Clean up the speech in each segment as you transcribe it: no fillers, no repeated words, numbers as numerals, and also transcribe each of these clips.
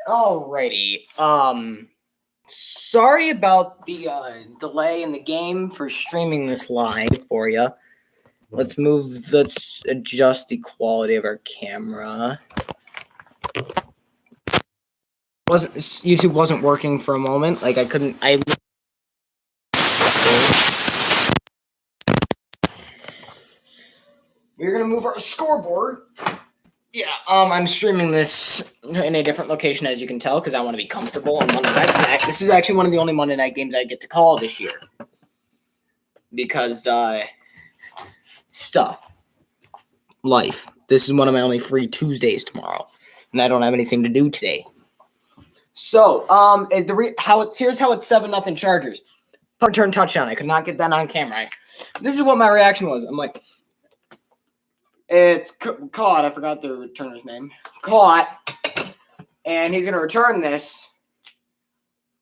Alrighty. Sorry about the delay in the game for streaming this live for you. Let's adjust the quality of our camera. YouTube wasn't working for a moment. Like we're gonna move our scoreboard. Yeah, I'm streaming this in a different location, as you can tell, because I want to be comfortable on Monday night. This is actually one of the only Monday night games I get to call this year. Because, stuff. Life. This is one of my only free Tuesdays tomorrow. And I don't have anything to do today. So, here's how it's 7-0 Chargers. Punt return touchdown. I could not get that on camera. This is what my reaction was. I'm like, it's caught. I forgot the returner's name. Caught. And he's going to return this.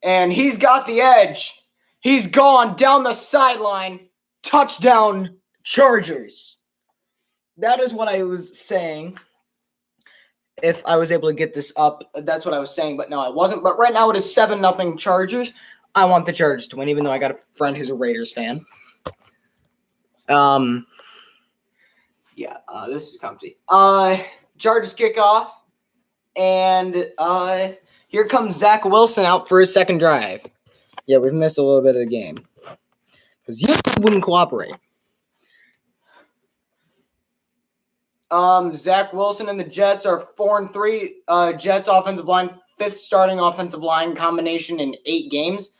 And he's got the edge. He's gone down the sideline. Touchdown, Chargers. That is what I was saying. If I was able to get this up, that's what I was saying. But no, I wasn't. But right now it is 7-0 Chargers. I want the Chargers to win, even though I got a friend who's a Raiders fan. Yeah, this is comfy. Chargers kickoff, and here comes Zach Wilson out for his second drive. Yeah, we've missed a little bit of the game because you wouldn't cooperate. Zach Wilson and the Jets are 4-3. Jets offensive line, 5th starting offensive line combination in 8 games.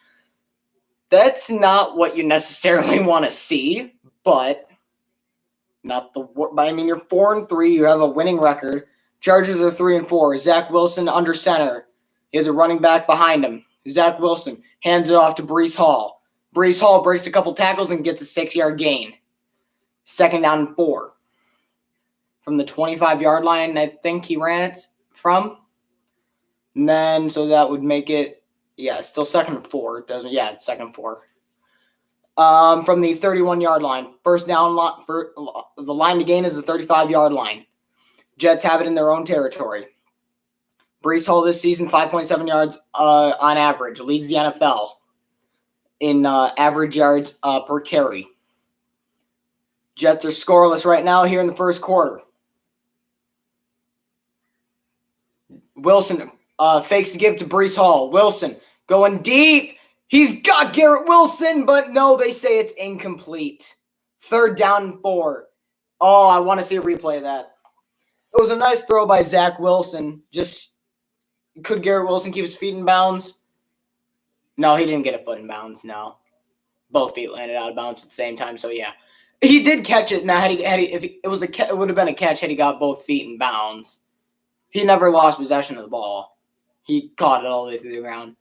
That's not what you necessarily want to see, but. You're 4-3. You have a winning record. Chargers are 3-4. Zach Wilson under center. He has a running back behind him. Zach Wilson hands it off to Breece Hall. Breece Hall breaks a couple tackles and gets a 6-yard gain. 2nd down and 4. From the 25-yard line, I think he ran it from. And then, so that would make it, still 2nd and 4. It's 2nd and 4. From the 31-yard line. First down, the line to gain is the 35-yard line. Jets have it in their own territory. Breece Hall this season, 5.7 yards on average. Leads the NFL in average yards per carry. Jets are scoreless right now here in the first quarter. Wilson fakes the give to Breece Hall. Wilson going deep. He's got Garrett Wilson, but no, they say it's incomplete. 3rd down and 4. Oh, I want to see a replay of that. It was a nice throw by Zach Wilson. Just, could Garrett Wilson keep his feet in bounds? No, he didn't get a foot in bounds, no. Both feet landed out of bounds at the same time, so yeah. He did catch it. Now, it would have been a catch had he got both feet in bounds. He never lost possession of the ball. He caught it all the way through the ground.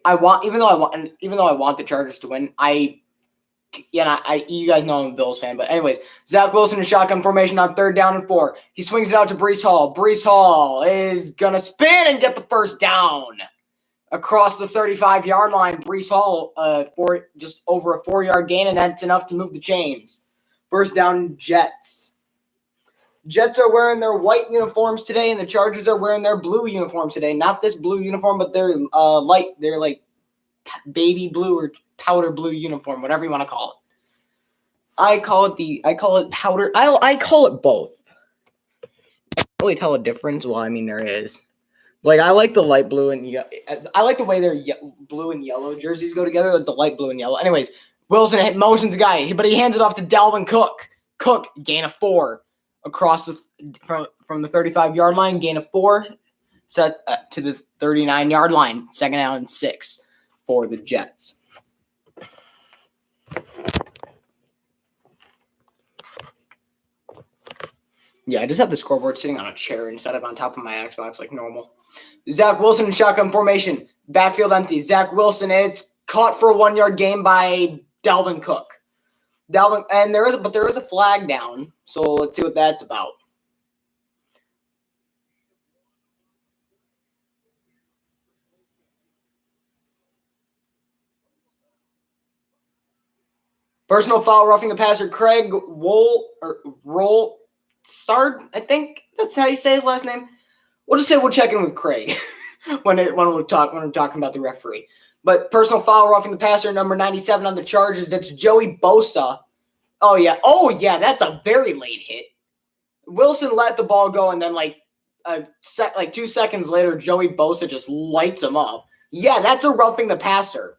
Even though I want the Chargers to win, you guys know I'm a Bills fan, but anyways, Zach Wilson in shotgun formation on 3rd down and 4. He swings it out to Breece Hall. Breece Hall is gonna spin and get the first down across the 35-yard line. Breece Hall for just over a 4-yard gain, and that's enough to move the chains. First down, Jets. Jets are wearing their white uniforms today, and the Chargers are wearing their blue uniforms today. Not this blue uniform, but they're they're like baby blue or powder blue uniform, whatever you want to call it. I call it powder. I call it both. I can't really tell a difference. Well, I mean there is. Like I like the light blue and I like the way their blue and yellow jerseys go together, like the light blue and yellow. Anyways, Wilson motions a guy, but he hands it off to Dalvin Cook. Cook gain of 4. Across from the 35-yard line, gain of 4, set to the 39-yard line, 2nd down and 6 for the Jets. Yeah, I just have the scoreboard sitting on a chair instead of on top of my Xbox like normal. Zach Wilson in shotgun formation, backfield empty. Zach Wilson, it's caught for a 1-yard gain by Dalvin Cook. And there is a flag down, so let's see what that's about. Personal foul, roughing the passer, Craig Roll Stard. I think that's how you say his last name. We'll just say we'll check in with Craig. when we're talking about the referee. But personal foul roughing the passer, number 97 on the Chargers. That's Joey Bosa. Oh yeah, that's a very late hit. Wilson let the ball go, and then like 2 seconds later, Joey Bosa just lights him up. Yeah, that's a roughing the passer,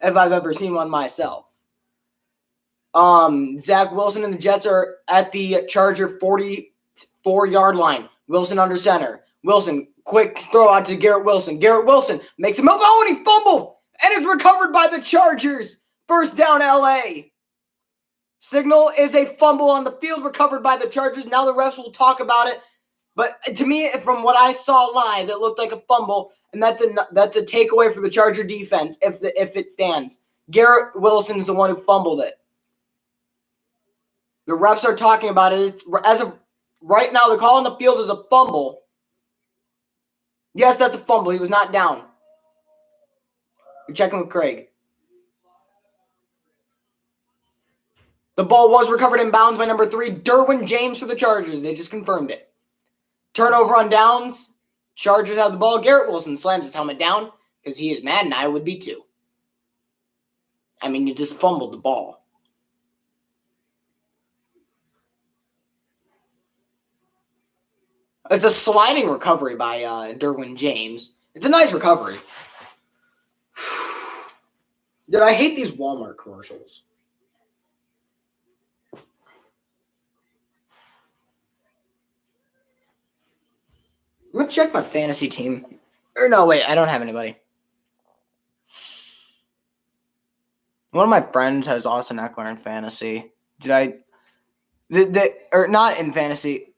if I've ever seen one myself. Zach Wilson and the Jets are at the Charger 44-yard line. Wilson under center. Wilson, quick throw out to Garrett Wilson. Garrett Wilson makes a move. Oh, and he fumbled. And it's recovered by the Chargers. First down, LA. Signal is a fumble on the field recovered by the Chargers. Now the refs will talk about it. But to me, from what I saw live, it looked like a fumble. And that's a takeaway for the Charger defense if it stands. Garrett Wilson's the one who fumbled it. The refs are talking about it. As of right now, the call on the field is a fumble. Yes, that's a fumble. He was not down. We're checking with Craig. The ball was recovered in bounds by number 3, Derwin James for the Chargers. They just confirmed it. Turnover on downs. Chargers have the ball. Garrett Wilson slams his helmet down because he is mad, and I would be too. I mean, you just fumbled the ball. It's a sliding recovery by Derwin James. It's a nice recovery. Dude, I hate these Walmart commercials. I'm going to check my fantasy team. Or no, wait, I don't have anybody. One of my friends has Austin Eckler in fantasy. Or not in fantasy.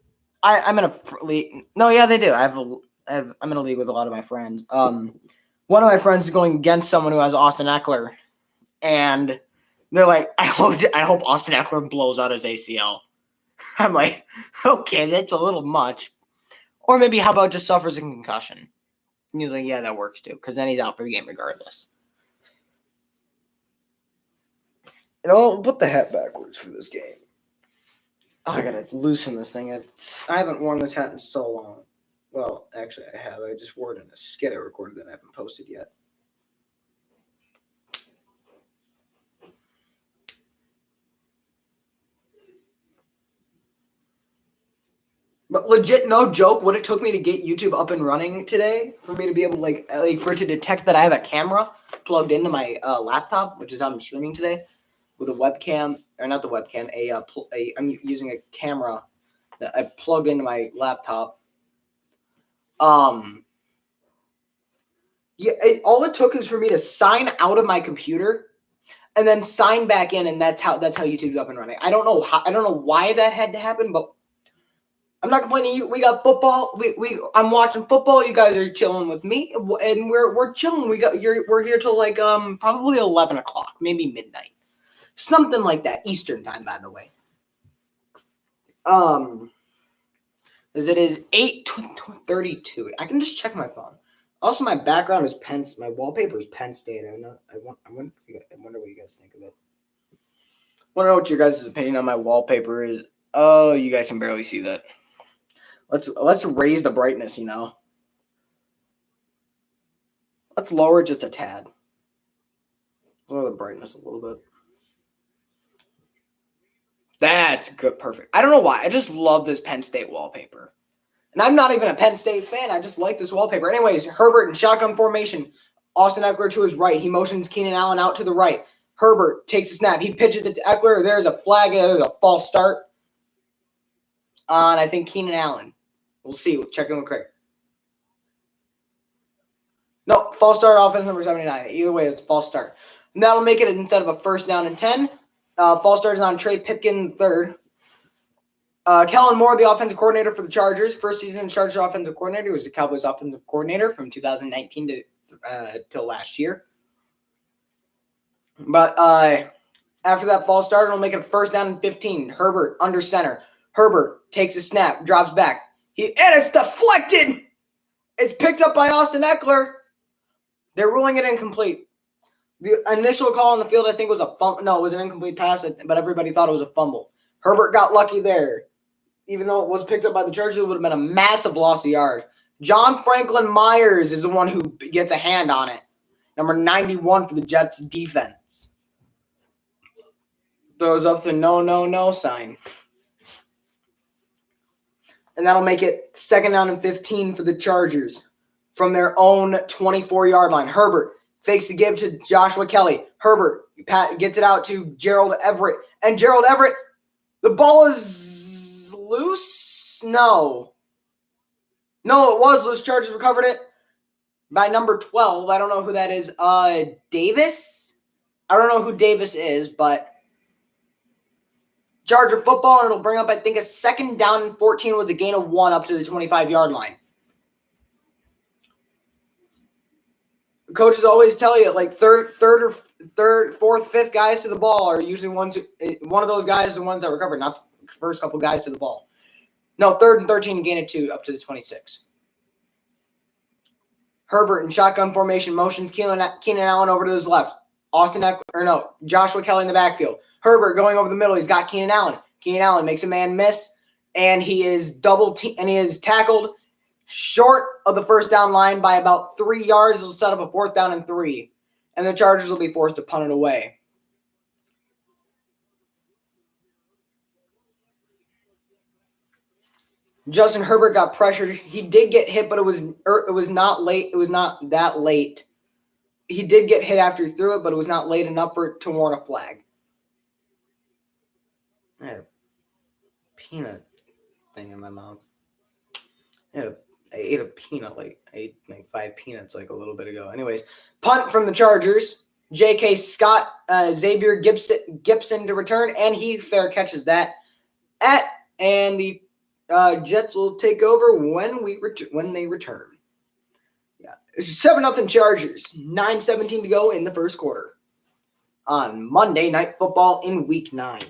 I'm in a league. No, yeah, they do. I'm in a league with a lot of my friends. One of my friends is going against someone who has Austin Eckler, and they're like, I hope Austin Eckler blows out his ACL. I'm like, okay, that's a little much. Or maybe how about just suffers a concussion? And he's like, yeah, that works too, because then he's out for the game regardless. And I'll put the hat backwards for this game. Oh, I gotta loosen this thing. I haven't worn this hat in so long. Well, actually, I have. I just wore it in a skit I recorded that I haven't posted yet. But legit, no joke, what it took me to get YouTube up and running today, for me to be able to, for it to detect that I have a camera plugged into my laptop, which is how I'm streaming today, with a webcam, or not the webcam, I'm using a camera that I plugged into my laptop. Yeah, all it took is for me to sign out of my computer and then sign back in, and that's how YouTube's up and running. I don't know why that had to happen, but I'm not complaining. We got football. I'm watching football. You guys are chilling with me, and we're chilling. We're here till probably 11 o'clock, maybe midnight. Something like that, Eastern time, by the way. As it is 8:32. I can just check my phone. Also, my background is Penn. My wallpaper is Penn State. I wonder what you guys think of it. I want to know what your guys' opinion on my wallpaper is. Oh, you guys can barely see that. Let's raise the brightness. Let's lower just a tad. Lower the brightness a little bit. That's good. Perfect. I don't know why. I just love this Penn State wallpaper. And I'm not even a Penn State fan. I just like this wallpaper. Anyways, Herbert in shotgun formation. Austin Eckler to his right. He motions Keenan Allen out to the right. Herbert takes a snap. He pitches it to Eckler. There's a flag. There's a false start on, I think, Keenan Allen. We'll see. We'll check in with Craig. No, false start, offense number 79. Either way, it's false start. And that'll make it instead of a first down and 10. False start is on Trey Pipkin III. Kellen Moore, the offensive coordinator for the Chargers. First season in Chargers offensive coordinator. He was the Cowboys offensive coordinator from 2019 till last year. But after that false start, it'll make it a first down and 15. Herbert under center. Herbert takes a snap, drops back. And it's deflected. It's picked up by Austin Eckler. They're ruling it incomplete. The initial call on the field, I think, was a fumble. No, it was an incomplete pass, but everybody thought it was a fumble. Herbert got lucky there. Even though it was picked up by the Chargers, it would have been a massive loss of yard. John Franklin Myers is the one who gets a hand on it. Number 91 for the Jets defense. Throws up the no sign. And that'll make it 2nd down and 15 for the Chargers from their own 24-yard line. Herbert fakes the give to Joshua Kelly. Herbert gets it out to Gerald Everett. And Gerald Everett, the ball is loose? No, it was loose. Chargers recovered it by number 12. I don't know who that is. Davis? I don't know who Davis is, but Charger football, and it'll bring up, I think, a 2nd down and 14 with a gain of 1 up to the 25-yard line. Coaches always tell you, like, third, fourth, fifth guys to the ball are usually one of those guys, the ones that recover, not the first couple guys to the ball. No, 3rd and 13, gain of 2 up to the 26. Herbert in shotgun formation motions Keenan Allen over to his left. Joshua Kelly in the backfield. Herbert going over the middle. He's got Keenan Allen. Keenan Allen makes a man miss, and he is tackled short of the first down line by about 3 yards. It'll set up a 4th down and 3, and the Chargers will be forced to punt it away. Justin Herbert got pressured. He did get hit, but it was not late. It was not that late. He did get hit after he threw it, but it was not late enough for it to warrant a flag. I had a peanut thing in my mouth. I ate a peanut, I ate 5 peanuts a little bit ago. Anyways, punt from the Chargers. J.K. Scott, Xavier Gibson to return, and he fair catches that. And the Jets will take over when they return. Yeah, 7-0 Chargers. 9:17 to go in the first quarter. On Monday Night Football in Week 9.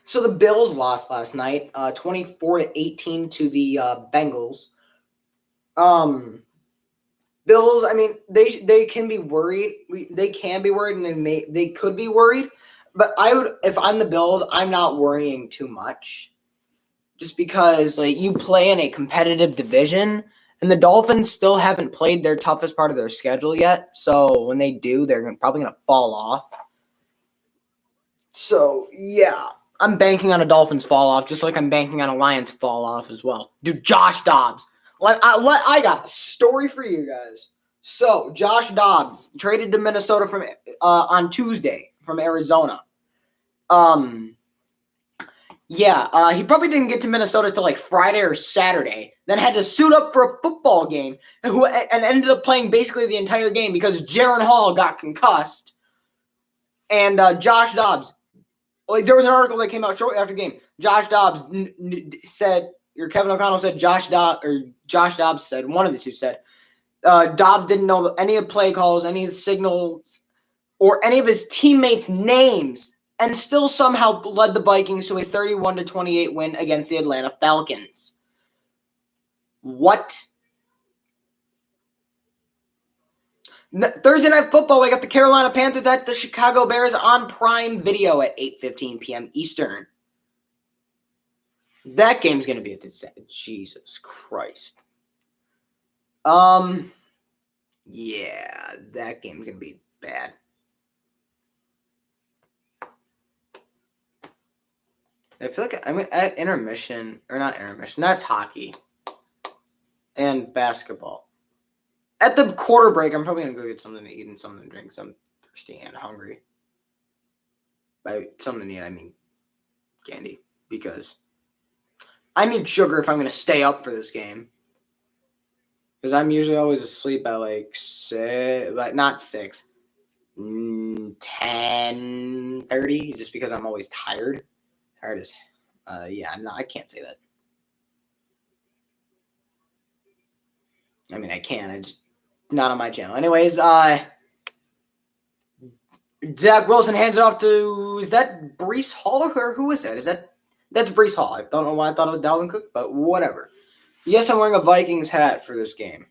So the Bills lost last night, 24-18 to the Bengals. Bills, I mean, they can be worried. They can be worried, and they could be worried. But if I'm the Bills, I'm not worrying too much, just because you play in a competitive division, and the Dolphins still haven't played their toughest part of their schedule yet. So when they do, they're probably going to fall off. So yeah. I'm banking on a Dolphins fall off, just like I'm banking on a Lions fall off as well. Dude, Josh Dobbs. I got a story for you guys. So, Josh Dobbs traded to Minnesota from on Tuesday from Arizona. He probably didn't get to Minnesota till Friday or Saturday. Then had to suit up for a football game and ended up playing basically the entire game because Jaron Hall got concussed. And Josh Dobbs. There was an article that came out shortly after the game. Josh Dobbs said, or Kevin O'Connell said, Josh Dobbs said, one of the two said, Dobbs didn't know any of the play calls, any of the signals, or any of his teammates' names, and still somehow led the Vikings to a 31-28 win against the Atlanta Falcons. What? Thursday Night Football, we got the Carolina Panthers at the Chicago Bears on Prime Video at 8:15 p.m. Eastern. That game's going to be at the Jesus Christ. Yeah, that game's going to be bad. I feel like at intermission, or not intermission, that's hockey and basketball. At the quarter break, I'm probably going to go get something to eat and something to drink because I'm thirsty and hungry. By something to eat, I mean candy. Because I need sugar if I'm going to stay up for this game. Because I'm usually always asleep at 6, not 6, 10:30, just because I'm always tired. Tired as, I can't say that. I mean, I can. I just, not on my channel. Anyways, Zach Wilson hands it off to, is that Breece Hall or who is that? That's Breece Hall. I don't know why I thought it was Dalvin Cook, but whatever. Yes, I'm wearing a Vikings hat for this game.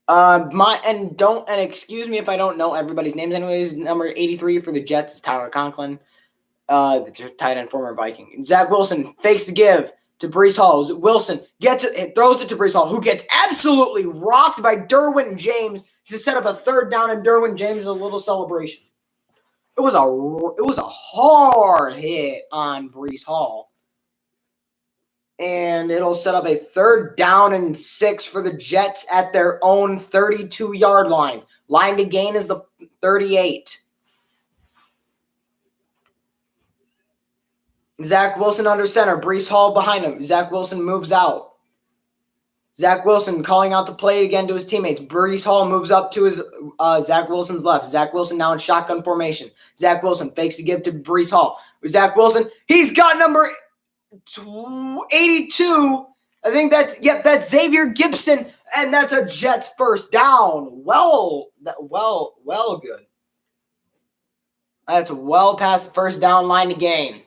And excuse me if I don't know everybody's names. Anyways, number 83 for the Jets is Tyler Conklin, the tight end, former Viking. Zach Wilson fakes the give to Breece Hall. Wilson throws it to Breece Hall, who gets absolutely rocked by Derwin James to set up a third down, and Derwin James a little celebration. It was a hard hit on Breece Hall. And it'll set up a 3rd down and 6 for the Jets at their own 32-yard line. Line to gain is the 38. Zach Wilson under center. Breece Hall behind him. Zach Wilson moves out. Zach Wilson calling out the play again to his teammates. Breece Hall moves up to his Zach Wilson's left. Zach Wilson now in shotgun formation. Zach Wilson fakes the give to Breece Hall. Zach Wilson, he's got number 82. I think that's Xavier Gibson, and that's a Jets first down. Well good. That's well past the first down line to gain.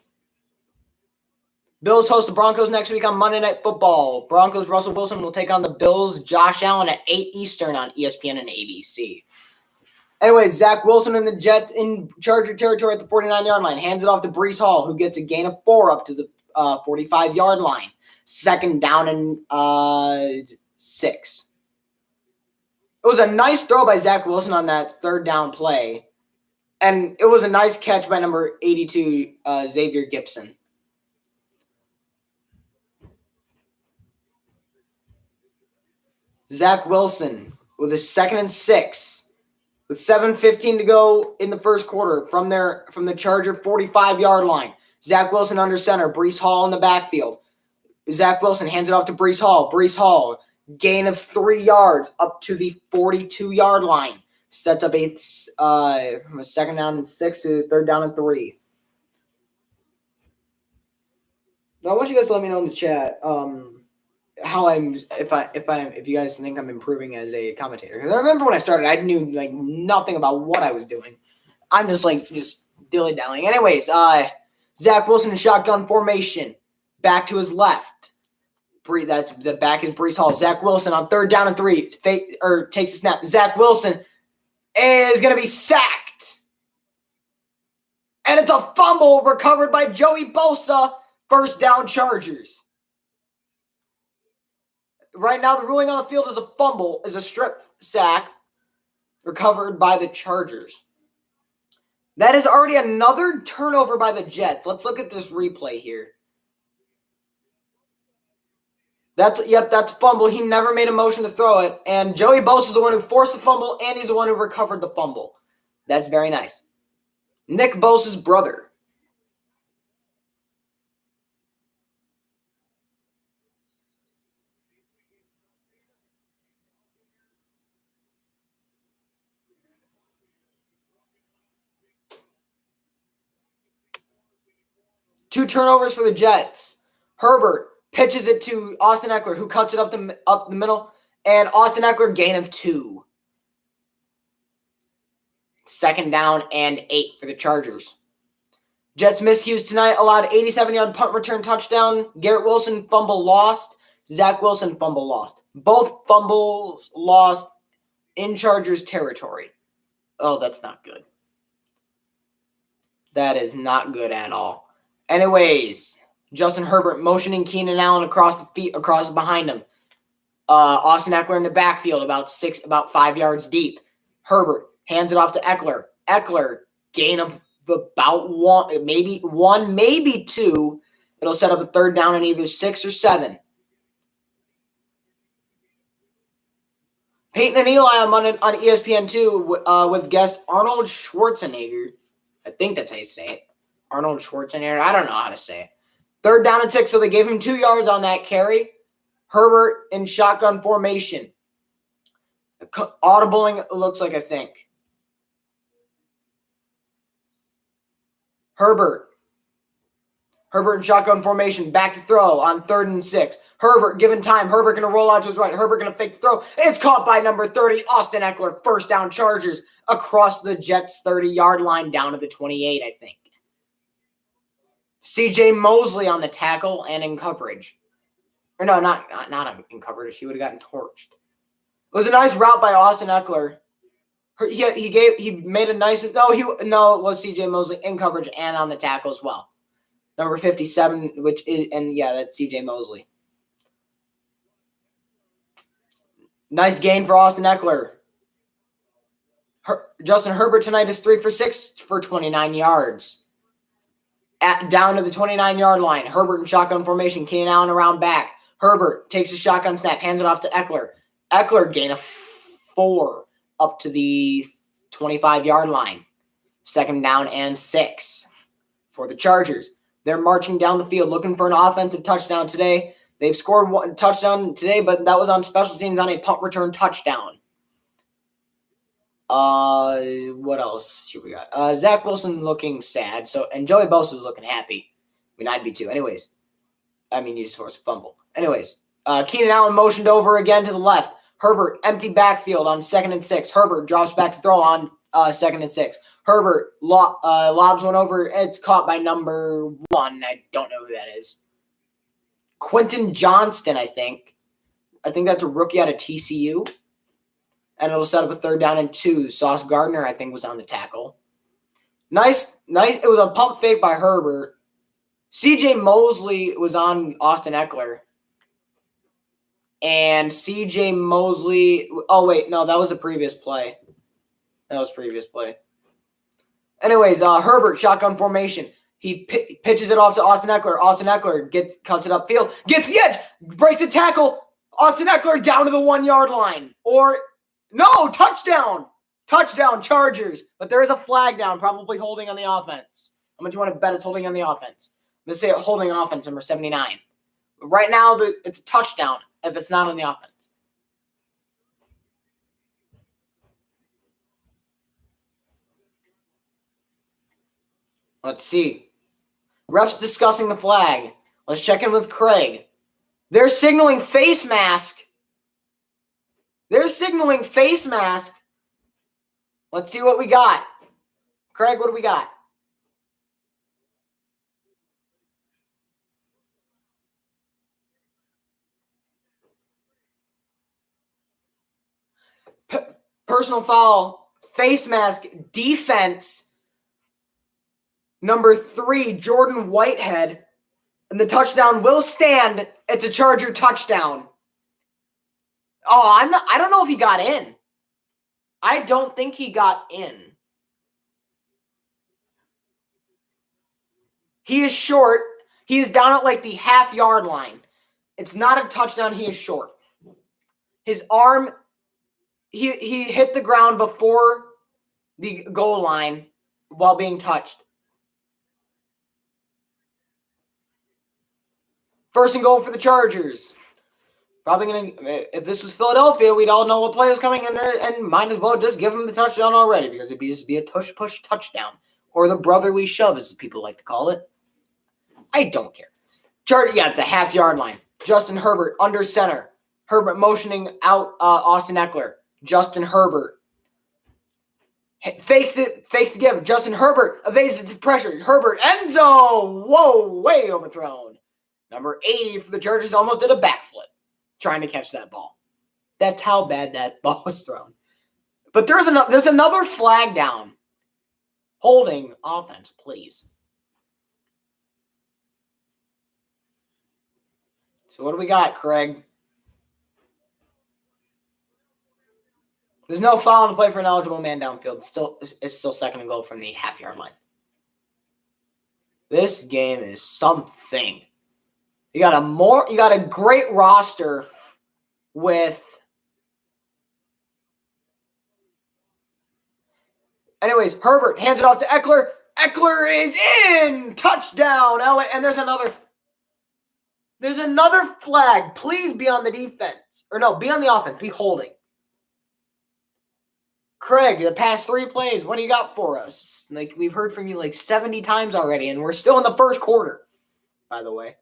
Bills host the Broncos next week on Monday Night Football. Broncos Russell Wilson will take on the Bills Josh Allen at 8 Eastern on ESPN and ABC. Anyways, Zach Wilson and the Jets in Charger territory at the 49-yard line. Hands it off to Breece Hall, who gets a gain of 4 up to the 45-yard line. 2nd down and 6. It was a nice throw by Zach Wilson on that 3rd down play. And it was a nice catch by number 82, Xavier Gibson. Zach Wilson with a 2nd and 6. With 7:15 to go in the first quarter from the Charger 45-yard line. Zach Wilson under center. Breece Hall in the backfield. Zach Wilson hands it off to Breece Hall. Breece Hall, gain of 3 yards up to the 42-yard line. Sets up from a 2nd down and 6 to 3rd down and 3. Now, I want you guys to let me know in the chat how if you guys think I'm improving as a commentator. Because I remember when I started, I knew nothing about what I was doing. I'm just dilly-dallying. Anyways, Zach Wilson in shotgun formation. Back to his left. That's the back is Breece Hall. Zach Wilson on 3rd down and 3. Takes a snap. Zach Wilson is going to be sacked. And it's a fumble recovered by Joey Bosa. 1st down Chargers. Right now, the ruling on the field is a fumble, is a strip sack recovered by the Chargers. That is already another turnover by the Jets. Let's look at this replay here. That's fumble. He never made a motion to throw it. And Joey Bosa is the one who forced the fumble, and he's the one who recovered the fumble. That's very nice. Nick Bosa's brother. Two turnovers for the Jets. Herbert pitches it to Austin Eckler, who cuts it up the middle, and Austin Eckler, gain of 2. 2nd down and 8 for the Chargers. Jets miscues tonight allowed 87-yard punt return touchdown. Garrett Wilson fumble lost. Zach Wilson fumble lost. Both fumbles lost in Chargers territory. Oh, that's not good. That is not good at all. Anyways, Justin Herbert motioning Keenan Allen across behind him. Austin Eckler in the backfield, about 5 yards deep. Herbert hands it off to Eckler. Eckler, gain of about 1, maybe 2. It'll set up a 3rd down in either 6 or 7. Peyton and Eli on ESPN2 with guest Arnold Schwarzenegger. I think that's how you say it. Arnold Schwarzenegger. I don't know how to say it. 3rd down and 6, so they gave him 2 yards on that carry. Herbert in shotgun formation. Audibling, it looks like, I think. Herbert in shotgun formation. Back to throw on 3rd and 6. Herbert given time. Herbert going to roll out to his right. Herbert going to fake the throw. It's caught by number 30, Austin Eckler. 1st down Chargers across the Jets' 30-yard line down to the 28, I think. C.J. Mosley on the tackle and in coverage. Or no, not in coverage. He would have gotten torched. was a nice route by Austin Eckler. He made a nice it was CJ Mosley in coverage and on the tackle as well. Number 57, that's CJ Mosley. Nice gain for Austin Eckler. Justin Herbert tonight is 3 for 6 for 29 yards. Down to the 29-yard line. Herbert in shotgun formation. Keenan Allen around back. Herbert takes a shotgun snap, hands it off to Eckler. Eckler gain of 4 up to the 25-yard line. 2nd down and 6 for the Chargers. They're marching down the field looking for an offensive touchdown today. They've scored 1 touchdown today, but that was on special teams on a punt return touchdown. What else here we got? Zach Wilson looking sad, and Joey Bosa's looking happy. I mean, I'd be too. Anyways, he just forced a fumble. Anyways, Keenan Allen motioned over again to the left. Herbert, empty backfield on 2nd and 6. Herbert drops back to throw on 2nd and 6. Herbert lobs one over. It's caught by number 1. I don't know who that is. Quentin Johnston, I think. I think that's a rookie out of TCU. And it'll set up a 3rd down and 2. Sauce Gardner, I think, was on the tackle. Nice. It was a pump fake by Herbert. CJ Mosley was on Austin Eckler. And CJ Mosley. Oh, wait. No, that was a previous play. Anyways, Herbert, shotgun formation. He pitches it off to Austin Eckler. Austin Eckler cuts it upfield. Gets the edge. Breaks a tackle. Austin Eckler down to the 1-yard line. No, touchdown. Touchdown, Chargers. But there is a flag down, probably holding on the offense. How much you want to bet it's holding on the offense? I'm going to say holding on offense, number 79. But right now, it's a touchdown if it's not on the offense. Let's see. Refs discussing the flag. Let's check in with Craig. They're signaling face mask. Let's see what we got. Craig, what do we got? Personal foul, face mask, defense. Number 3, Jordan Whitehead. And the touchdown will stand. It's a Charger touchdown. I don't know if he got in. I don't think he got in. He is short. He is down at like the half-yard line. It's not a touchdown. He is short. His arm, he hit the ground before the goal line while being touched. 1st and goal for the Chargers. Probably going to, if this was Philadelphia, we'd all know what play is coming in there and might as well just give him the touchdown already because it'd just be a tush-push touchdown or the brotherly shove, as people like to call it. I don't care. It's the half-yard line. Justin Herbert under center. Herbert motioning out Austin Eckler. Justin Herbert. Fakes the give. Justin Herbert evades the pressure. Herbert, end zone. Whoa, way overthrown. Number 80 for the Chargers almost did a backflip trying to catch that ball. That's how bad that ball was thrown. But there's another flag down. Holding offense, please. So what do we got, Craig? There's no foul to play for an eligible man downfield. It's still 2nd and goal from the half-yard line. This game is something. You got a great roster with. Anyways, Herbert hands it off to Eckler. Eckler is in. Touchdown, LA. And there's another flag. Please be on the defense. Or no, be on the offense. Be holding. Craig, the past 3 plays, what do you got for us? Like, we've heard from you like 70 times already, and we're still in the 1st quarter, by the way.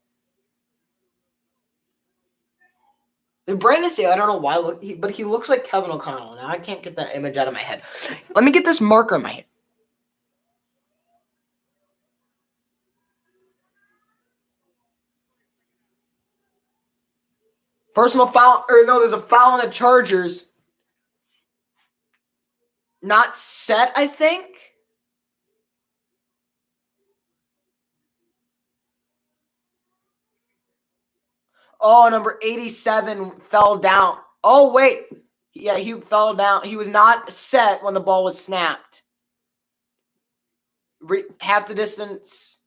And Brandon Staley, I don't know why, but he looks like Kevin O'Connell. Now, I can't get that image out of my head. Let me get this marker in my head. Personal foul, there's a foul on the Chargers. Not set, I think. Oh, number 87 fell down. Oh, wait. Yeah, he fell down. He was not set when the ball was snapped. Half the distance.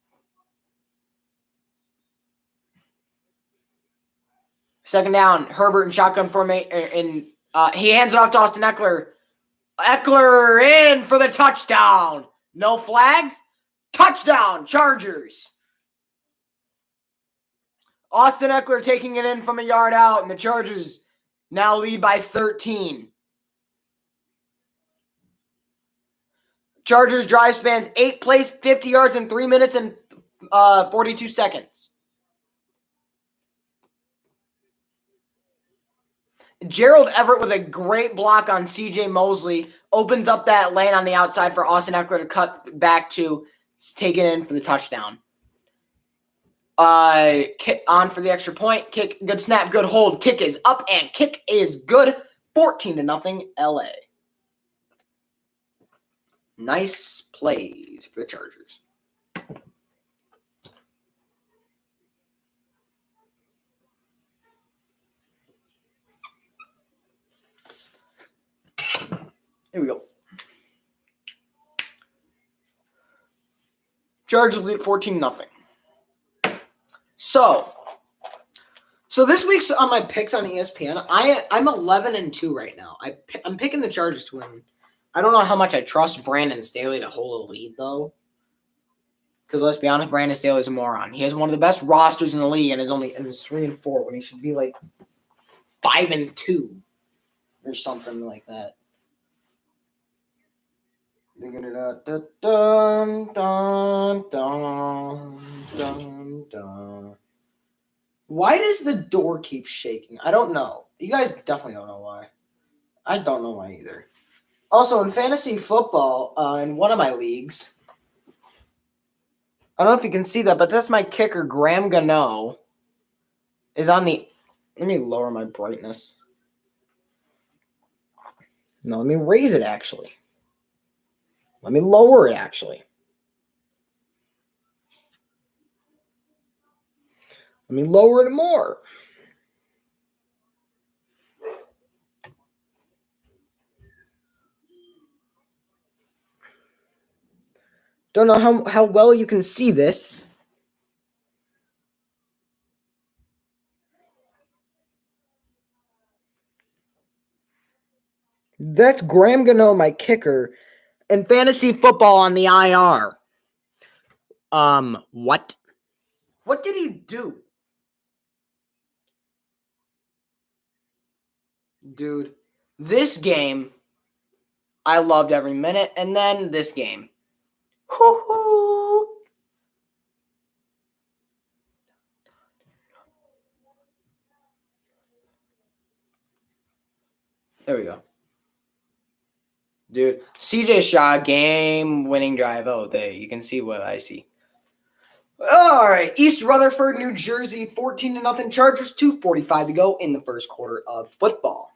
Second down. Herbert in shotgun formation. He hands it off to Austin Eckler. Eckler in for the touchdown. No flags. Touchdown, Chargers. Austin Eckler taking it in from a yard out, and the Chargers now lead by 13. Chargers drive spans 8 plays, 50 yards in 3 minutes and 42 seconds. Gerald Everett with a great block on C.J. Mosley opens up that lane on the outside for Austin Eckler to cut back to take it in for the touchdown. Kick on for the extra point. Kick, good snap, good hold. Kick is up and kick is good. 14-0 LA. Nice plays for the Chargers. Here we go. Chargers lead 14-0. So this week's on my picks on ESPN. I'm 11-2 right now. I'm picking the Chargers to win. I don't know how much I trust Brandon Staley to hold a lead though. Because let's be honest, Brandon Staley's a moron. He has one of the best rosters in the league and is 3-4 when he should be like 5-2 or something like that. Dun, dun, dun, dun, dun. Why does the door keep shaking? I don't know. You guys definitely don't know why. I don't know why either. Also, in fantasy football, in one of my leagues, I don't know if you can see that, but that's my kicker, Graham Gano, is on the... Let me lower my brightness. No, let me raise it, actually. Let me lower it, actually. Let me lower it more. Don't know how well you can see this. That's Graham Gano, my kicker, and fantasy football on the IR. What? What did he do? Dude, this game, I loved every minute, and then this game. Hoo-hoo. There we go. Dude, CJ Shaw, game-winning drive. Oh, there, you can see what I see. All right, East Rutherford, New Jersey, 14-0 Chargers, 2:45 to go in the first quarter of football.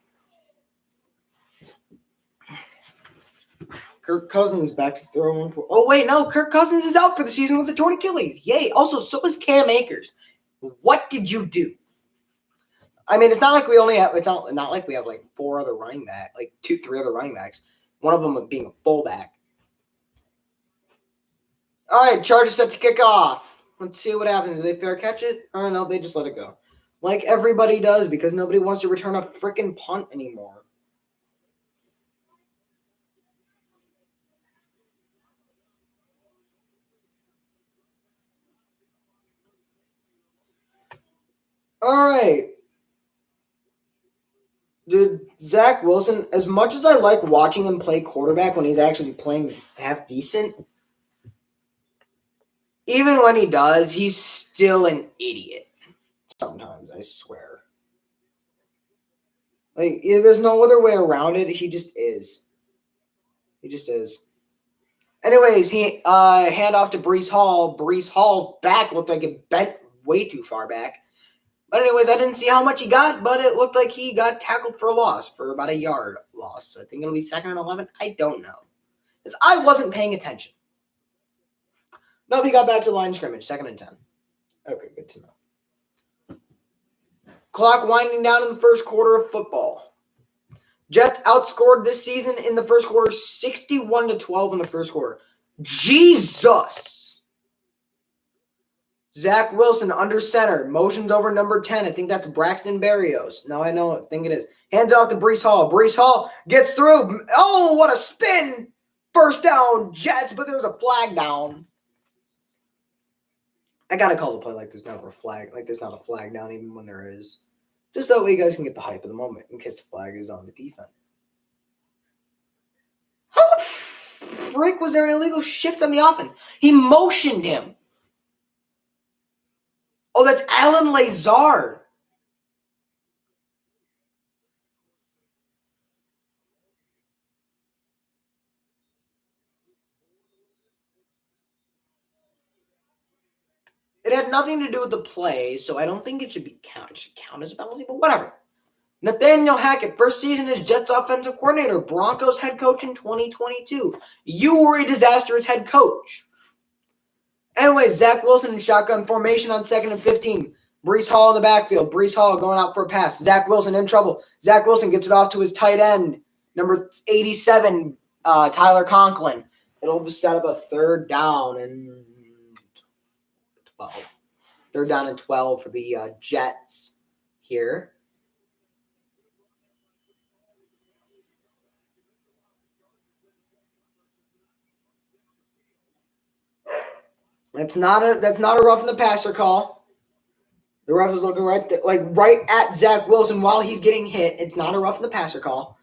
Kirk Cousins back to throwing for... Oh, wait, no, Kirk Cousins is out for the season with a torn Achilles. Yay. Also, so is Cam Akers. What did you do? I mean, it's not like we only have... It's not like we have, like, 4 other running backs, like 3 other running backs. One of them being a fullback. All right, Chargers set to kick off. Let's see what happens. Do they fair catch it? Or no, they just let it go. Like everybody does, because nobody wants to return a freaking punt anymore. All right. Dude, Zach Wilson, as much as I like watching him play quarterback when he's actually playing half decent, even when he does, he's still an idiot. Sometimes, I swear. Like, there's no other way around it. He just is. He just is. Anyways, he hand off to Breece Hall. Breece Hall back looked like it bent way too far back. But anyways, I didn't see how much he got, but it looked like he got tackled for a loss, for about a yard loss. I think it'll be 2nd and 11. I don't know. Because I wasn't paying attention. Nobody got back to the line of scrimmage. 2nd and 10. Okay, good to know. Clock winding down in the first quarter of football. Jets outscored this season in the first quarter 61-12 in the first quarter. Jesus! Zach Wilson under center. Motions over number 10. I think that's Braxton Berrios. No, I think it is. Hands it off to Breece Hall. Breece Hall gets through. Oh, what a spin! First down, Jets, but there's a flag down. I gotta call the play like there's never a flag. Like there's not a flag down even when there is. Just that way you guys can get the hype of the moment in case the flag is on the defense. How the frick was there an illegal shift on the offense? He motioned him. Oh, that's Alan Lazard. It had nothing to do with the play, so I don't think it should be count. It should count as a penalty, but whatever. Nathaniel Hackett, first season as Jets offensive coordinator, Broncos head coach in 2022. You were a disastrous head coach. Anyway, Zach Wilson in shotgun formation on 2nd and 15. Breece Hall in the backfield. Breece Hall going out for a pass. Zach Wilson in trouble. Zach Wilson gets it off to his tight end, number 87, Tyler Conklin. It'll set up a 3rd down and 12. 3rd down and 12 for the Jets here. That's not a roughing the passer call. The ref is looking right at Zach Wilson while he's getting hit. It's not a roughing the passer call.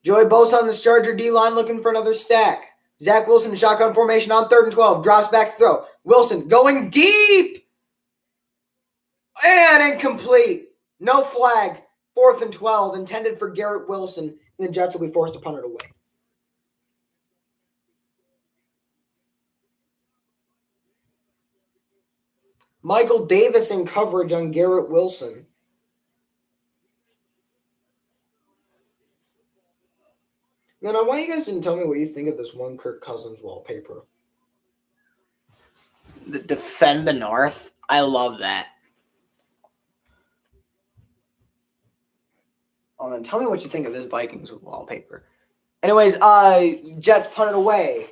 Joey Bosa on this Charger D-line looking for another sack. Zach Wilson in shotgun formation on 3rd and 12. Drops back to throw. Wilson going deep. And incomplete. No flag. 4th and 12. Intended for Garrett Wilson. And the Jets will be forced to punt it away. Michael Davis in coverage on Garrett Wilson. Then I want you guys to tell me what you think of this one Kirk Cousins wallpaper. The Defend the North. I love that. Oh, then tell me what you think of this Vikings wallpaper. Anyways, Jets punt it away.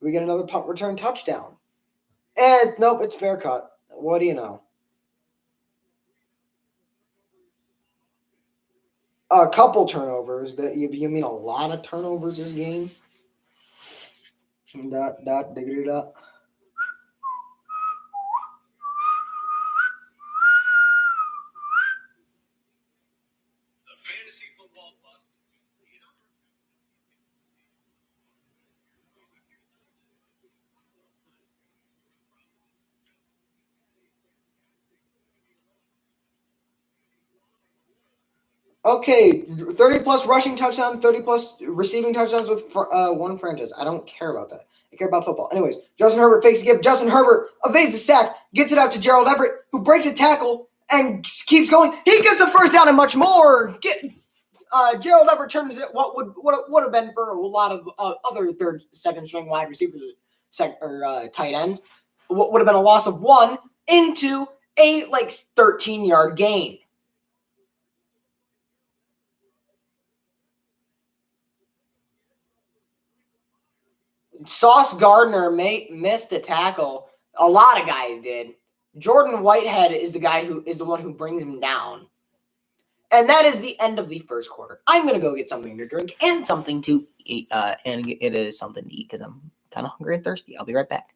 We get another punt return touchdown. And nope, it's fair cut. What do you know? A couple turnovers. You mean a lot of turnovers this game? Diggity dot. Okay, 30-plus rushing touchdowns, 30-plus receiving touchdowns with one franchise. I don't care about that. I care about football. Anyways, Justin Herbert fakes a give. Justin Herbert evades the sack, gets it out to Gerald Everett, who breaks a tackle and keeps going. He gets the 1st down and much more. Gerald Everett turns it what would have been for a lot of other 3rd, 2nd string wide receivers, tight ends, what would have been a loss of 1 into a 13-yard gain. Sauce Gardner missed a tackle. A lot of guys did. Jordan Whitehead is the one who brings him down. And that is the end of the first quarter. I'm going to go get something to drink and something to eat. And it is something to eat because I'm kind of hungry and thirsty. I'll be right back.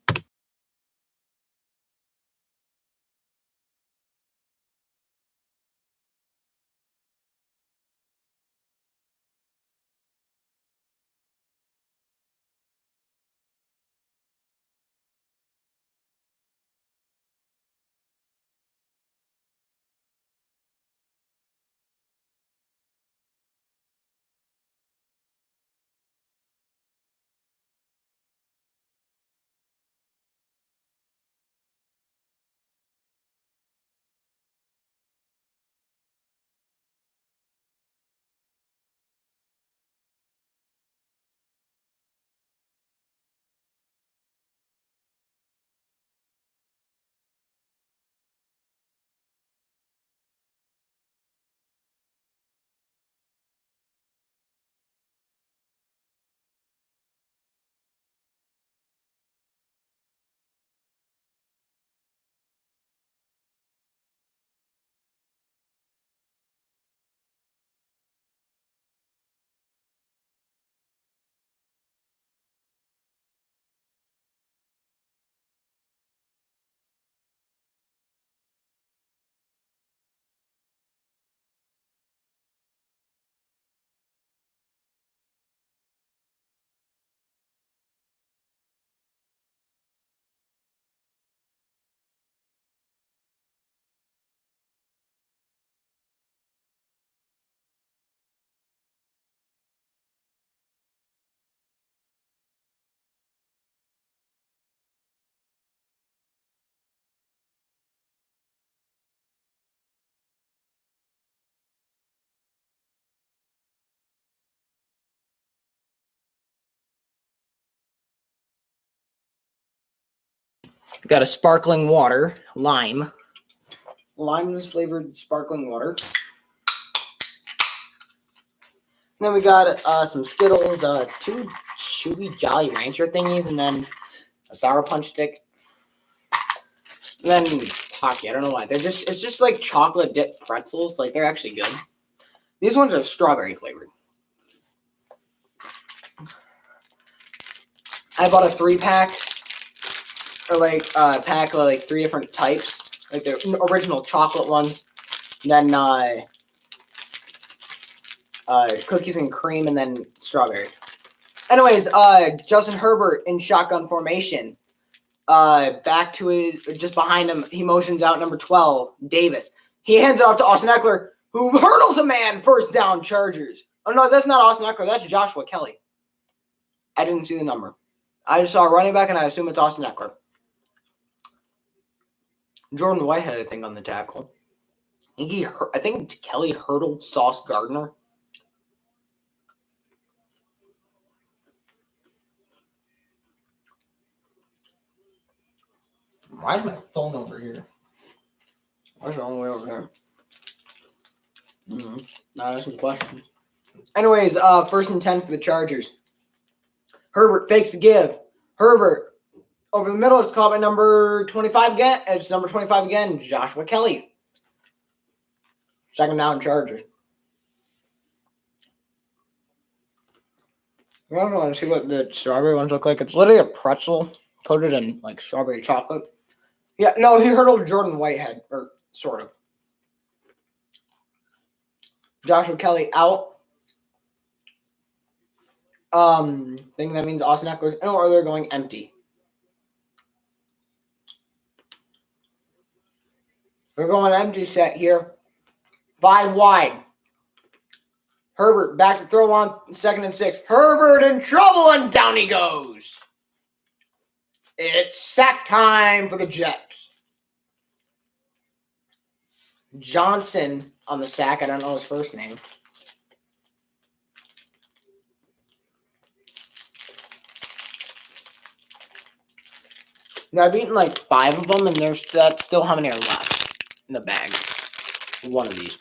Got a sparkling water, lime juice flavored sparkling water. Then we got some Skittles, 2 chewy Jolly Rancher thingies, and then a Sour Punch stick. And then Pocky, I don't know why. It's just like chocolate dipped pretzels. Like, they're actually good. These ones are strawberry flavored. I bought a 3-pack, or like a pack of like 3 different types. Like the original chocolate ones. And then cookies and cream, and then strawberry. Anyways, Justin Herbert in shotgun formation. Back to his, just behind him, he motions out number 12, Davis. He hands it off to Austin Eckler, who hurdles a man, first down, Chargers. Oh, no, that's not Austin Eckler. That's Joshua Kelly. I didn't see the number. I just saw a running back, and I assume it's Austin Eckler. Jordan Whitehead, I think, on the tackle. I think Kelly hurdled Sauce Gardner. Why is my phone over here? What's the wrong way over here? Not asking questions. Anyways, 1st and 10 for the Chargers. Herbert fakes the give. Herbert over the middle. It's called by number 25 again. It's number 25 again, Joshua Kelly. 2nd down, Chargers. I don't want to see what the strawberry ones look like. It's literally a pretzel coated in like strawberry chocolate. Yeah, no, he hurdled Jordan Whitehead, or sort of. Joshua Kelly out. Think that means Austin Eckler's in, or they're going empty. We're going empty set here. 5 wide. Herbert back to throw on 2nd and 6. Herbert in trouble, and down he goes. It's sack time for the Jets. Johnson on the sack. I don't know his first name. Now, I've eaten like 5 of them, and that's still how many are left in the bag. One of these.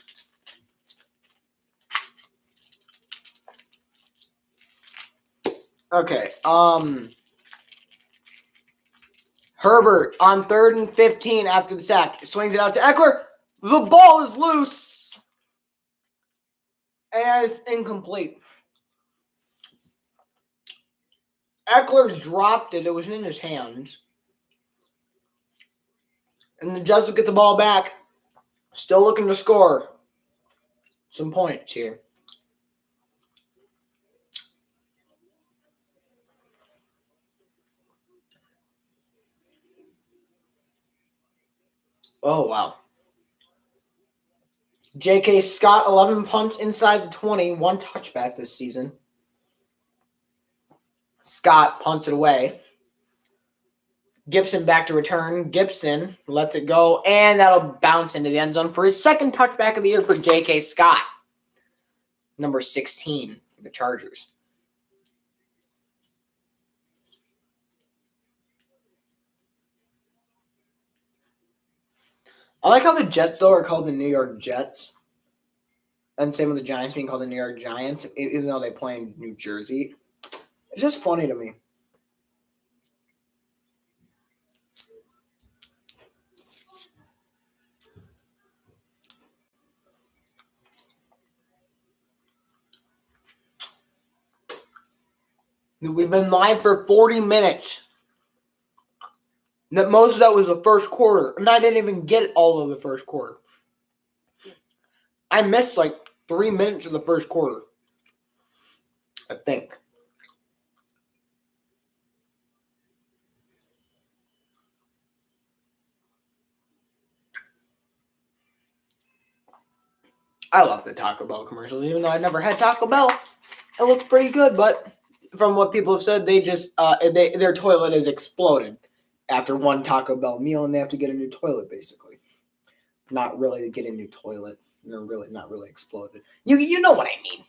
Okay. Herbert on 3rd and 15 after the sack. Swings it out to Eckler. The ball is loose. And it's incomplete. Eckler dropped it. It was in his hands. And the Jets will get the ball back. Still looking to score some points here. Oh, wow. J.K. Scott, 11 punts inside the 20. 1 touchback this season. Scott punts it away. Gibson back to return. Gibson lets it go, and that'll bounce into the end zone for his 2nd touchback of the year for J.K. Scott. Number 16 for the Chargers. I like how the Jets, though, are called the New York Jets. And same with the Giants being called the New York Giants, even though they play in New Jersey. It's just funny to me. We've been live for 40 minutes. Most of that was the 1st quarter. And I didn't even get all of the 1st quarter. I missed like 3 minutes of the 1st quarter. I think. I love the Taco Bell commercials, even though I never had Taco Bell. It looks pretty good, but from what people have said, they just their toilet has exploded after one Taco Bell meal, and they have to get a new toilet, basically. Not really to get a new toilet. They're really not really exploded. You know what I mean.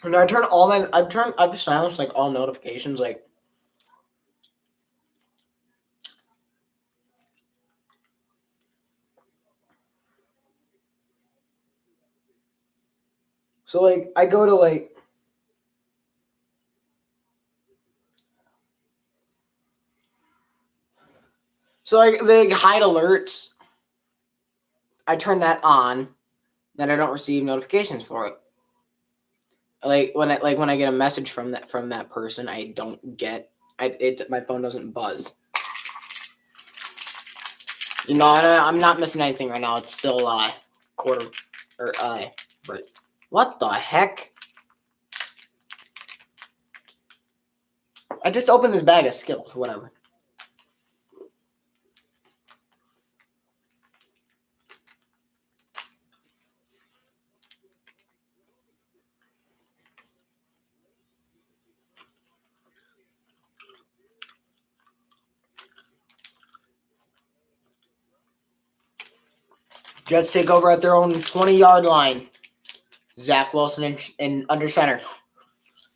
And I've silenced like all notifications, like. So like I go to like. So like the hide alerts, I turn that on, then I don't receive notifications for it. Like when I get a message from that person, I don't get my phone doesn't buzz. You know, I'm not missing anything right now. It's still quarter or but what the heck? I just opened this bag of Skittles, whatever. Jets take over at their own 20-yard line. Zach Wilson in under center.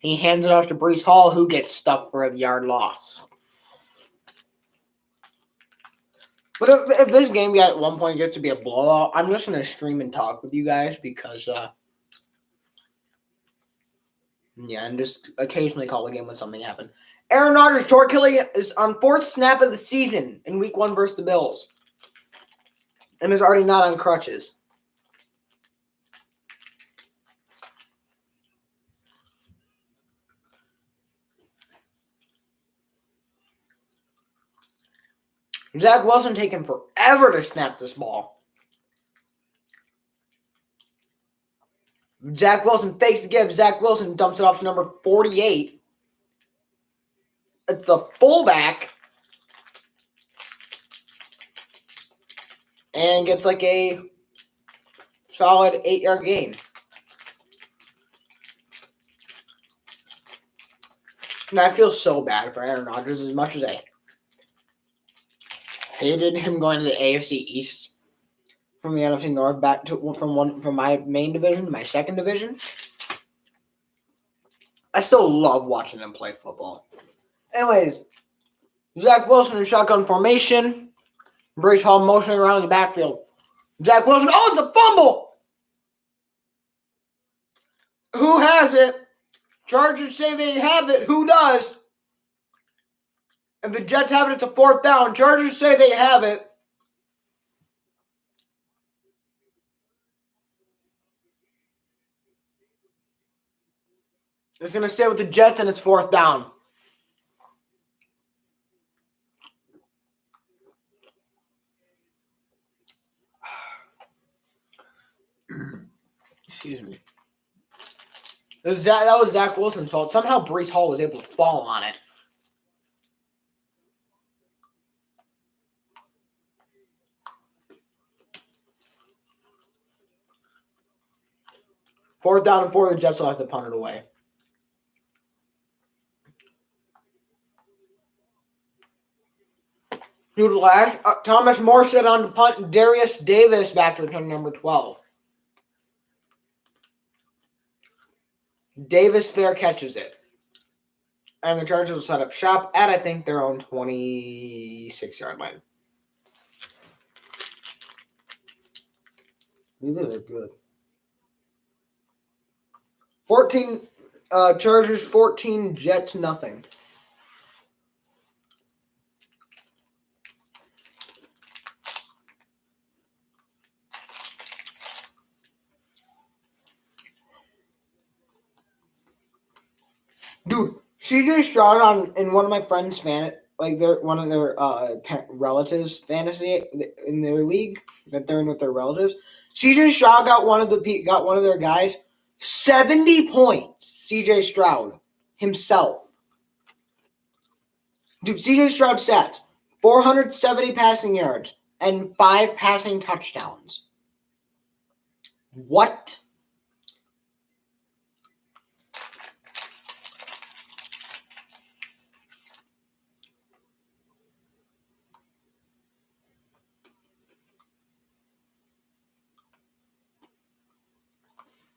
He hands it off to Breece Hall, who gets stuck for a yard loss. But if this game at one point gets to be a blowout, I'm just going to stream and talk with you guys because, and just occasionally call the game when something happened. Aaron Rodgers' torque killing is on fourth snap of the season in Week 1 versus the Bills, and is already not on crutches. Zach Wilson taking forever to snap this ball. Zach Wilson fakes the give. Zach Wilson dumps it off to number 48. It's the fullback. And gets like a solid 8-yard gain. And I feel so bad for Aaron Rodgers as much as I hated him going to the AFC East from the NFC North back to from my main division to my second division. I still love watching him play football. Anyways, Zach Wilson in shotgun formation. Breece Hall motioning around in the backfield. Zach Wilson, it's a fumble! Who has it? Chargers say they have it. Who does? If the Jets have it, it's a fourth down. Chargers say they have it. It's going to stay with the Jets, and it's fourth down. Excuse me. That was Zach Wilson's fault. Somehow Breece Hall was able to fall on it. Fourth down and 4, the Jets will have to punt it away. Dude, Thomas Morstead on the punt. Darius Davis back to return number 12. Davis fair catches it. And the Chargers will set up shop at, I think, their own 26-yard line. These are good. 14 Chargers, 14 Jets, nothing. Dude, CJ Stroud in one of my friends' one of their relatives fantasy in their league that they're in with their relatives. CJ Stroud got one of their guys 70 points. CJ Stroud himself. Dude, CJ Stroud stats 470 passing yards and 5 passing touchdowns. What?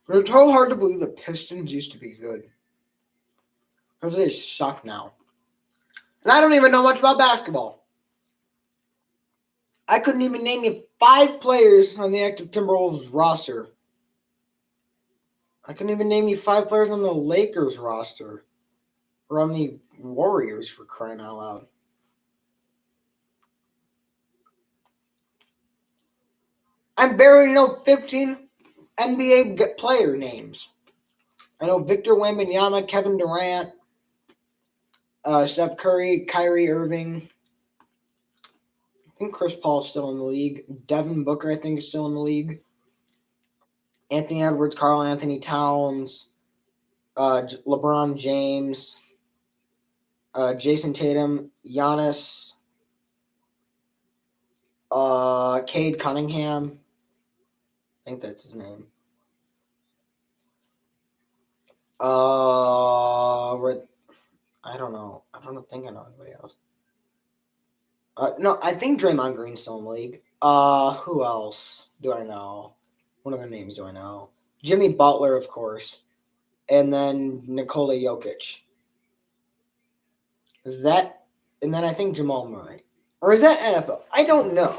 It's so hard to believe the Pistons used to be good. Because they suck now. And I don't even know much about basketball. I couldn't even name you 5 players on the active Timberwolves roster. I couldn't even name you 5 players on the Lakers roster. Or on the Warriors, for crying out loud. I barely know 15 NBA player names. I know Victor Wembanyama, Kevin Durant, Steph Curry, Kyrie Irving. I think Chris Paul's still in the league. Devin Booker, I think, is still in the league. Anthony Edwards, Karl Anthony Towns, LeBron James, Jason Tatum, Giannis, Cade Cunningham. I think that's his name. I don't know. I don't think I know anybody else. No, I think Draymond Green's still in the league. Who else do I know? What other names do I know? Jimmy Butler, of course. And then Nikola Jokic. And then I think Jamal Murray. Or is that NFL? I don't know.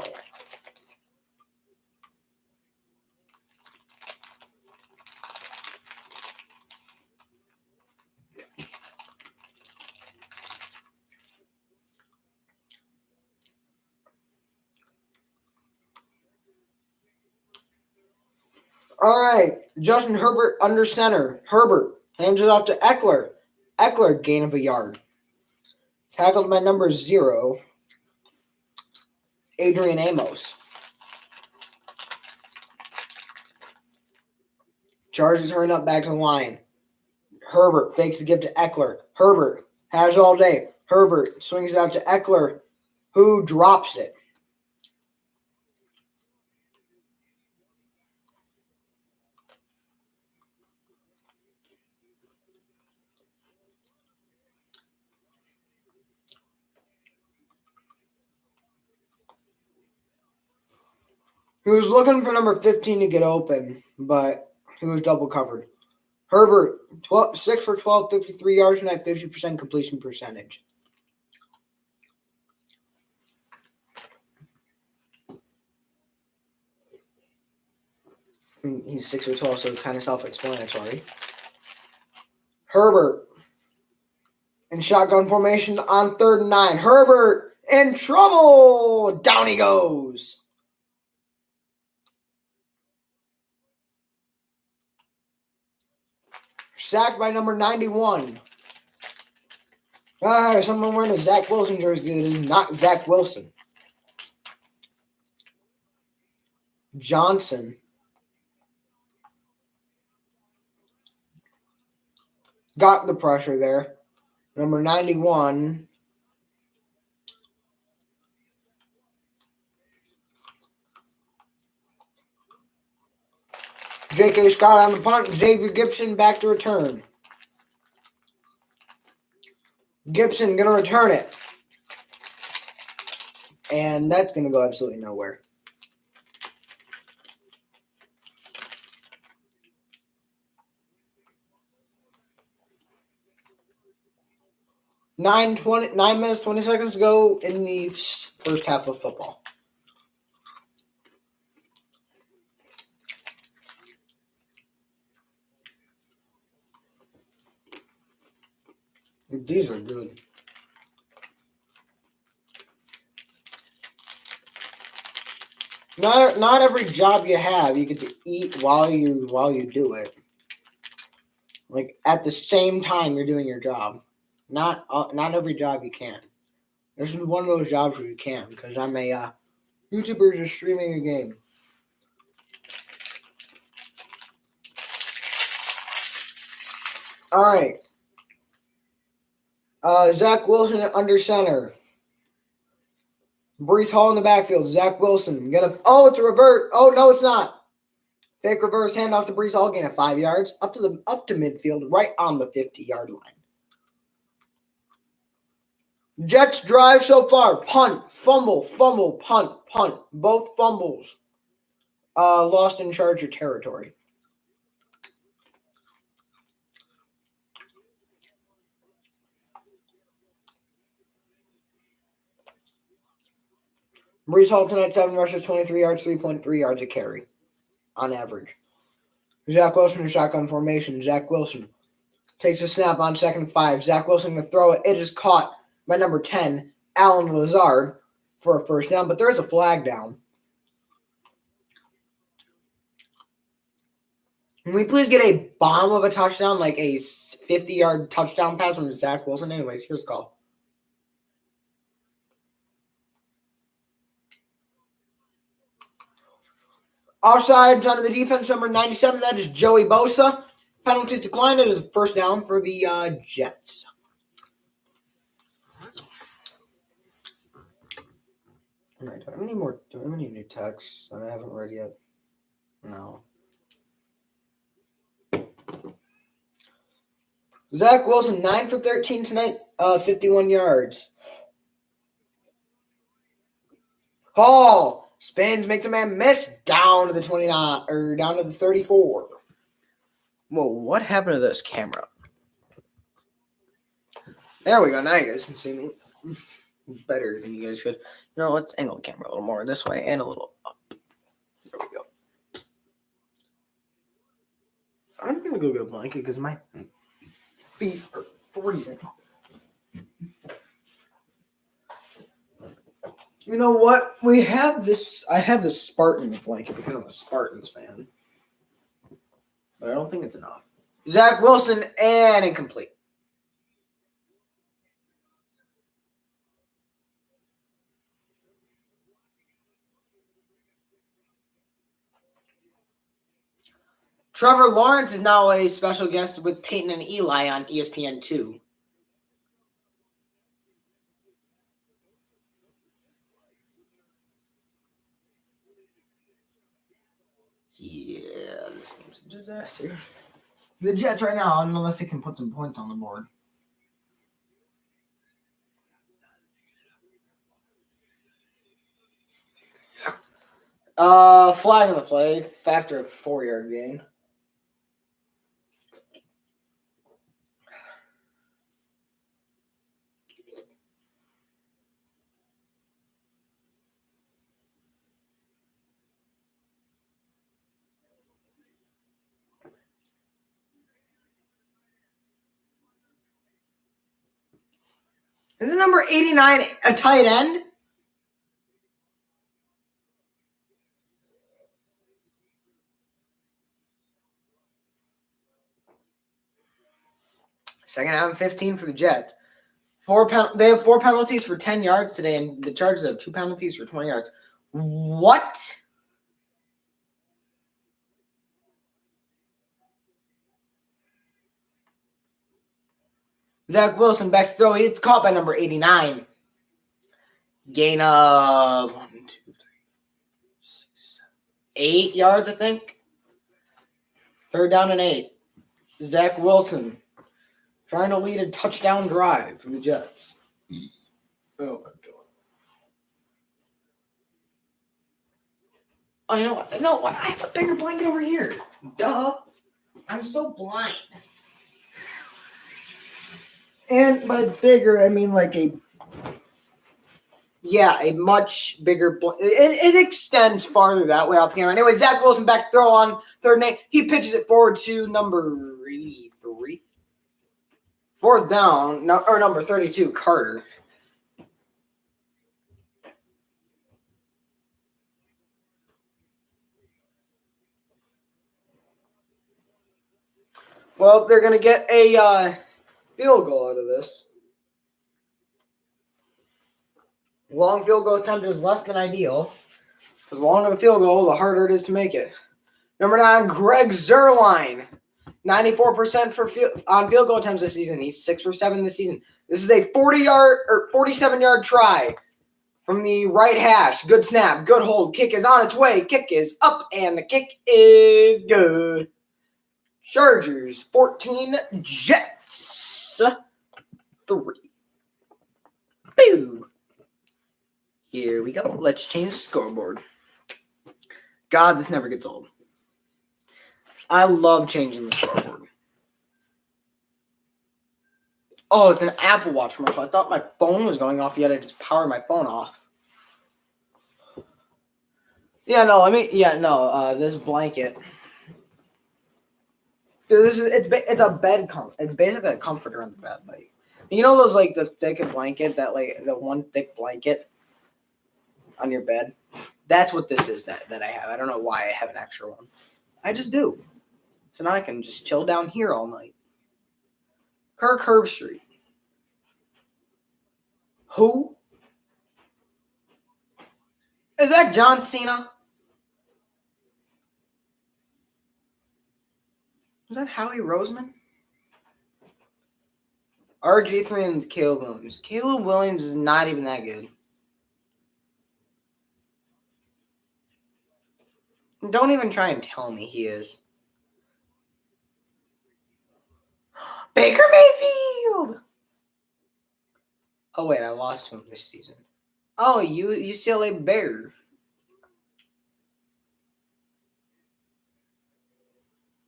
All right. Justin Herbert under center. Herbert hands it off to Eckler. Eckler, gain of a yard. Tackled by number 0, Adrian Amos. Chargers hurrying up back to the line. Herbert fakes the give to Eckler. Herbert has it all day. Herbert swings it out to Eckler, who drops it. He was looking for number 15 to get open, but he was double covered. Herbert, 6 for 12, 53 yards, and at 50% completion percentage. He's 6 for 12, so it's kind of self-explanatory. Herbert in shotgun formation on 3rd and 9. Herbert in trouble. Down he goes. Sacked by number 91. Someone wearing a Zach Wilson jersey that is not Zach Wilson. Johnson. Got the pressure there. Number 91. J.K. Scott on the punt. Xavier Gibson back to return. Gibson going to return it. And that's going to go absolutely nowhere. Nine minutes, 20 seconds to go in the first half of football. These are good. Not every job you have you get to eat while you do it. Like at the same time you're doing your job. Not every job you can. This is one of those jobs where you can, because I'm a YouTuber just streaming a game. All right. Zach Wilson under center. Breece Hall in the backfield. Zach Wilson. It's a revert. Oh, no, it's not. Fake reverse handoff to Breece Hall. Gain of 5 yards. Up to midfield. Right on the 50-yard line. Jets drive so far. Punt. Fumble. Punt. Both fumbles. Lost in Charger territory. Brees Hall tonight, 7 rushes, 23 yards, 3.3 yards a carry on average. Zach Wilson in shotgun formation. Zach Wilson takes a snap on 2nd and 5. Zach Wilson to throw it. It is caught by number 10, Allen Lazard, for a first down, but there is a flag down. Can we please get a bomb of a touchdown, like a 50-yard touchdown pass from Zach Wilson? Anyways, here's the call. Offside under the defense, number 97. That is Joey Bosa. Penalty declined. It is first down for the Jets. All right, do I have any new texts that I haven't read yet? No. Zach Wilson, 9 for 13 tonight, 51 yards. Hall spins, makes a man miss, down to the 29, or down to the 34. Whoa, what happened to this camera? There we go. Now you guys can see me better than you guys could. You know, let's angle the camera a little more this way and a little up. There we go. I'm going to go get a blanket because my feet are freezing. You know what? We have this. I have this Spartans blanket because I'm a Spartans fan. But I don't think it's enough. Zach Wilson and incomplete. Trevor Lawrence is now a special guest with Peyton and Eli on ESPN2. Yeah, this game's a disaster. The Jets right now, unless they can put some points on the board. Flag on the play after a 4-yard gain. Isn't number 89 a tight end? Second down and 15 for the Jets. They have 4 penalties for 10 yards today, and the Chargers have 2 penalties for 20 yards. What? Zach Wilson back to throw. It's caught by number 89. Gain of 1, 2, 3, 4, 6, 7, 8 yards, I think. Third down and 8. Zach Wilson trying to lead a touchdown drive for the Jets. Oh, my God. Oh, you know what? No, I have a bigger blanket over here. Duh. I'm so blind. And by bigger, I mean like a much bigger blanket. It extends farther that way off the camera. Anyway, Zach Wilson back to throw on third and 8. He pitches it forward to number 83. Fourth down, number 32, Carter. Well, they're going to get a field goal out of this. Long field goal attempt is less than ideal. Because the longer the field goal, the harder it is to make it. Number 9, Greg Zuerlein. 94% on field goal attempts this season. He's 6 for 7 this season. This is a 47-yard try from the right hash. Good snap, good hold. Kick is on its way. Kick is up, and the kick is good. Chargers 14, Jets 3. Boo. Here we go. Let's change the scoreboard. God, this never gets old. I love changing the scoreboard. Oh, it's an Apple Watch commercial. I thought my phone was going off, yet I just powered my phone off. Yeah, no, this blanket. Dude, it's a bed it's basically a comforter on the bed. Like, you know those like the thick blanket that like the one thick blanket on your bed? That's what this is that I have. I don't know why I have an extra one. I just do. So now I can just chill down here all night. Kirk Herbstreit. Who? Is that John Cena? Is that Howie Roseman? RG3 and Caleb Williams. Caleb Williams is not even that good. Don't even try and tell me he is. Baker Mayfield! Oh, wait, I lost him this season. Oh, UCLA Bear.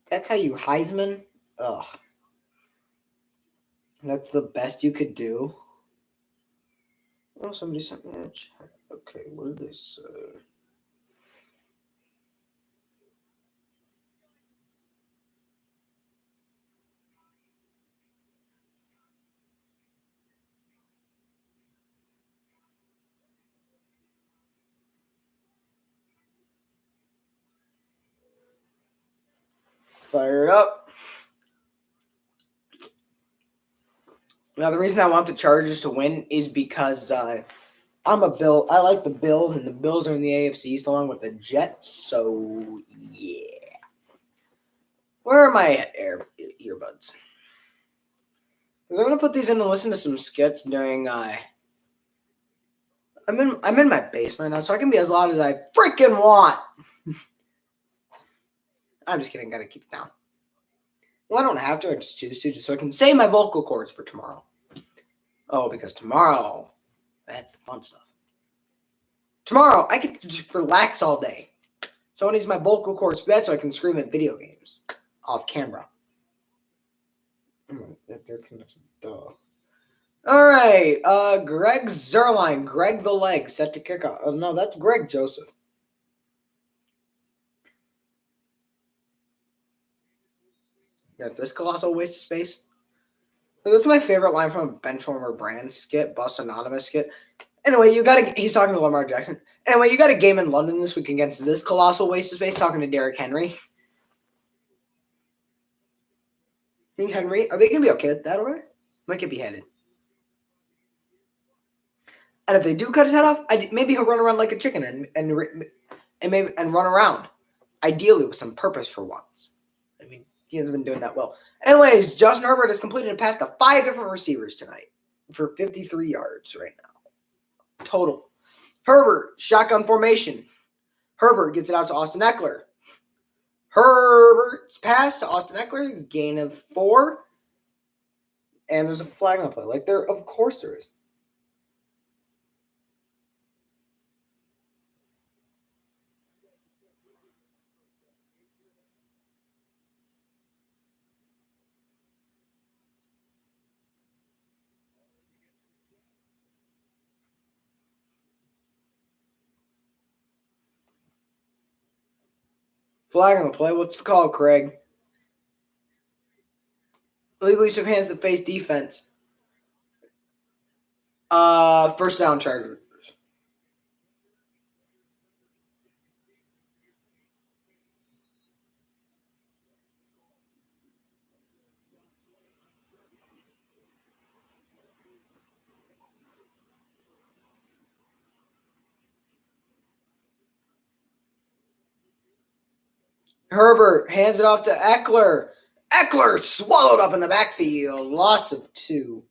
That's how you Heisman? Ugh. That's the best you could do? Oh, somebody sent me a chat. Okay, what did they say? Fire it up. Now, the reason I want the Chargers to win is because I'm a Bill. I like the Bills, and the Bills are in the AFC East along with the Jets. So, yeah. Where are my earbuds? Because I'm gonna put these in and listen to some skits during. I'm in my basement now, so I can be as loud as I freaking want. I'm just kidding. Gotta keep it down. Well, I don't have to. I just choose to, just so I can save my vocal cords for tomorrow. Oh, because tomorrow, that's the fun stuff. Tomorrow, I can just relax all day. So I want to use my vocal cords for that so I can scream at video games off camera. They're connected. Duh. All right. Greg Zerline. Greg the Leg set to kick off. Oh, no, that's Greg Joseph. Yeah, it's this colossal waste of space. That's my favorite line from a Benchwarmer brand skit, Bus Anonymous skit. Anyway, he's talking to Lamar Jackson. Anyway, you got a game in London this week against this colossal waste of space, talking to Derrick Henry. Think Henry, are they going to be okay with that over there? Might get beheaded. And if they do cut his head off, maybe he'll run around like a chicken and run around. Ideally with some purpose for once. I mean, he hasn't been doing that well. Anyways, Justin Herbert has completed a pass to 5 different receivers tonight for 53 yards right now. Total. Herbert, shotgun formation. Herbert gets it out to Austin Eckler. Herbert's pass to Austin Eckler, gain of 4. And there's a flag on the play. Like, of course there is. Flag on the play. What's the call, Craig? Illegal use of hands to face defense. First down, Chargers. Herbert hands it off to Eckler. Eckler swallowed up in the backfield. Loss of 2.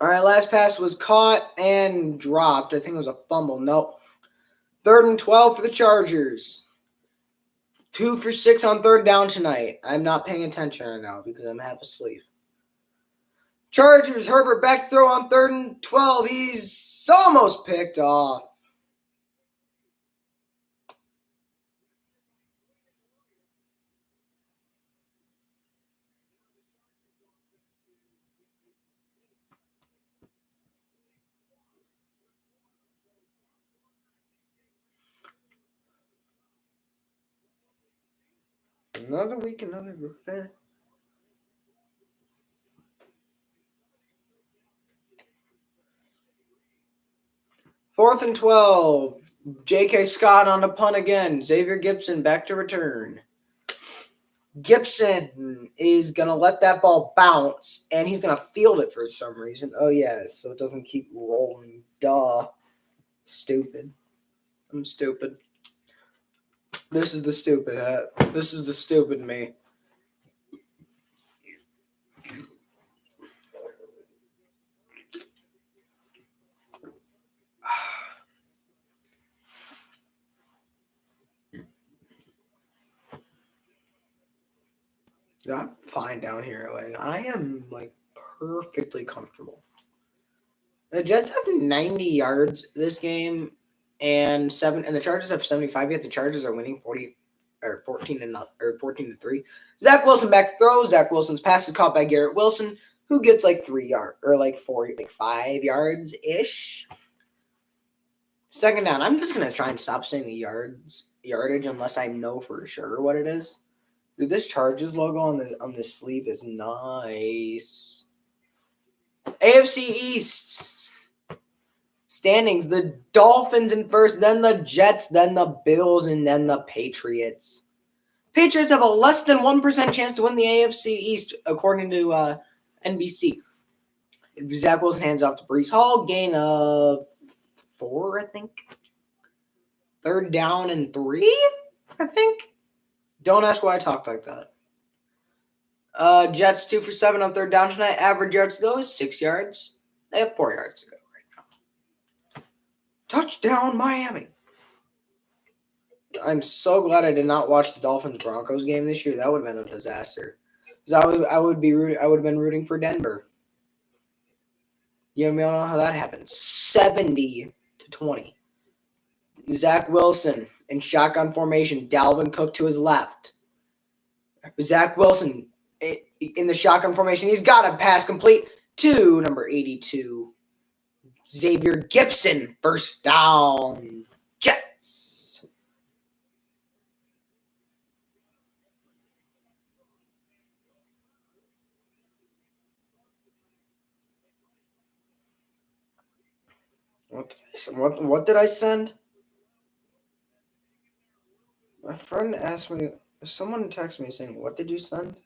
All right, last pass was caught and dropped. I think it was a fumble. Nope. 3rd and 12 for the Chargers. 2 for 6 on 3rd down tonight. I'm not paying attention right now because I'm half asleep. Chargers, Herbert back to throw on 3rd and 12. He's almost picked off. Another week, another revenge. 4th and 12. J.K. Scott on the punt again. Xavier Gibson back to return. Gibson is going to let that ball bounce, and he's going to field it for some reason. Oh, yeah, so it doesn't keep rolling. Duh. Stupid. I'm stupid. This is the stupid hat. This is the stupid me. Got fine down here. Like I am like perfectly comfortable. The Jets have 90 yards this game and the Chargers have 75, yet the Chargers are winning 14 to 3. Zach Wilson back to throw. Zach Wilson's pass is caught by Garrett Wilson, who gets like 3 yards or like 5 yards ish. 2nd down. I'm just gonna try and stop saying the yardage unless I know for sure what it is. Dude, this Chargers logo on the sleeve is nice. AFC East standings: the Dolphins in first, then the Jets, then the Bills, and then the Patriots. Patriots have a less than 1% chance to win the AFC East, according to NBC. Zach Wilson hands off to Breece Hall, gain of 4, I think. 3rd down and 3, I think. Don't ask why I talk like that. Jets 2 for 7 on 3rd down tonight. Average yards to go is 6 yards. They have 4 yards to go right now. Touchdown, Miami. I'm so glad I did not watch the Dolphins-Broncos game this year. That would have been a disaster. Because I would have been rooting for Denver. You know how that happened. 70-20. Zach Wilson in shotgun formation. Dalvin Cook to his left. Zach Wilson in the shotgun formation. He's got a pass complete to number 82. Xavier Gibson. 1st down. Jets. What did I send? My friend asked me, someone texted me saying, what did you send?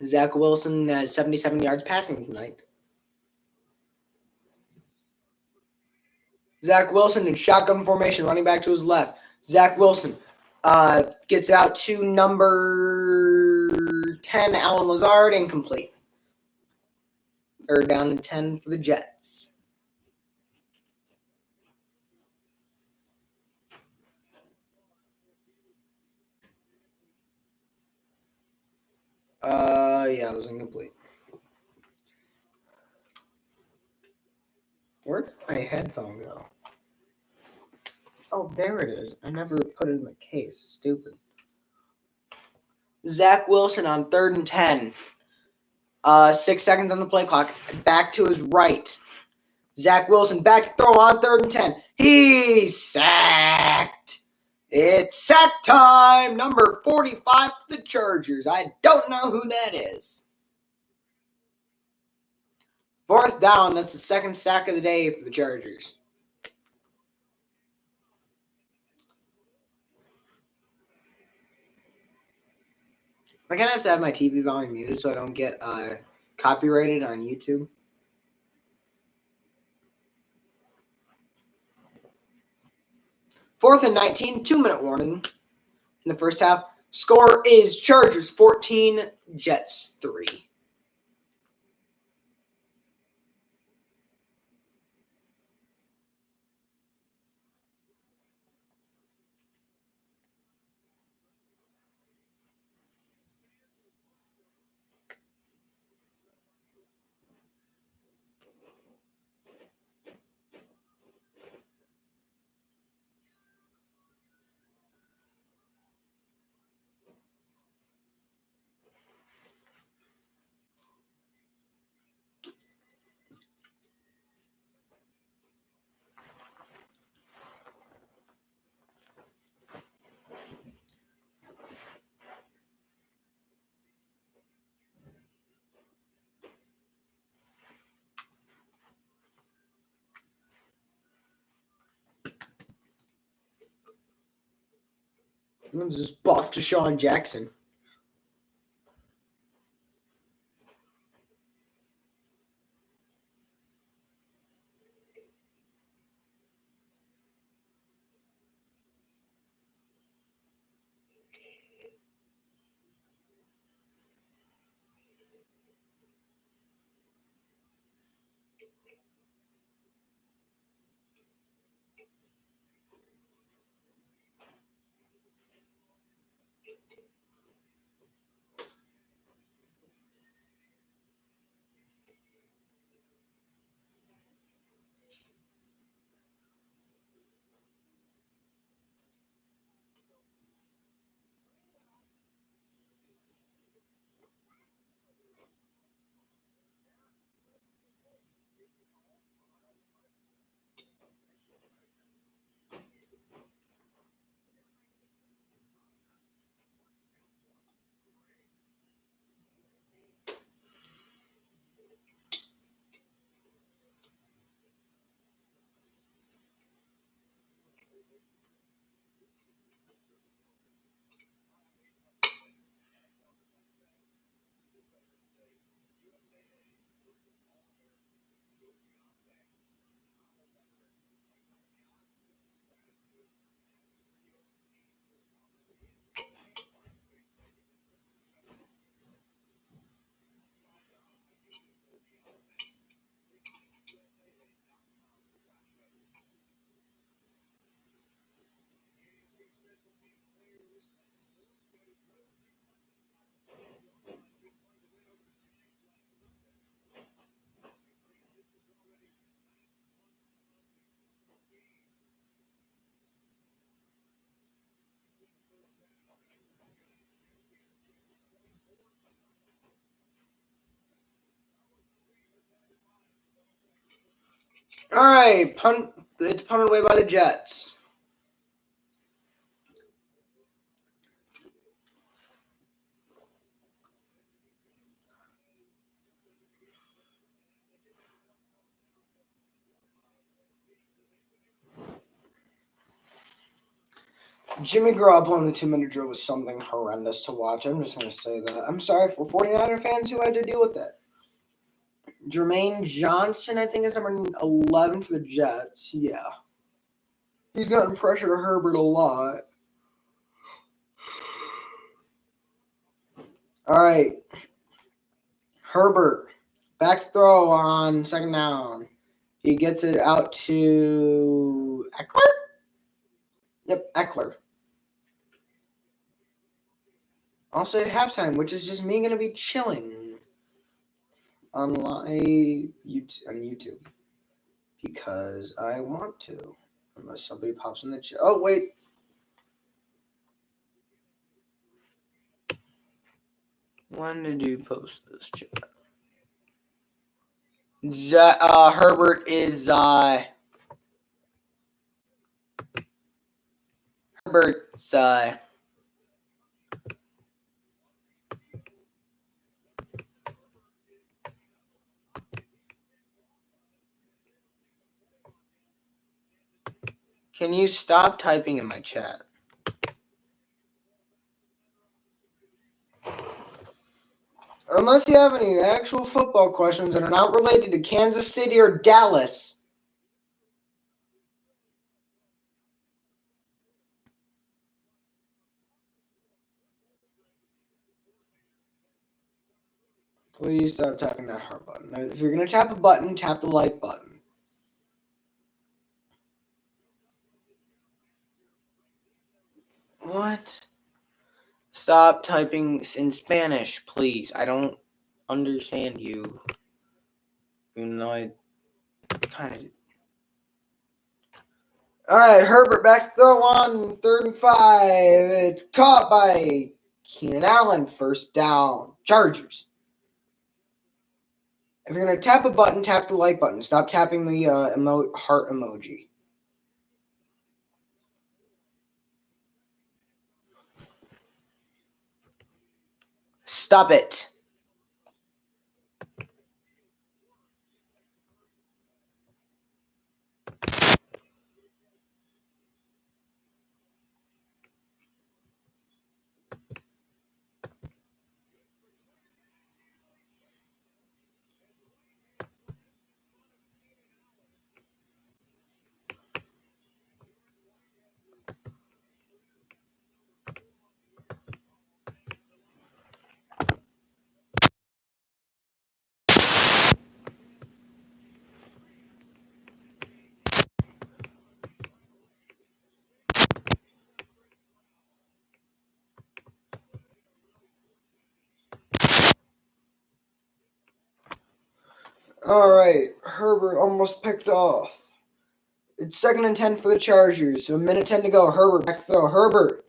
Zach Wilson has 77 yards passing tonight. Zach Wilson in shotgun formation, running back to his left. Zach Wilson gets out to number 10, Allen Lazard, incomplete. Or down to 10 for the Jets. Yeah, it was incomplete. Where did my headphone go? Oh, there it is. I never put it in the case. Stupid. Zach Wilson on 3rd and 10. 6 seconds on the play clock. Back to his right. Zach Wilson back to throw on 3rd and 10. He's sacked. It's sack time. Number 45 for the Chargers. I don't know who that is. 4th down. That's the second sack of the day for the Chargers. I'm going to have to have my TV volume muted so I don't get copyrighted on YouTube. Fourth and 19, 2-minute warning in the first half. Score is Chargers 14, Jets 3. I'm just buff to Sean Jackson. All right, punt. It's punted away by the Jets. Jimmy Garoppolo in the 2-minute drill was something horrendous to watch. I'm just going to say that. I'm sorry for 49er fans who had to deal with that. Jermaine Johnson, I think, is number 11 for the Jets. Yeah. He's gotten pressure to Herbert a lot. All right. Herbert, back to throw on 2nd down. He gets it out to Eckler? Yep, Eckler. Also at halftime, which is just me going to be chilling on YouTube because I want to, unless somebody pops in the chat. Oh, wait. When did you post this chat? Herbert is Herbert's can you stop typing in my chat? Unless you have any actual football questions that are not related to Kansas City or Dallas. Please stop tapping that heart button. If you're going to tap a button, tap the like button. What? Stop typing in Spanish, please. I don't understand you. Even though I kind of... All right, Herbert back to throw on 3rd and 5. It's caught by Keenan Allen. First down. Chargers. If you're going to tap a button, tap the like button. Stop tapping the heart emoji. Stop it. All right, Herbert almost picked off. It's 2nd and 10 for the Chargers. So 1:10 to go. Herbert back to throw. Herbert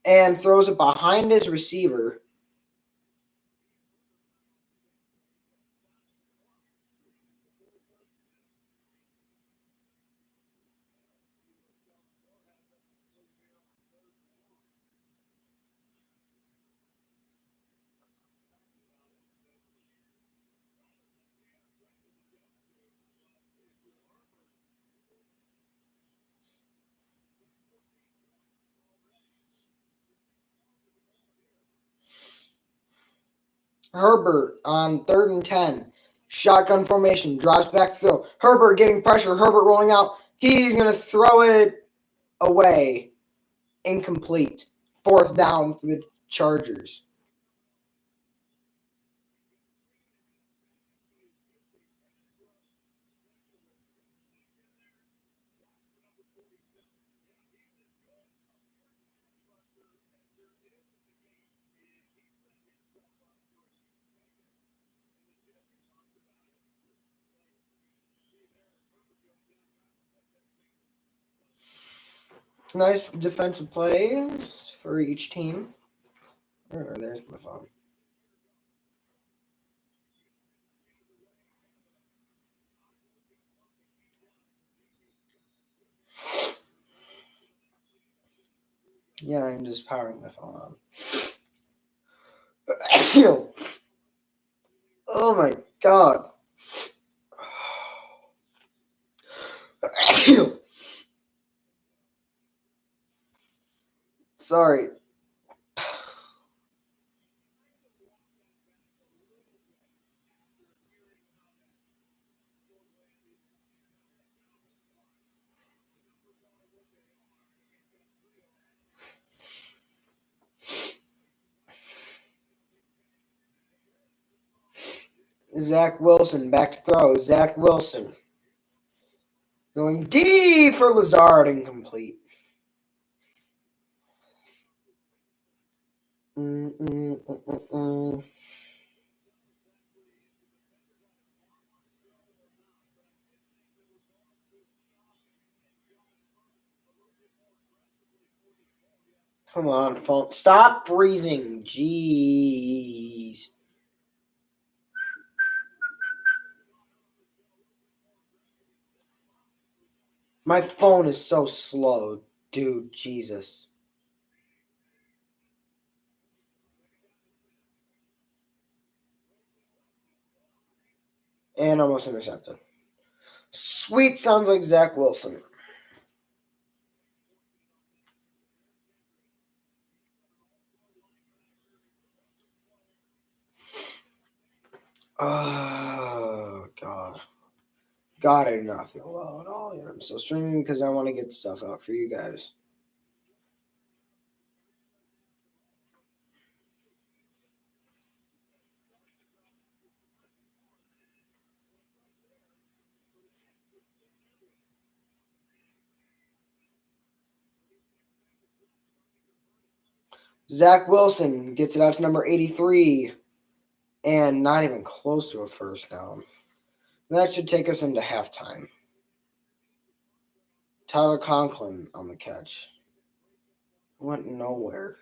and throws it behind his receiver. Herbert on 3rd and 10. Shotgun formation. Drops back to throw. Herbert getting pressure. Herbert rolling out. He's going to throw it away. Incomplete. 4th down for the Chargers. Nice defensive plays for each team. Oh, there's my phone. Yeah, I'm just powering my phone on. Oh my god. Sorry. Zach Wilson back to throw. Zach Wilson going deep for Lazard, incomplete. Come on, phone. Stop freezing. Jeez. My phone is so slow. Dude, Jesus. And almost intercepted. Sweet, sounds like Zach Wilson. Oh, God. God, I do not feel well at all. I'm still streaming because I want to get stuff out for you guys. Zach Wilson gets it out to number 83 and not even close to a first down. That should take us into halftime. Tyler Conklin on the catch. Went nowhere.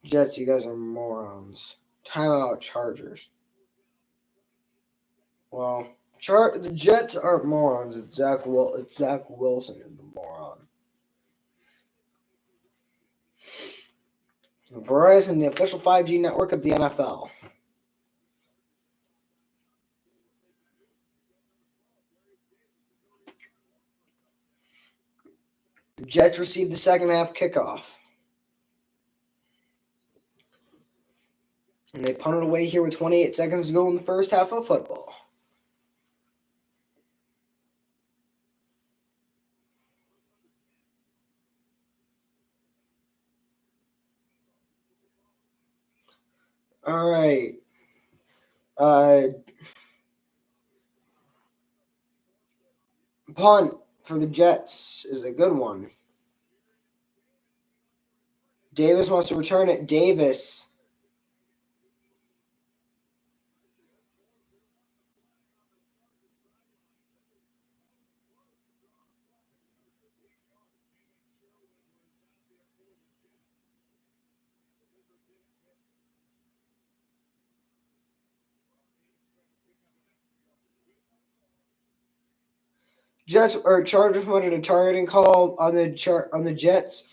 Jets, you guys are morons. Timeout Chargers. Well, the Jets aren't morons. It's Zach Wilson is the moron. Verizon, the official 5G network of the NFL. Jets received the second half kickoff. And they punted away here with 28 seconds to go in the first half of football. All right. Punt for the Jets is a good one. Davis wants to return it. Davis. Chargers wanted a targeting call on the Jets.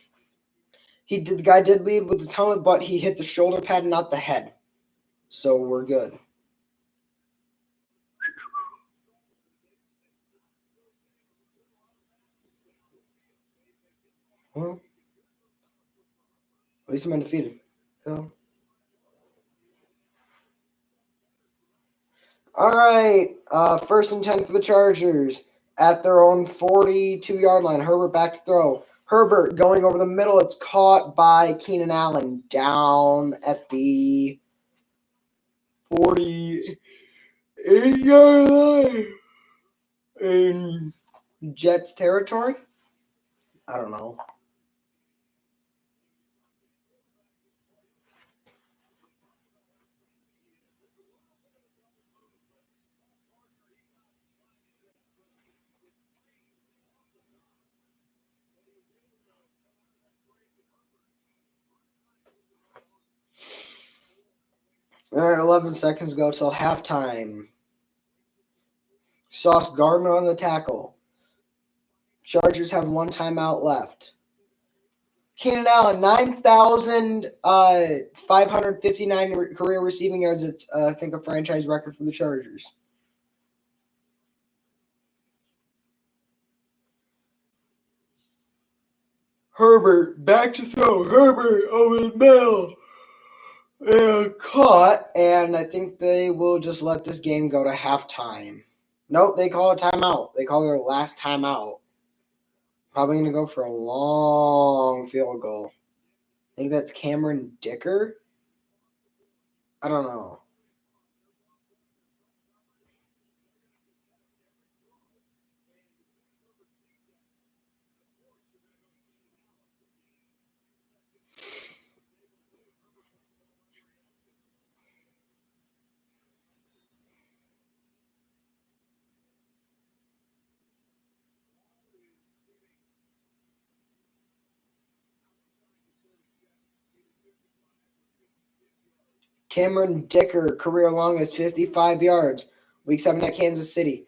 The guy did lead with his helmet, but he hit the shoulder pad, not the head. So we're good. Well, at least I'm undefeated. So. All right. First and 10 for the Chargers at their own 42-yard line. Herbert back to throw. Herbert going over the middle. It's caught by Keenan Allen down at the 48-yard line in Jets territory. I don't know. All right, 11 seconds go till halftime. Sauce Gardner on the tackle. Chargers have one timeout left. Keenan Allen, 9,559 career receiving yards. It's, I think, a franchise record for the Chargers. Herbert back to throw. Herbert over the middle. Caught, and I think they will just let this game go to halftime. Nope, they call a timeout. They call their last timeout. Probably going to go for a long field goal. I think that's Cameron Dicker. I don't know. Cameron Dicker, career longest 55 yards. Week 7 at Kansas City.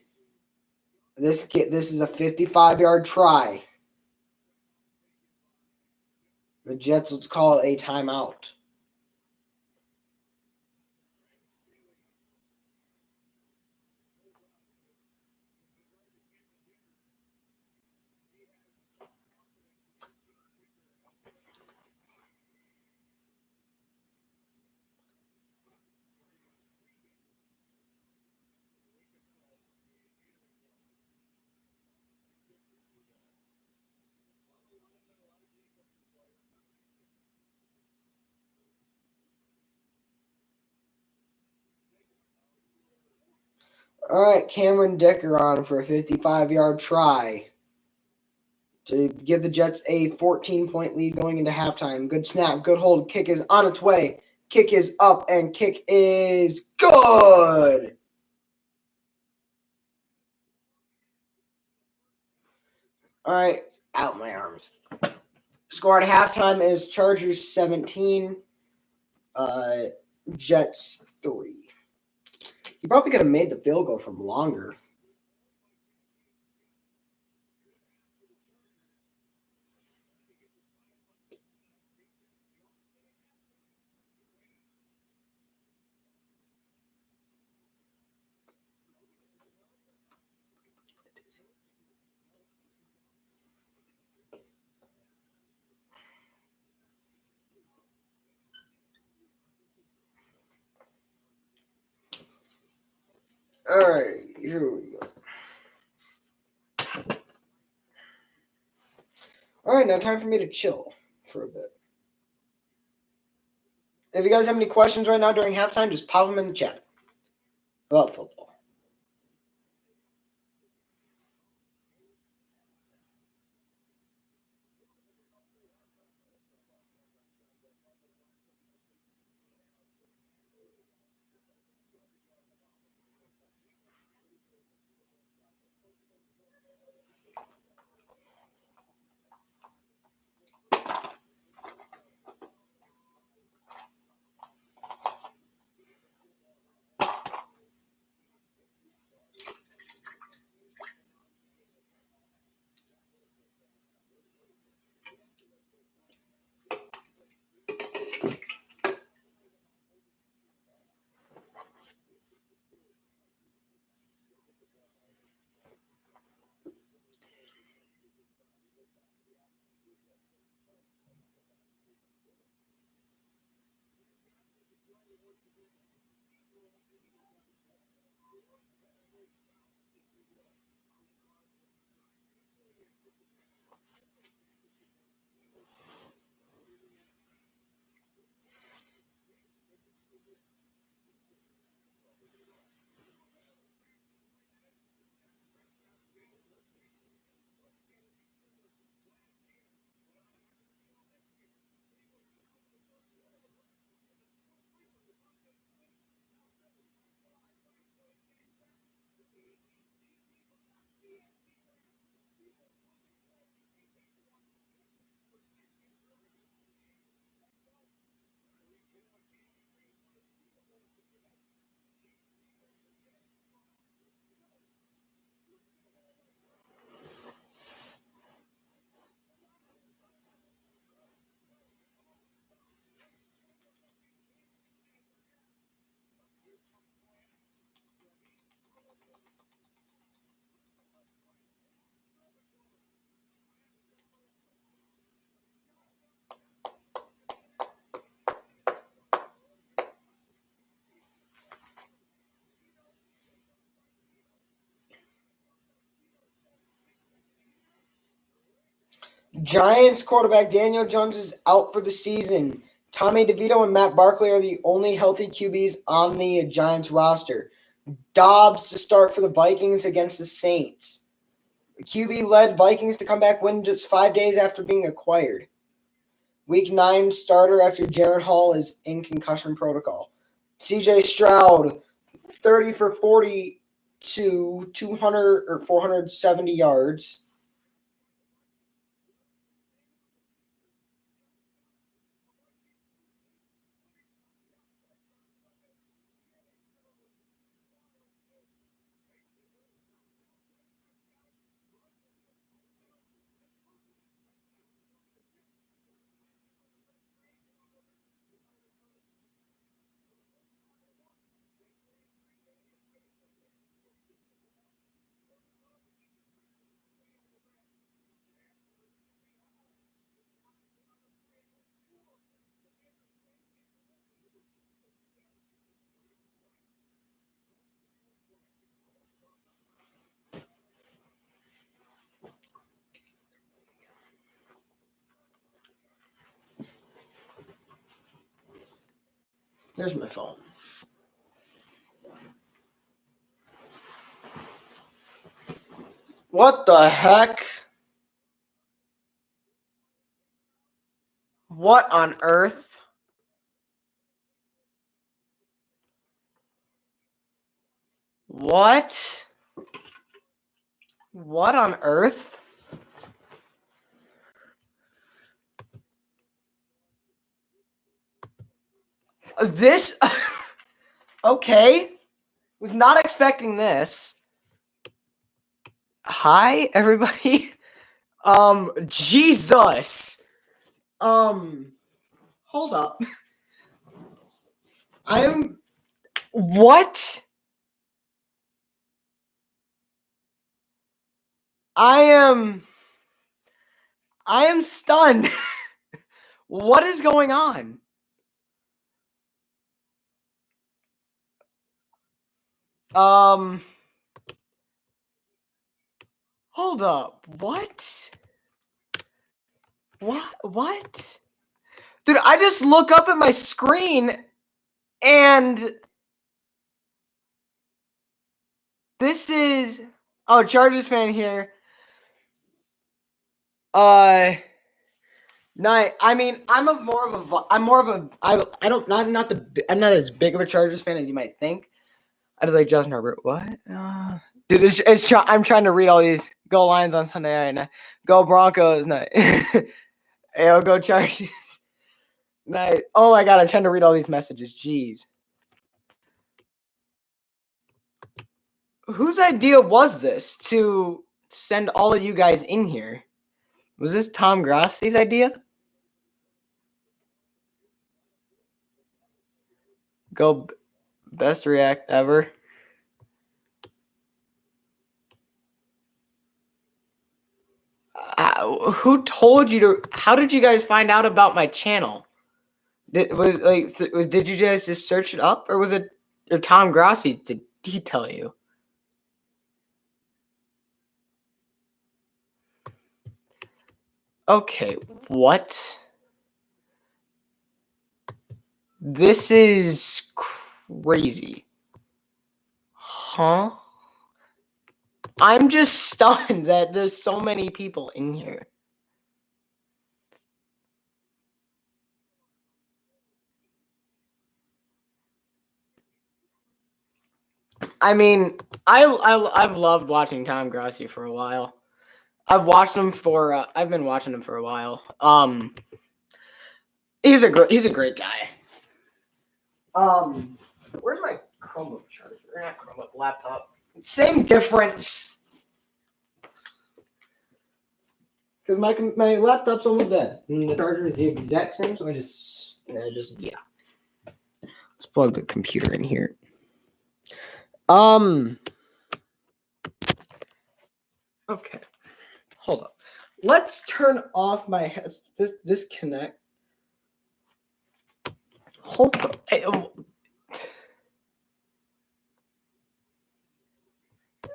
This is a 55-yard try. The Jets will call a timeout. All right, Cameron Dicker on for a 55-yard try to give the Jets a 14-point lead going into halftime. Good snap, good hold. Kick is on its way. Kick is up, and kick is good. All right, out my arms. Score at halftime is Chargers 17, Jets 3. You probably could have made the field goal from longer. All right, here we go. All right, now time for me to chill for a bit. If you guys have any questions right now during halftime, just pop them in the chat about football. Giants quarterback Daniel Jones is out for the season. Tommy DeVito and Matt Barkley are the only healthy QBs on the Giants roster. Dobbs to start for the Vikings against the Saints. The QB led Vikings to come back win just 5 days after being acquired. Week 9 starter after Jared Hall is in concussion protocol. CJ Stroud, 30 for 42, 200 or 470 yards. Here's my phone. What the heck? What on earth? What? What on earth? This? Okay. Was not expecting this. Hi, everybody. Jesus. Hold up. What? I am stunned. What is going on? Hold up. What? What? Dude, I just look up at my screen and this is Chargers fan here. No, I mean, I'm not as big of a Chargers fan as you might think. I just like Justin Herbert. What? Dude, I'm trying to read all these. Go Lions on Sunday night. Go Broncos night. Hey, go Chargers night. Oh my God, I'm trying to read all these messages. Jeez. Whose idea was this to send all of you guys in here? Was this Tom Grossi's idea? Go best react ever. Who told you to? How did you guys find out about my channel? Did you guys just search it up, or was it or Tom Grossi? Did he tell you? Okay, what? This is crazy. Huh? I'm just stunned that there's so many people in here. I mean, I've loved watching Tom Grossi for a while. I've been watching him for a while. He's a great guy. Where's my Chromebook charger? Or not Chromebook, laptop. Same difference. Because my laptop's almost dead. And the charger is the exact same, so yeah. Let's plug the computer in here. Okay. Hold up. Let's turn off my disconnect. Hold up. Hey,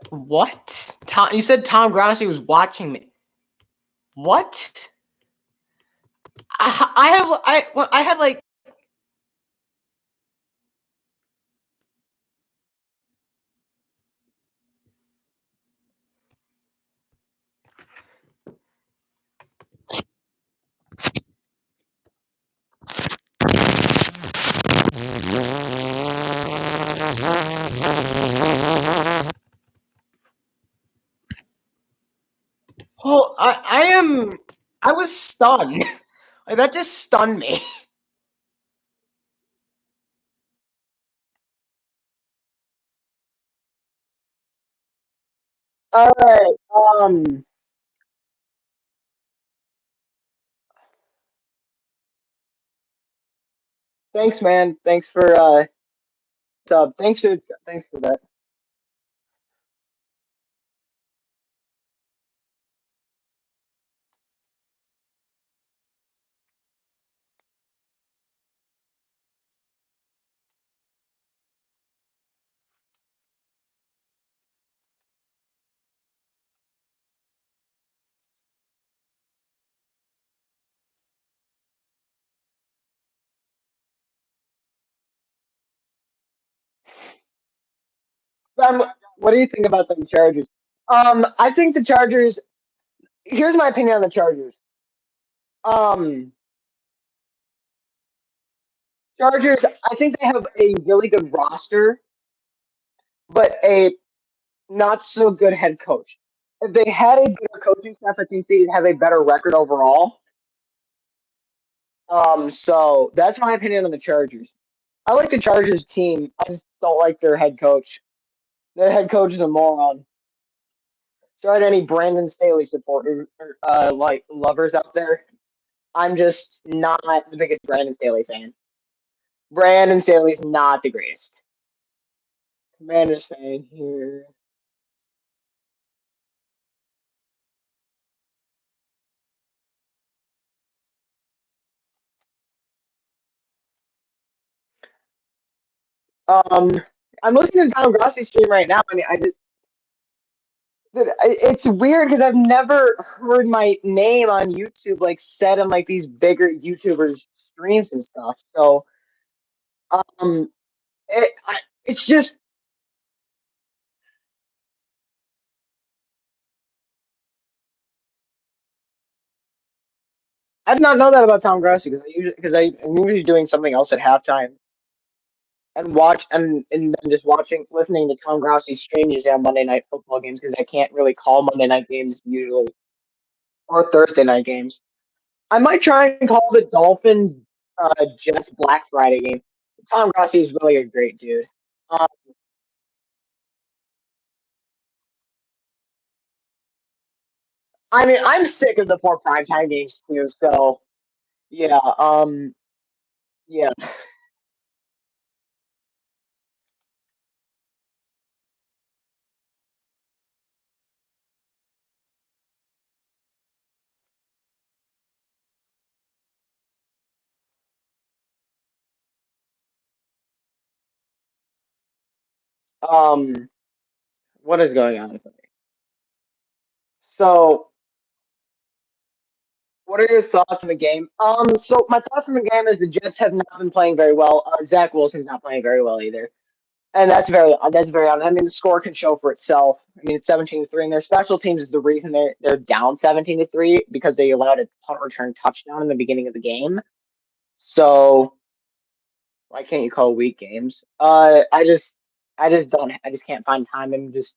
what? You said Tom Grossi was watching me. What? I had like. Oh, I was stunned. Like, that just stunned me. All right. Thanks, man. Thanks for thanks for that. What do you think about the Chargers? I think the Chargers. Here's my opinion on the Chargers. Um, Chargers. I think they have a really good roster, but a not so good head coach. If they had a better coaching staff, I think they'd have a better record overall. So that's my opinion on the Chargers. I like the Chargers team. I just don't like their head coach. Their head coach is a moron. Sorry to any Brandon Staley supporters, like lovers out there. I'm just not the biggest Brandon Staley fan. Brandon Staley's not the greatest. Brandon's fan here. Um, I'm listening to Tom Grossi stream right now. I mean, it's weird because I've never heard my name on YouTube like said on like these bigger YouTubers streams and stuff. So um, it's just I did not know that about Tom Grossi I'm usually doing something else at halftime and then just watching listening to Tom Grossi stream usually on Monday night football games because I can't really call Monday night games usually or Thursday night games. I might try and call the Dolphins Jets Black Friday game. Tom Grossi is really a great dude. Um, I mean, I'm sick of the poor primetime games too. So yeah, yeah, um, what is going on? So, what are your thoughts on the game? So my thoughts on the game is the Jets have not been playing very well. Zach Wilson's not playing very well either, and that's very honest. I mean, the score can show for itself. I mean, it's 17-3, and their special teams is the reason they're down 17-3 because they allowed a punt return touchdown in the beginning of the game. So why can't you call weak games? I just can't find time and just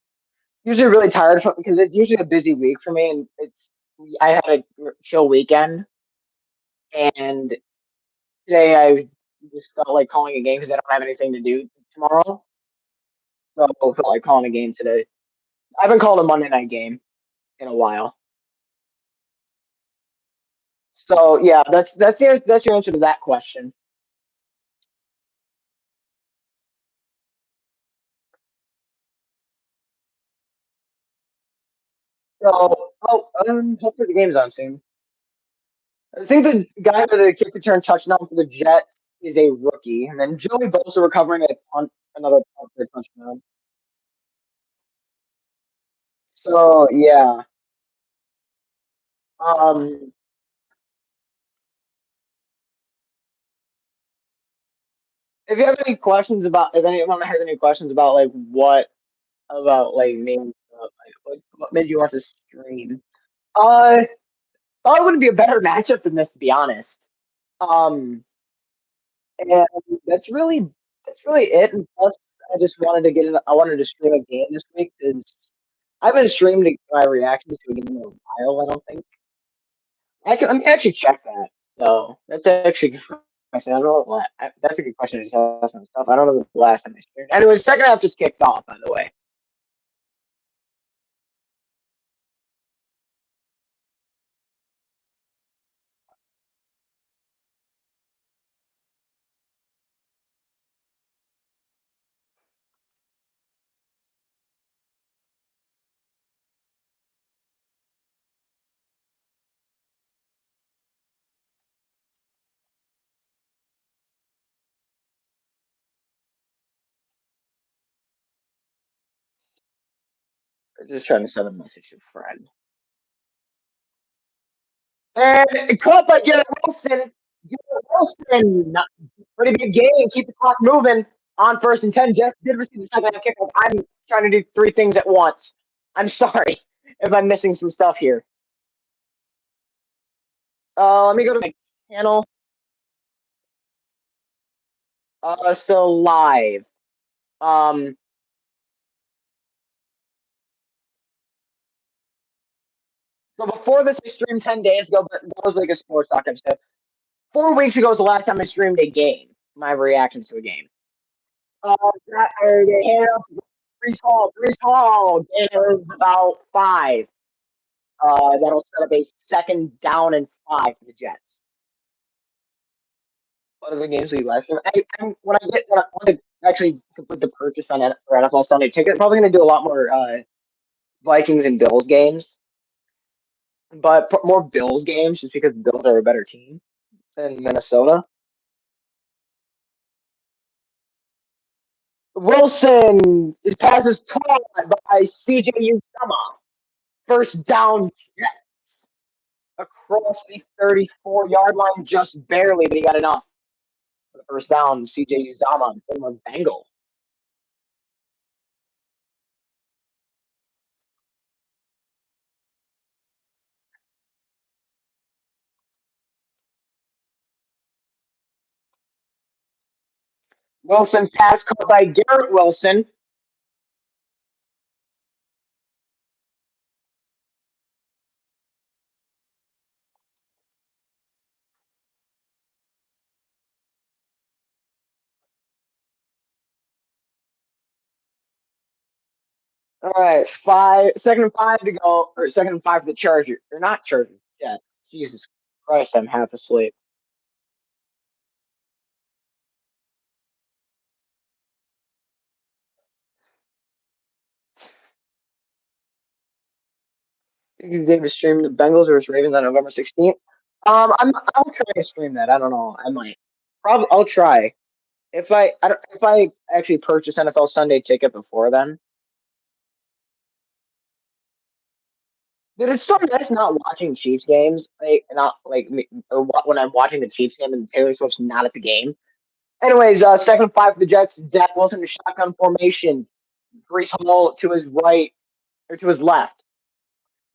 usually really tired from because it's usually a busy week for me, and I had a chill weekend, and today I just felt like calling a game because I don't have anything to do tomorrow, so I felt like calling a game today. I haven't called a Monday night game in a while, so yeah, that's your answer to that question. So, hopefully the game's on soon. I think the guy with the kick return touchdown for the Jets is a rookie, and then Joey Bosa recovering a punt, another punt for a touchdown. So yeah, um, if you have any questions about, if anyone has any questions about like what about like me, like, what made you want to stream? Thought it would be a better matchup than this, to be honest. Um, and that's really that's really it. And plus, I just wanted to get in. I wanted to stream a game this week because I haven't streamed my reactions to a game in a while. I don't think I can actually check that. So that's actually a good question. I don't know what that's a good question to just ask myself. I don't know the last time I streamed. Anyway, second half just kicked off. By the way, I'm just trying to send a message to a friend. And caught by Garrett Wilson. Garrett Wilson, pretty good game. Keep the clock moving. On first and 10, Jets did receive the second half kickoff. I'm trying to do three things at once. I'm sorry if I'm missing some stuff here. Let me go to my channel. So live. So before this, I streamed 10 days ago, but that was like a sports talk and stuff. 4 weeks ago was the last time I streamed a game. My reactions to a game. They handed out to Brees Hall. Brees Hall is about 5. That'll set up a second down and 5 for the Jets. What are the games we left? When I want to actually complete the purchase on for NFL Sunday ticket, I'm probably going to do a lot more Vikings and Bills games, but more Bills games just because the Bills are a better team than Minnesota. Wilson passes caught by CJ Uzama. First down Jets across the 34-yard line, just barely, but he got enough for the first down. CJ Uzama, former Bengal. Wilson's pass caught by Garrett Wilson. All right, second and 5 to go, or second and 5 for the Chargers, or not Chargers. Yeah, Jesus Christ, I'm half asleep. You think to stream the Bengals versus Ravens on November 16th? I'll try to stream that. I don't know. I might. Probably. I'll try. If I actually purchase NFL Sunday ticket before then. Dude, it's so nice not watching Chiefs games. Like not like when I'm watching the Chiefs game and Taylor Swift's not at the game. Anyways, second and 5 for the Jets. Zach Wilson to shotgun formation. Brees Hall to his right or to his left.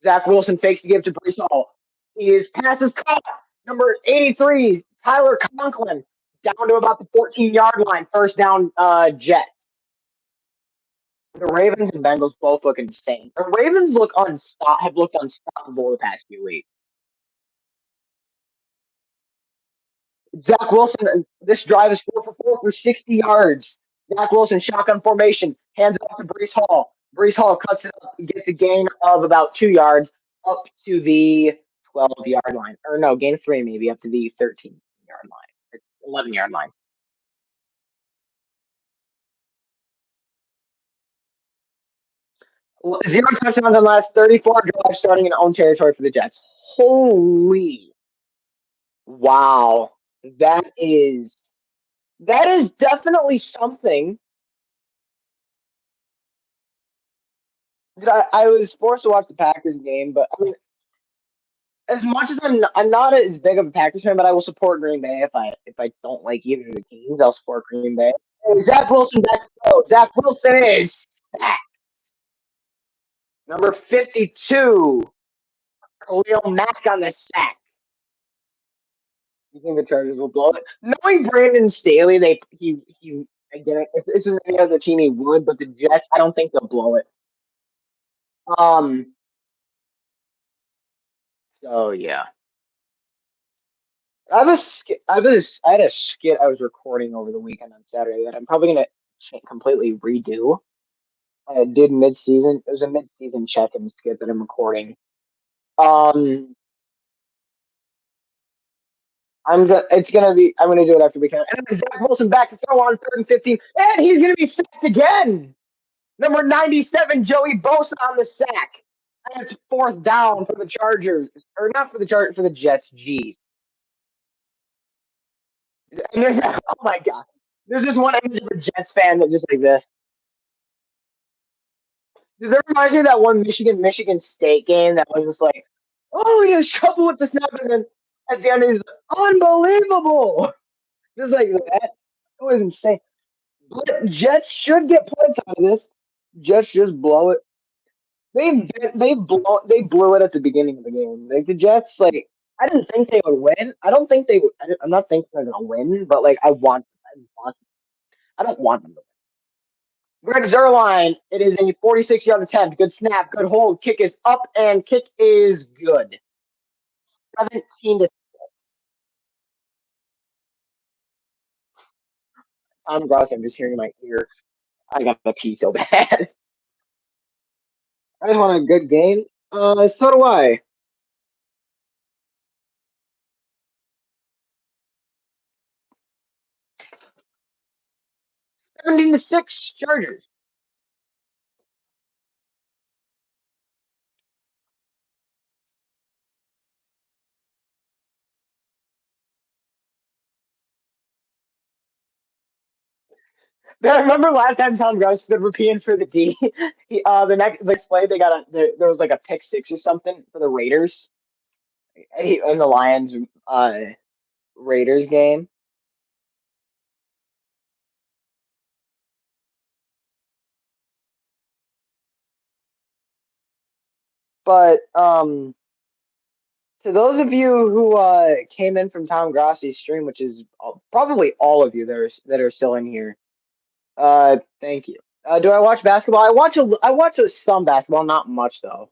Zach Wilson fakes the give to Brees Hall. His pass is caught. Number 83, Tyler Conklin, down to about the 14-yard line. First down, Jets. The Ravens and Bengals both look insane. The Ravens have looked unstoppable the past few weeks. Zach Wilson, this drive is 4 for 4 for 60 yards. Zach Wilson, shotgun formation, hands it off to Brees Hall. Brees Hall cuts it up, gets a gain of about 2 yards up to the 12-yard line. Or no, gain 3 maybe up to the 13-yard line, 11-yard line. Zero touchdowns on the last 34 drives starting in own territory for the Jets. Holy. Wow. That is definitely something. I was forced to watch the Packers game, but I mean, as much as I'm not as big of a Packers fan, but I will support Green Bay if I don't like either of the teams. I'll support Green Bay. Hey, Zach Wilson back to throw. Zach Wilson is sacked. Number 52, Khalil Mack on the sack. You think the Chargers will blow it? Knowing Brandon Staley, he again, if this was any other team, he would. But the Jets, I don't think they'll blow it. Um. So yeah. I had a skit I was recording over the weekend on Saturday that I'm probably gonna completely redo. I did mid-season. It was a mid-season check-in skit that I'm recording. Um, It's gonna be. I'm gonna do it after we can. And then Zach Wilson back to throw on 3rd and 15, and he's gonna be sacked again. Number 97, Joey Bosa on the sack. And it's 4th down for the Chargers, or not for the Chargers, for the Jets. Jeez. And oh my god, there's just one image of a Jets fan that just like this. That reminds me of that one Michigan State game that was just like, oh, he has trouble with the snap, and then at the end he's unbelievable. Just like that. It was insane. But Jets should get points out of this. Jets just blow it. They blew it at the beginning of the game. Like the Jets, like I didn't think they would win. I don't think they would. I'm not thinking they're gonna win, but like I don't want them to win. Greg Zerline. It is a 46-yard attempt. Good snap. Good hold. Kick is up and kick is good. 17 to Tom Grossi. I'm just hearing in my ear. I got to pee so bad. I just want a good game. So do I. 17-6 Chargers. I remember last time Tom Grossi stood repeating for the D. The next play they got there was like a pick six or something for the Raiders in the Lions Raiders game. But to those of you who came in from Tom Grossi's stream, which is probably all of you that are still in here, thank you. Do I watch basketball? I watch some basketball, not much though.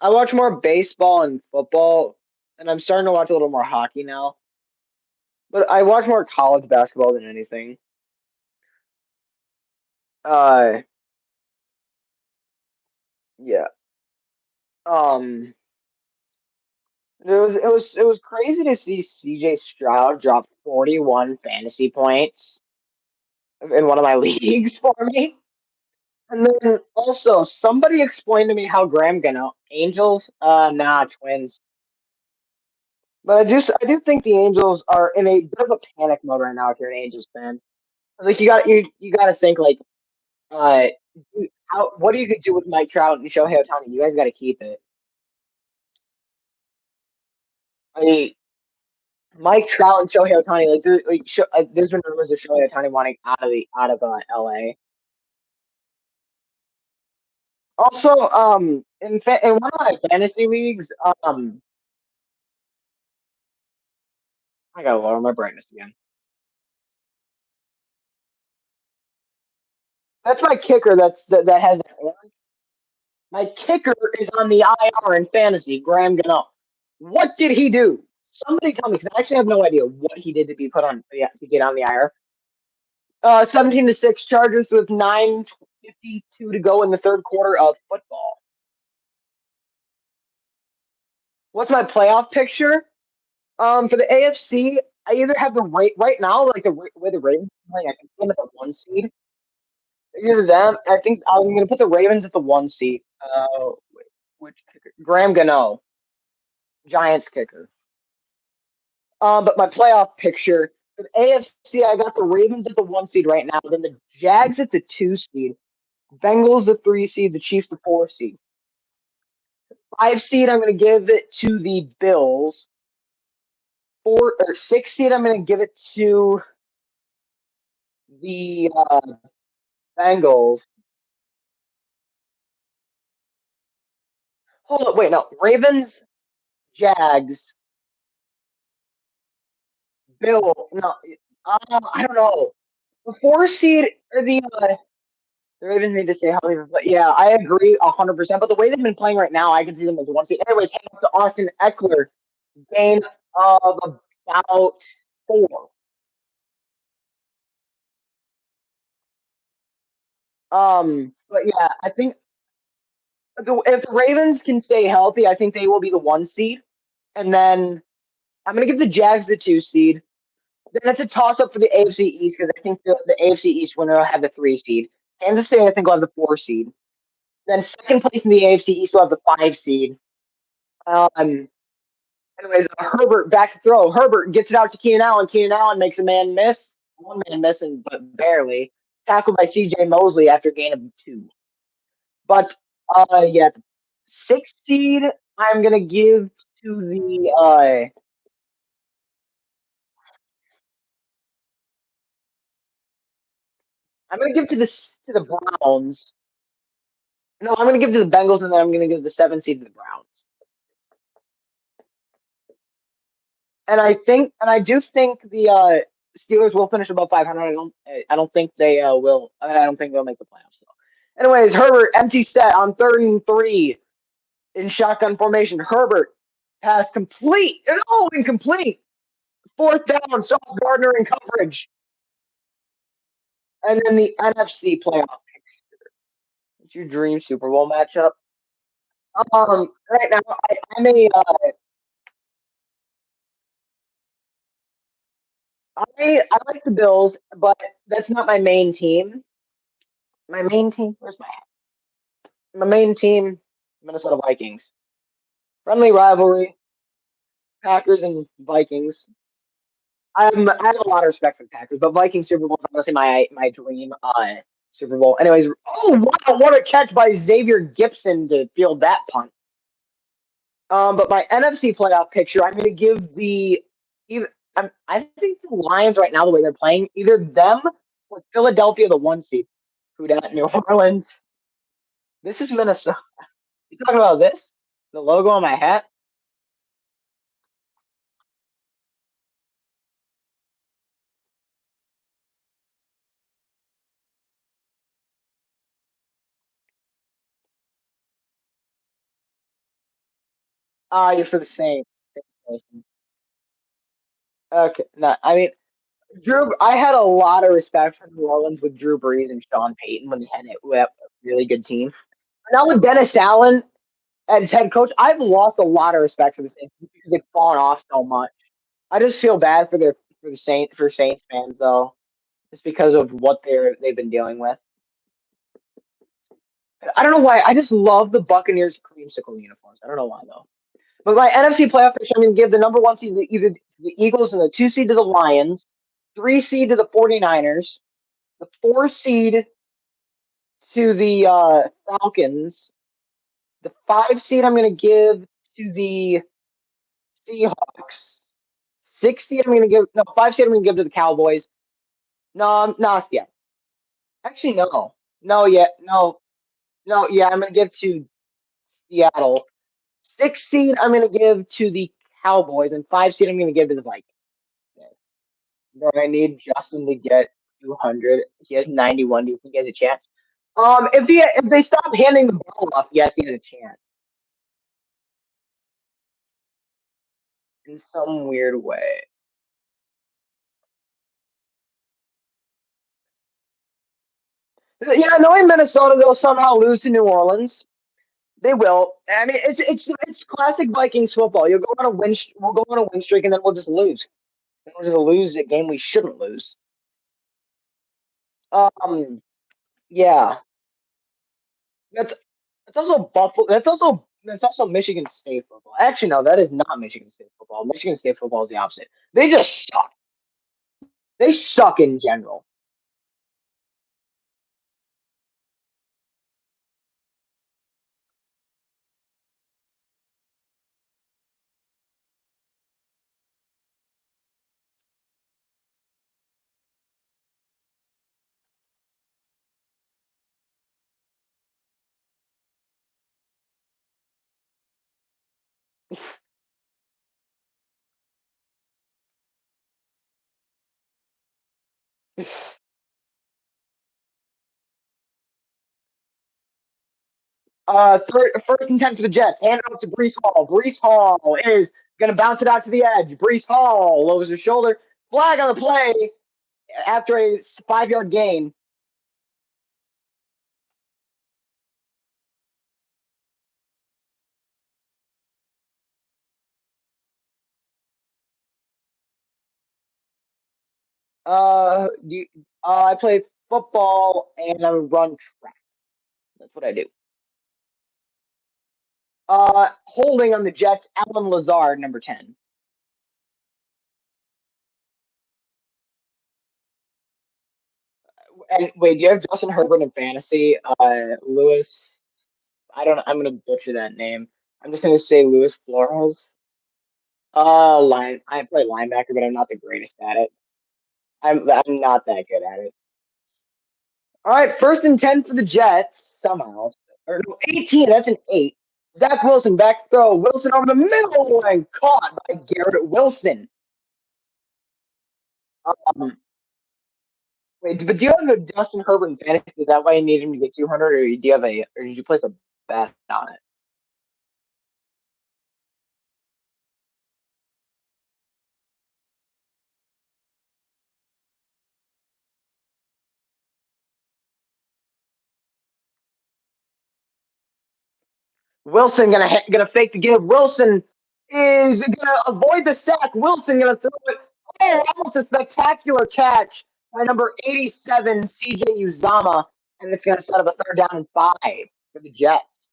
I watch more baseball and football, and I'm starting to watch a little more hockey now. But I watch more college basketball than anything. Uh, yeah. Um, it was crazy to see CJ Stroud drop 41 fantasy points in one of my leagues for me. And then also somebody explained to me how Graham Gano Angels, nah, Twins. But I do think the Angels are in a bit of a panic mode right now if you're an Angels fan. Like you got to think like uh what are you gonna do with Mike Trout and Shohei Ohtani? You guys got to keep it. I Mike Trout and Shohei Ohtani, there's been rumors of Shohei Ohtani wanting out of LA. Also, in one of my fantasy leagues, I gotta lower my brightness again. That's my kicker. That has that orange. My kicker is on the IR in fantasy. Graham Gano. What did he do? Somebody tell me, because I actually have no idea what he did to be put on, yeah, to get on the IR. 17-6 Chargers with 9:52 to go in the third quarter of football. What's my playoff picture? For the AFC, I either have the right now, like the way the Ravens are playing, I can see them at the one seed. Either them, I think I'm going to put the Ravens at the one seed. Which kicker? Graham Gano, Giants kicker. But my playoff picture, for the AFC, I got the Ravens at the one seed right now. Then the Jags at the two seed, Bengals the three seed, the Chiefs the four seed. Five seed, I'm going to give it to the Bills. Four or six seed, I'm going to give it to the Bengals. Hold up, wait, no. Ravens, Jags, Bill. No, I don't know. The four seed or the Ravens need to stay healthy. But yeah, I agree 100%. But the way they've been playing right now, I can see them as one seed. Anyways, head up to Austin Eckler, gain of about four. But yeah, I think if the Ravens can stay healthy, I think they will be the one seed. And then I'm gonna give the Jags the two seed. Then it's a toss up for the AFC East because I think the AFC East winner will have the three seed. Kansas City, I think, will have the four seed. Then second place in the AFC East will have the five seed. Um, anyways, Herbert back to throw. Herbert gets it out to Keenan Allen. Keenan Allen makes a man miss. One man missing, but barely. Tackled by C.J. Mosley after gain of two. But yeah, sixth seed I'm gonna give to the I'm gonna give to the Browns. No, I'm gonna give to the Bengals, and then I'm gonna give the 7 seed to the Browns. And I do think the Steelers will finish above 500. I don't think they will. I don't think they'll make the playoffs though. Anyways, Herbert empty set on 3rd and 3 in shotgun formation. Herbert pass complete. Oh, incomplete. 4th down. Sauce Gardner in coverage, and then the NFC playoff. It's your dream Super Bowl matchup. Right now I like the Bills, but that's not my main team. My main team. Where's my main team? Minnesota Vikings. Friendly rivalry. Packers and Vikings. I have a lot of respect for the Packers, but Vikings Super Bowl is honestly my dream Super Bowl. Anyways, oh wow, what a catch by Xavier Gibson to field that punt. But my NFC playoff picture, I'm going to give the either. I think the Lions right now, the way they're playing, either them or Philadelphia, the 1 seed. Who dat? New Orleans. This is Minnesota. You talking about this? The logo on my hat? Ah, you're for the Saints. Okay, no, I mean Drew. I had a lot of respect for New Orleans with Drew Brees and Sean Payton when they had a really good team. Now with Dennis Allen as head coach, I've lost a lot of respect for the Saints because they've fallen off so much. I just feel bad for the Saints fans though, just because of what they've been dealing with. I don't know why. I just love the Buccaneers creamsicle uniforms. I don't know why though. But my NFC playoff prediction, I'm going to give the number 1 seed to either the Eagles and the 2 seed to the Lions, 3 seed to the 49ers, the 4 seed to the Falcons, the 5 seed I'm going to give to the Seahawks, 6 seed I'm going to give no 5 seed I'm going to give to the Cowboys. No, yeah. Actually, no, no, yeah. I'm going to give to Seattle. 6 seed I'm going to give to the Cowboys, and 5 seed I'm going to give to the Vikings. Bro, I need Justin to get 200. He has 91. Do you think he has a chance? If they stop handing the ball off, yes, he has a chance in some weird way. Yeah, knowing Minnesota, they'll somehow lose to New Orleans. They will. I mean, it's classic Vikings football. You'll go on a win. We'll go on a win streak, and then we'll just lose. We'll just lose a game we shouldn't lose. Um, yeah, that's that's also Buffalo. That's also Michigan State football. Actually, no, that is not Michigan State football. Michigan State football is the opposite. They just suck. They suck in general. First and 10 for the Jets. Hand it out to Brees Hall. Brees Hall is going to bounce it out to the edge. Brees Hall lowers his shoulder. Flag on the play after a 5-yard gain. I play football and I run track. That's what I do. Holding on the Jets, Alan Lazard, number 10. And wait, do you have Justin Herbert in fantasy? Lewis. I don't. I'm gonna butcher that name. I'm just gonna say Luis Flores. Line. I play linebacker, but I'm not the greatest at it. I'm not that good at it. All right, 1st and 10 for the Jets somehow. Or no, 18. That's an 8. Zach Wilson back throw. Wilson over the middle and caught by Garrett Wilson. Um, Wait, but do you have a Justin Herbert in fantasy? Is that why you need him to get 200, or do you have or did you place a bet on it? Wilson gonna fake the give. Wilson is gonna avoid the sack. Wilson gonna throw it. Oh, almost a spectacular catch by number 87, CJ Uzama, and it's gonna set up a 3rd down and 5 for the Jets.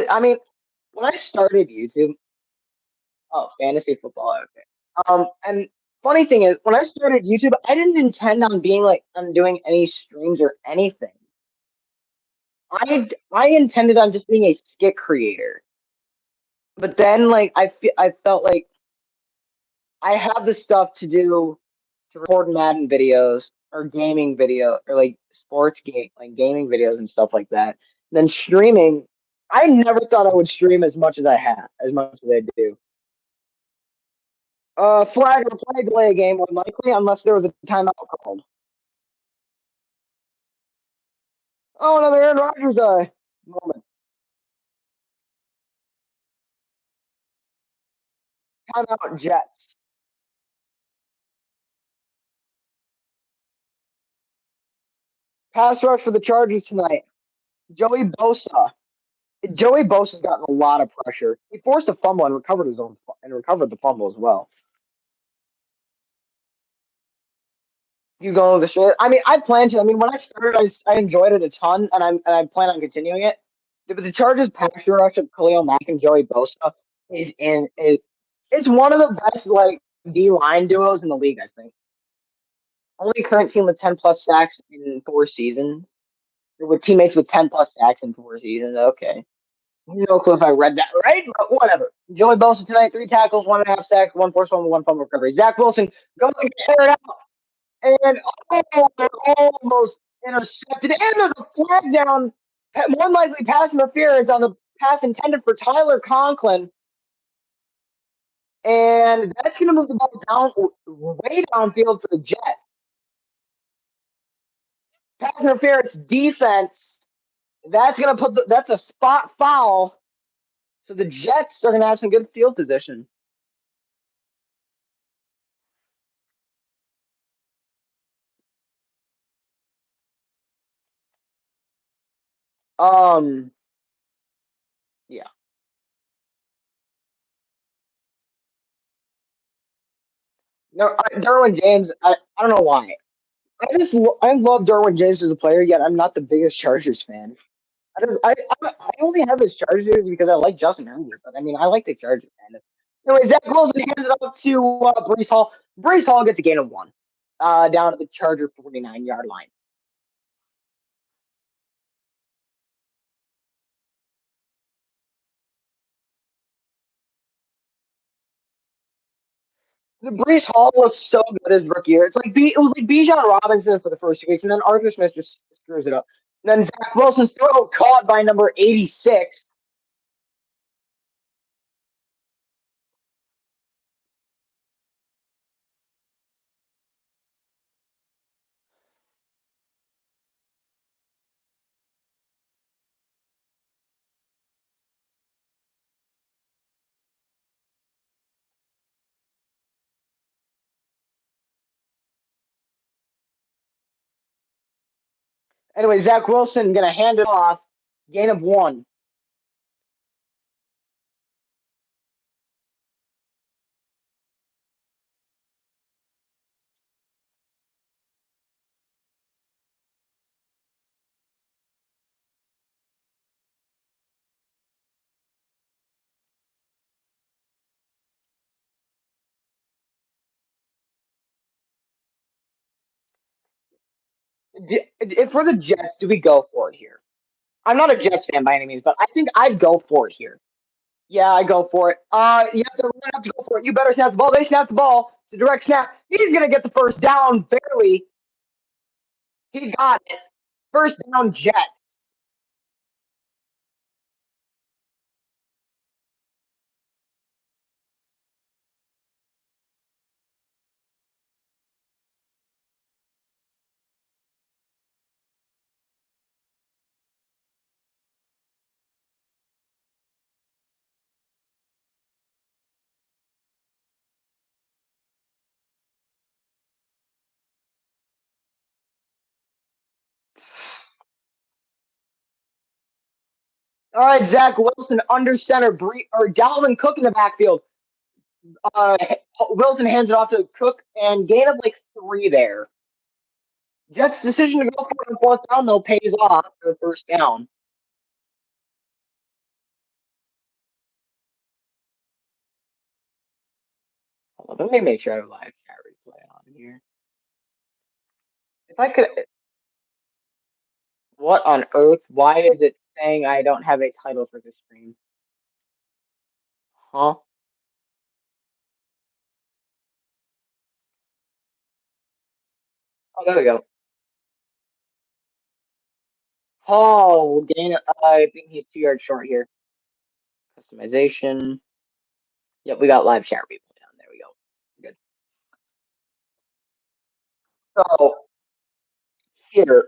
I mean, when I started YouTube, oh, fantasy football, okay. And funny thing is, when I started YouTube, I didn't intend on being like on doing any streams or anything. I intended on just being a skit creator. But then, like, I felt like I have the stuff to do to record Madden videos or gaming video or like sports game like gaming videos and stuff like that. Then streaming, I never thought I would stream as much as I do. Flag or play delay a game more likely unless there was a timeout called. Oh, another Aaron Rodgers moment. Timeout Jets. Pass rush for the Chargers tonight. Joey Bosa. Joey Bosa's gotten a lot of pressure. He forced a fumble and recovered the fumble as well. You go the straight. I mean, I plan to. I mean, when I started, I enjoyed it a ton, and I plan on continuing it. But the Chargers pass rush of Khalil Mack and Joey Bosa it's one of the best like D line duos in the league. I think only current team with 10+ sacks in 4 seasons. With teammates with 10+ sacks in 4 seasons. Okay. No clue if I read that right, but whatever. Joey Bosa tonight, 3 tackles, 1.5 sacks, 1 forced fumble, 1 fumble recovery. Zach Wilson going to get it out, and almost intercepted. And there's a flag down, more likely pass interference on the pass intended for Tyler Conklin. And that's going to move the ball down, way downfield for the Jets. Pass interference defense. That's going to that's a spot foul. So the Jets are going to have some good field position. Um, yeah. No, Derwin James. I don't know why. I love Derwin James as a player. Yet I'm not the biggest Chargers fan. I only have his Chargers because I like Justin Herbert. But I mean, I like the Chargers. Man. Anyway, Zach Wilson hands it off to Brees Hall. Brees Hall gets a gain of 1, down at the Charger 49-yard line. The Brees Hall looks so good his rookie year. It was like Bijan Robinson for the first 2 weeks, and then Arthur Smith just screws it up. And then Zach Wilson's throw caught by number 86. Anyway, Zach Wilson gonna hand it off. Gain of 1. If for the Jets, do we go for it here? I'm not a Jets fan by any means, but I think I'd go for it here. Yeah, I go for it. You have to go for it. You better snap the ball. They snap the ball. It's a direct snap. He's gonna get the first down barely. He got it. First down, Jet. All right, Zach Wilson under center. Or Dalvin Cook in the backfield. Uh, Wilson hands it off to Cook and gain of like 3 there. Jets' decision to go for it on fourth down though pays off for the first down. Hold on, let me make sure I have a live chat replay on here. If I could, what on earth? Why is it saying I don't have a title for this stream? Huh? Oh, there we go. Oh, gain. I think he's 2 yards short here. Customization. Yep, we got live chat replay on. There we go. Good. So here,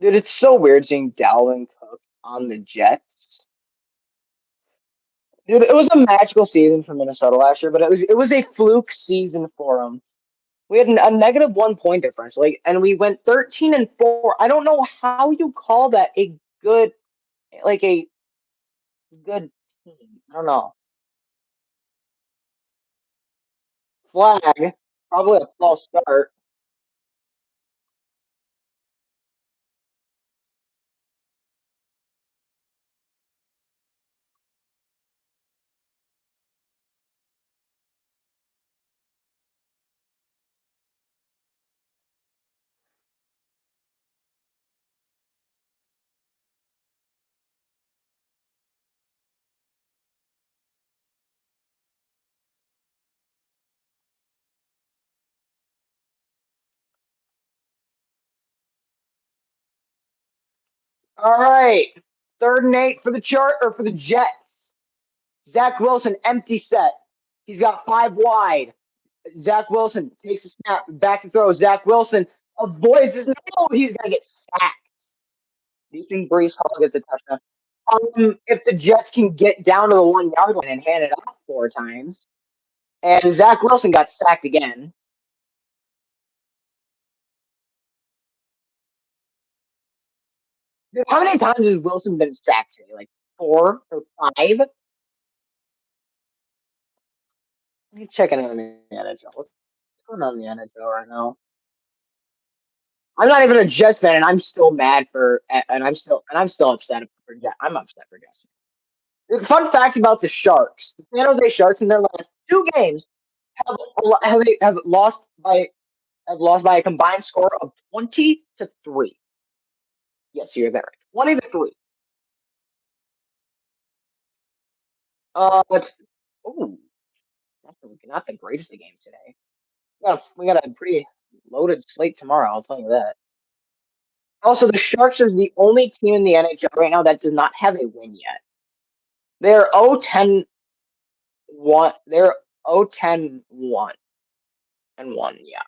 dude, it's so weird seeing Dalvin Cook on the Jets. Dude, it was a magical season for Minnesota last year, but it was a fluke season for them. We had a negative 1 point difference, like, and we went 13-4. I don't know how you call that a good, like a good team. I don't know. Flag, probably a false start. All right, 3rd and 8 for the chart or for the Jets. Zach Wilson, empty set. He's got 5 wide. Zach Wilson takes a snap, back to throw. Zach Wilson avoids his. No, he's gonna get sacked. Do you think Brees Hall gets a touchdown? If the Jets can get down to the 1 yard line and hand it off 4 times, and Zach Wilson got sacked again. Dude, how many times has Wilson been sacked today? Like 4 or 5? Let me check in on the NHL. What's going on in the NHL right now? I'm not even a Jets fan, and I'm still mad for, and I'm still upset for Jet. I'm upset for Jets. Fun fact about the Sharks: the San Jose Sharks in their last 2 games have lost by a combined score of 20-3. Yes, you heard that right. 20-3. But ooh, that's not the greatest of games today. We got a pretty loaded slate tomorrow. I'll tell you that. Also, the Sharks are the only team in the NHL right now that does not have a win yet. They're 0-10-1. They're 0-10-1 and 1. Yeah.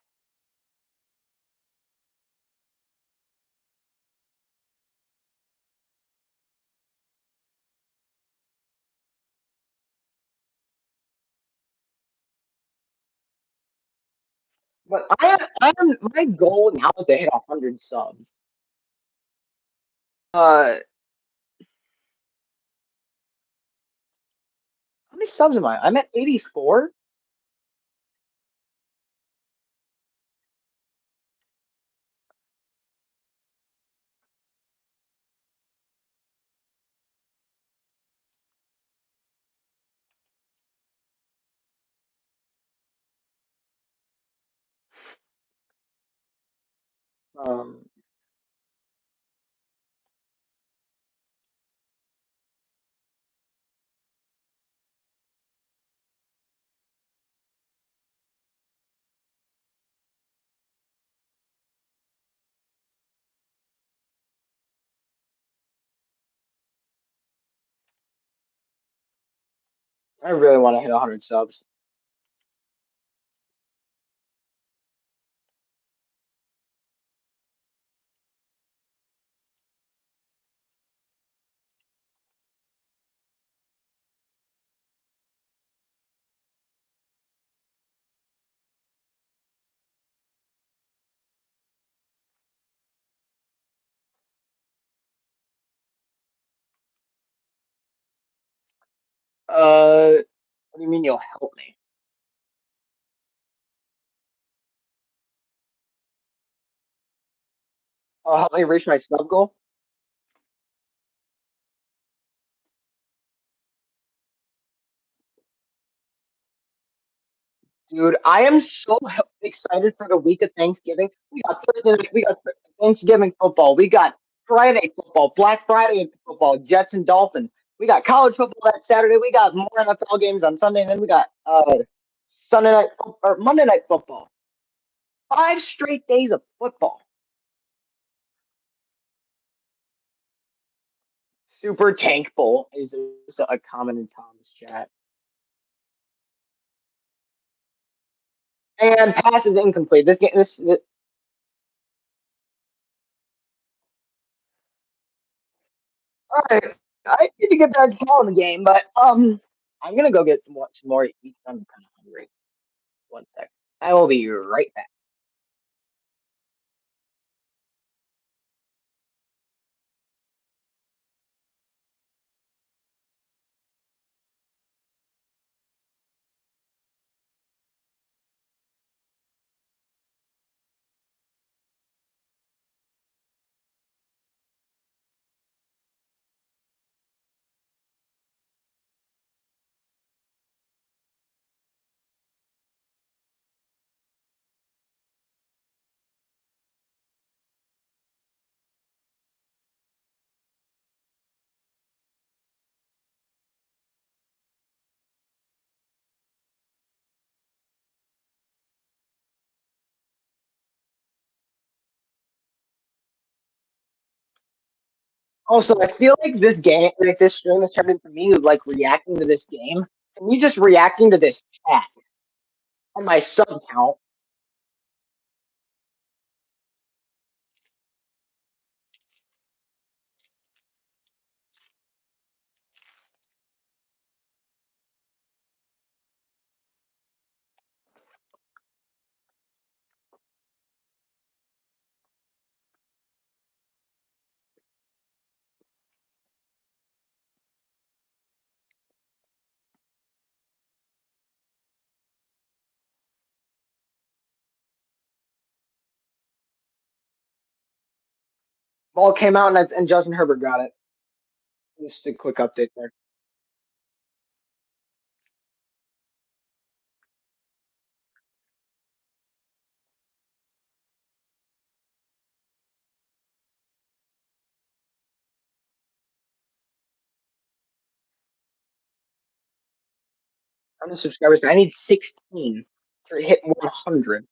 But my goal now is to hit 100 subs. How many subs am I? I'm at 84. Um, I really want to hit 100 subs. What do you mean you'll help me? Help me reach my sub goal? Dude, I am so excited for the week of Thanksgiving. We got Thursday night, we got Thanksgiving football, we got Friday football, Black Friday football, Jets and Dolphins. We got college football that Saturday. We got more NFL games on Sunday, and then we got Sunday night or Monday night football. 5 straight days of football. Super Tank Bowl is a comment in Tom's chat. And pass is incomplete. This game, this all right. I need to get back to calling the game, but I'm gonna go get some more to eat. I'm kind of hungry. One sec. I will be right back. Also, I feel like this game, like this stream is turning for me is like reacting to this game. And you just reacting to this chat on my sub count. Ball came out and Justin Herbert got it. Just a quick update there. How many subscribers? I need 16 to hit 100.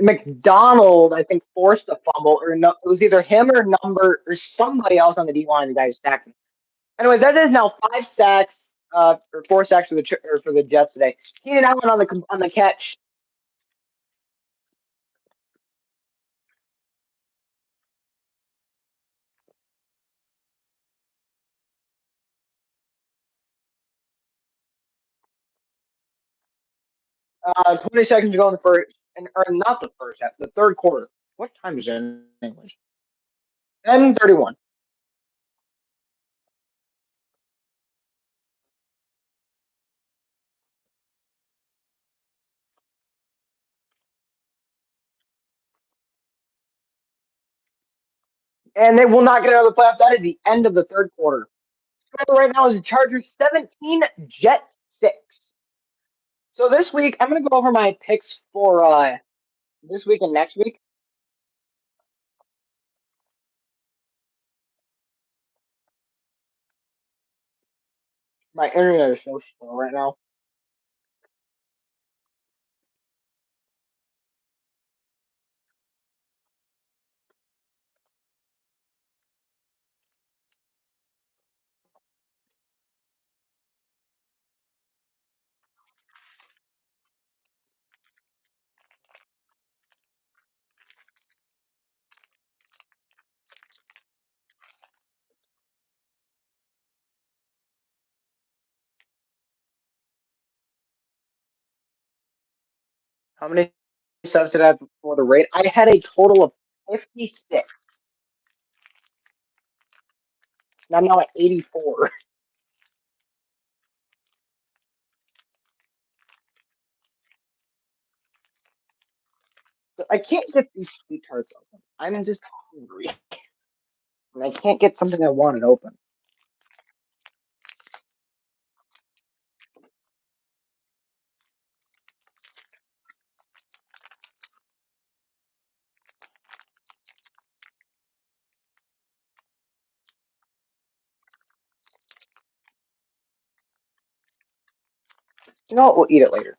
McDonald, I think, forced a fumble, or no, it was either him or number or somebody else on the D line. The guy who stacked him. Anyways, that is now 5 sacks, or 4 sacks for the Jets today. Keenan Allen on the catch. 20 seconds to go in the first, or not the first half, the third quarter. What time is it in English? 10:31. And they will not get out of the playoffs. That is the end of the third quarter. Score right now is the Chargers 17, Jets 6. So this week, I'm going to go over my picks for this week and next week. My internet is so slow right now. How many subs did I have for the rate? I had a total of 56. And I'm now at 84. So I can't get these sweet tarts open. I'm just hungry. And I can't get something I wanted open. You know what? We'll eat it later.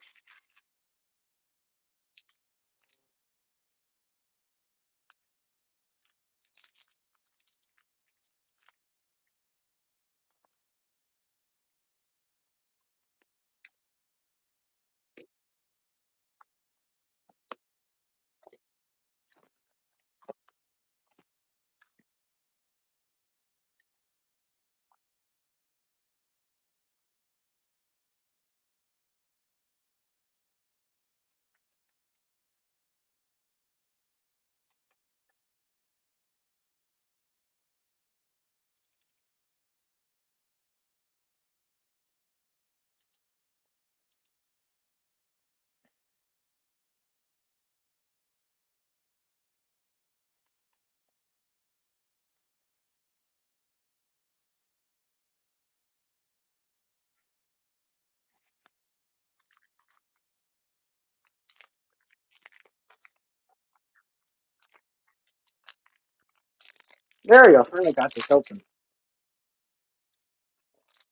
There we go. Finally got this open.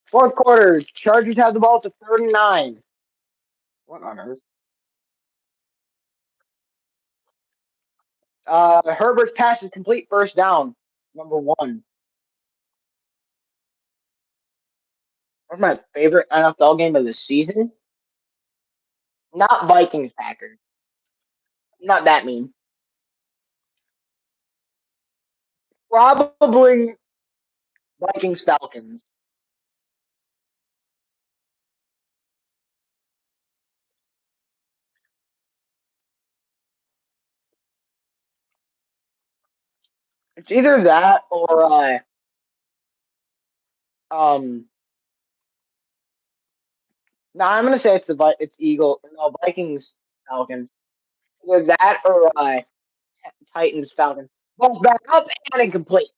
Fourth quarter. Chargers have the ball to 39. What on earth? Herbert's pass is complete. First down. Number one. What's my favorite NFL game of the season? Not Vikings Packers. Not that mean. Probably Vikings Falcons. It's either that or no, I'm gonna say it's Eagle. No, Vikings Falcons. Either that or Titans Falcons. Both back up and incomplete.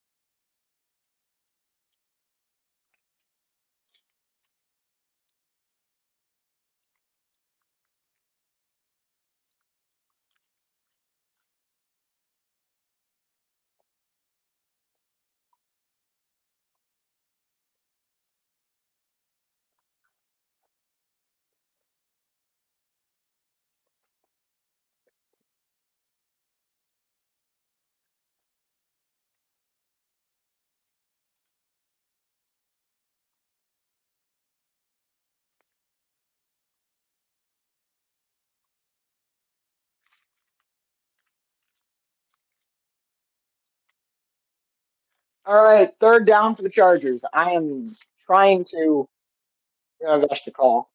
All right, third down for the Chargers. I am trying to rush the call.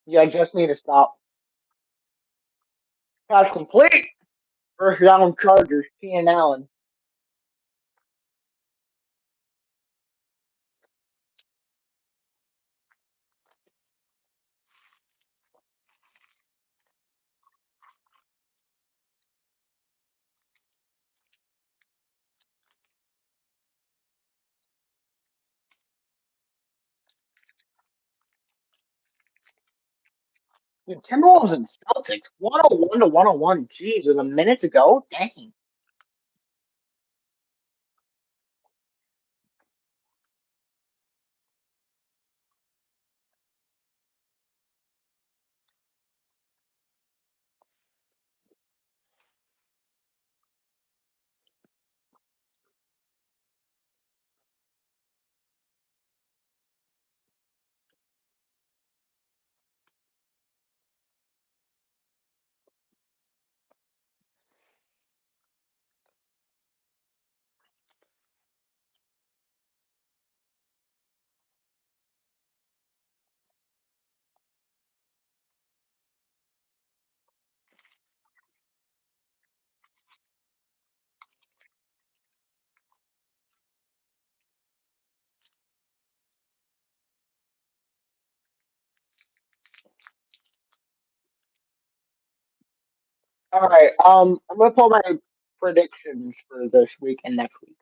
Yeah, I just need to stop. Pass complete. First down Chargers. Keenan Allen. Dude, Timberwolves and Celtics. 101 to 101. Jeez, with a minute to go? Dang. All right. I'm gonna pull my predictions for this week and next week.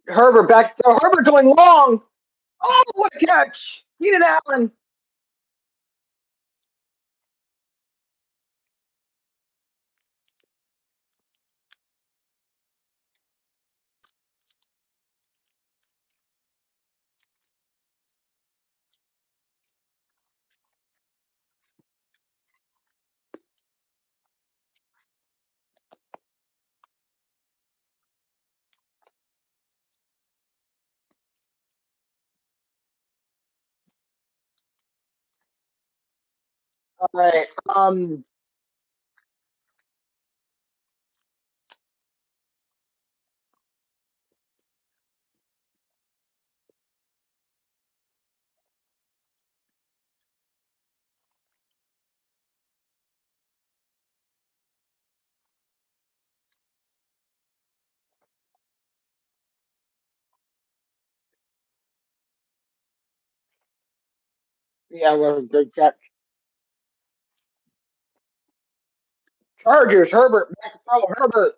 Herbert back. Oh, Herbert going long. Oh, what a catch! Keenan Allen. All right. Yeah, well, good catch. Chargers. Herbert back to throw. Herbert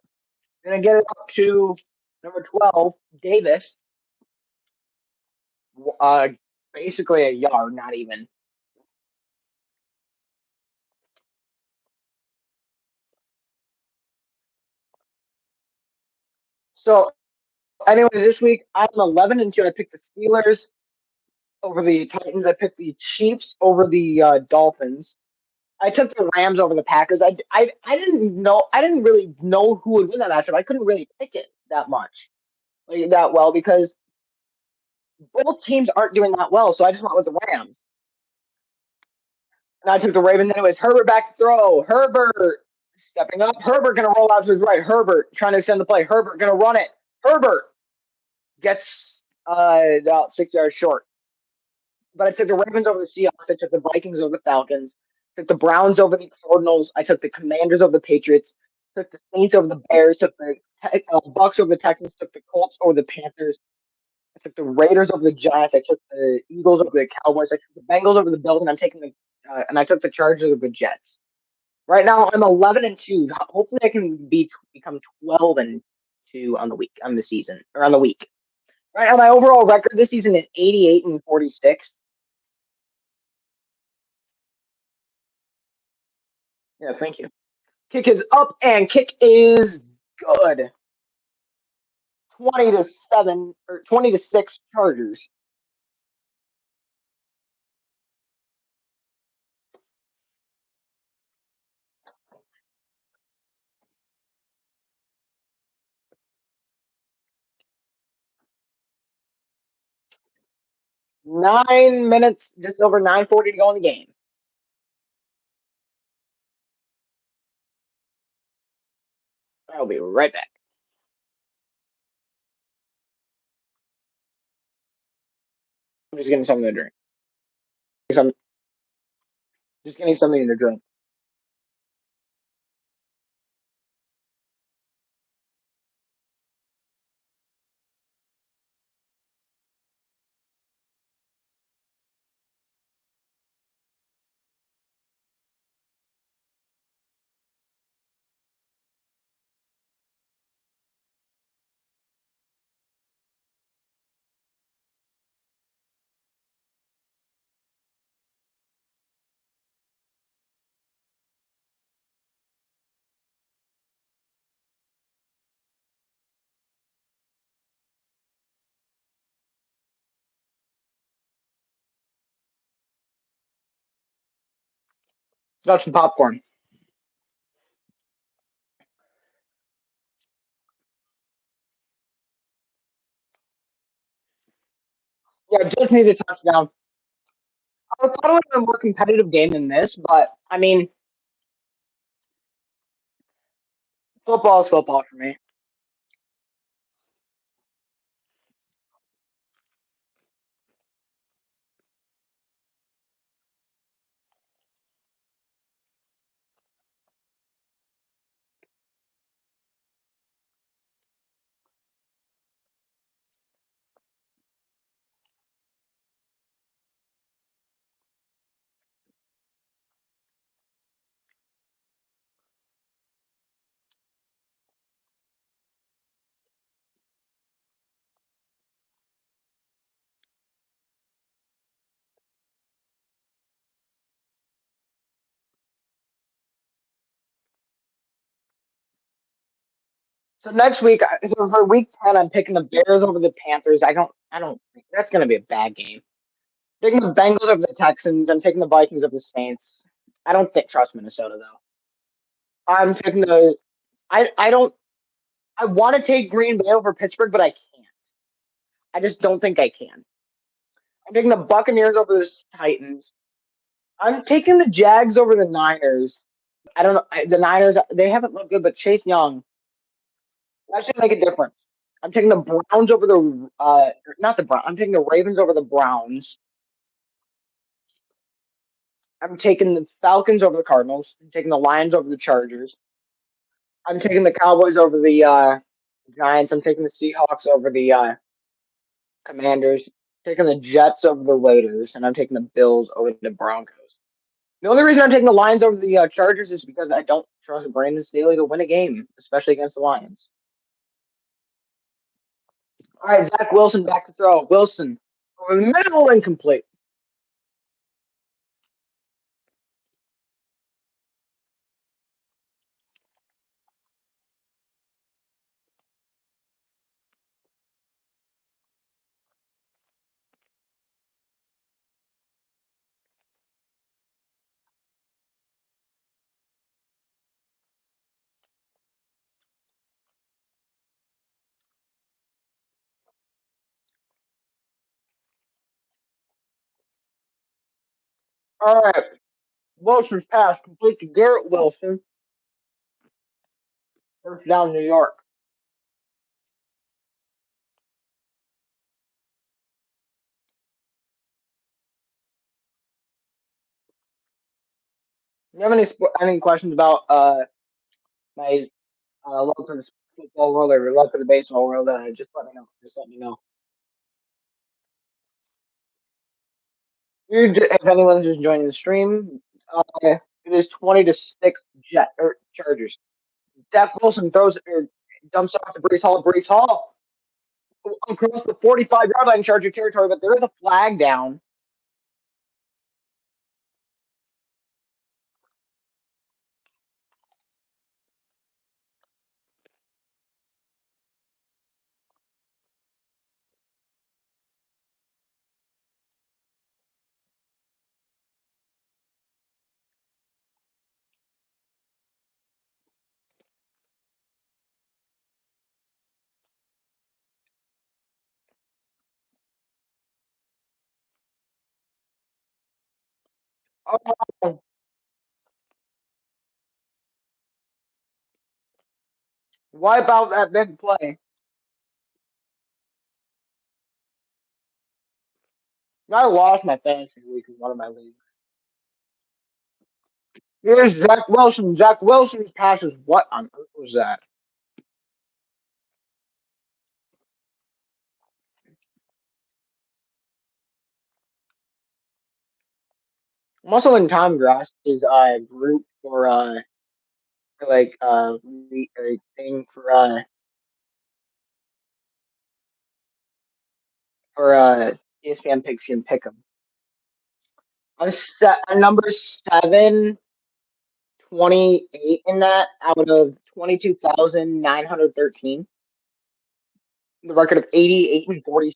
gonna get it up to number 12, Davis. Uh, basically a yard, not even. So, anyways, this week I'm 11-2. I picked the Steelers over the Titans. I picked the Chiefs over the Dolphins. I took the Rams over the Packers. I didn't know. I didn't really know who would win that matchup. I couldn't really pick it that much, like that well, because both teams aren't doing that well. So I just went with the Rams. And I took the Ravens. And it was Herbert back to throw. Herbert stepping up. Herbert gonna roll out to his right. Herbert trying to extend the play. Herbert gonna run it. Herbert gets about 6 yards short. But I took the Ravens over the Seahawks. I took the Vikings over the Falcons. I took the Browns over the Cardinals. I took the Commanders over the Patriots. Took the Saints over the Bears. Took the Bucks over the Texans. Took the Colts over the Panthers. I took the Raiders over the Giants. I took the Eagles over the Cowboys. I took the Bengals over the Bills, and I'm taking the and I took the Chargers over the Jets. Right now, I'm 11-2. Hopefully, I can become 12-2 on the week on the season or on the week. Right now, my overall record this season is 88-46. Yeah, thank you. Kick is up and kick is good. 20-7 or 20-6 Chargers. 9 minutes, just over 9:40 to go in the game. I'll be right back. I'm just getting something to drink. Some, just getting something to drink. Got some popcorn. Yeah, just need a touchdown. I thought it would have been a more competitive game than this, but I mean, football is football for me. So next week, for week 10, I'm picking the Bears over the Panthers. I don't think that's going to be a bad game. Taking the Bengals over the Texans. I'm taking the Vikings over the Saints. I don't think trust Minnesota though. I'm taking the. I don't. I want to take Green Bay over Pittsburgh, but I can't. I just don't think I can. I'm taking the Buccaneers over the Titans. I'm taking the Jags over the Niners. I don't know. The Niners, they haven't looked good, but Chase Young, that should make a difference. I'm taking the Browns over the, not the Browns, I'm taking the Ravens over the Browns. I'm taking the Falcons over the Cardinals. I'm taking the Lions over the Chargers. I'm taking the Cowboys over the Giants. I'm taking the Seahawks over the Commanders. Taking the Jets over the Raiders, and I'm taking the Bills over the Broncos. The only reason I'm taking the Lions over the Chargers is because I don't trust Brandon Staley to win a game, especially against the Lions. All right, Zach Wilson back to throw. Wilson, over the middle, incomplete. All right, Wilson's pass complete to Garrett Wilson. First down, New York. You have any questions about my love for the football world or love for the baseball world? Just let me know. Just let me know. If anyone's just joining the stream, it is 20-6 Jet or Chargers. Dak Wilson throws or dumps off to Brees Hall. Brees Hall across the 45-yard line, Charger territory, but there is a flag down. Oh, wipe out that big play. I lost my fantasy league in one of my leagues. Here's Zach Wilson. Zach Wilson's passes. What on earth was that? I'm also in Tom Grossi's group for like thing for ESPN Pixie and Pick'em. I'm number 728 in that out of 22,913. The record of 88-46.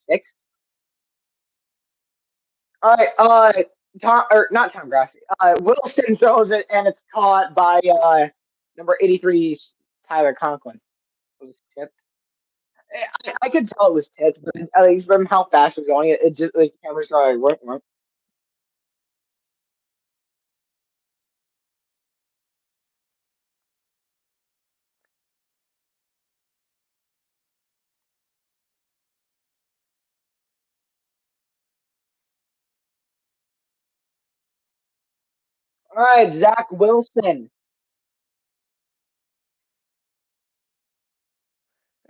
All right, Tom or not Tom Grossi. Wilson throws it and it's caught by number 83's Tyler Conklin. It was tipped. I could tell it was tipped, but at least from how fast it was going, it just like cameras going what? All right, Zach Wilson.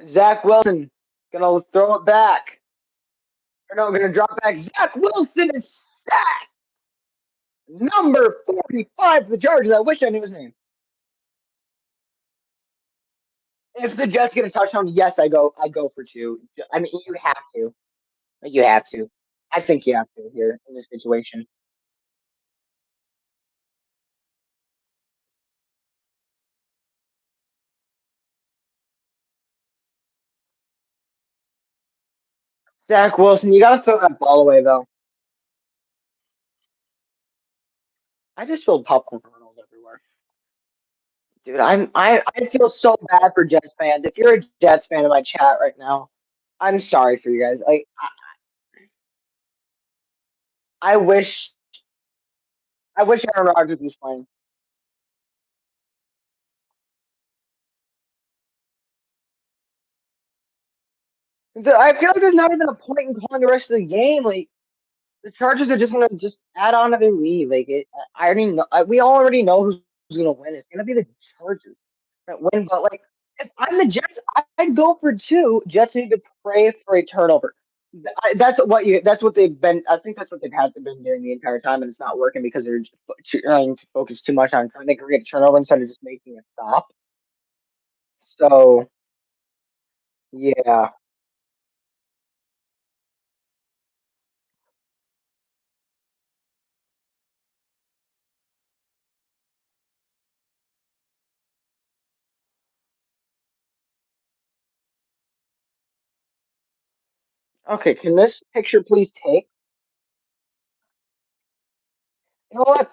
Zach Wilson gonna throw it back. Or no, gonna drop back. Zach Wilson is sacked. Number 45 for the Chargers. I wish I knew his name. If the Jets get a touchdown, yes, I go for two. I mean, you have to. You have to. I think you have to here in this situation. Zach Wilson, you gotta throw that ball away though. I just spilled popcorn kernels everywhere. Dude, I feel so bad for Jets fans. If you're a Jets fan in my chat right now, I'm sorry for you guys. Like I wish I wish Aaron Rodgers was playing. I feel like there's not even a point in calling the rest of the game. Like the Chargers are just gonna just add on to their lead. Like I already know. We already know who's gonna win. It's gonna be the Chargers that win. But like, if I'm the Jets, I'd go for two. Jets need to pray for a turnover. That's what you. That's what they've been. I think that's what they've had been doing the entire time, and it's not working because they're trying to focus too much on trying to create a turnover instead of just making a stop. So yeah. Okay. Can this picture please take? You know what?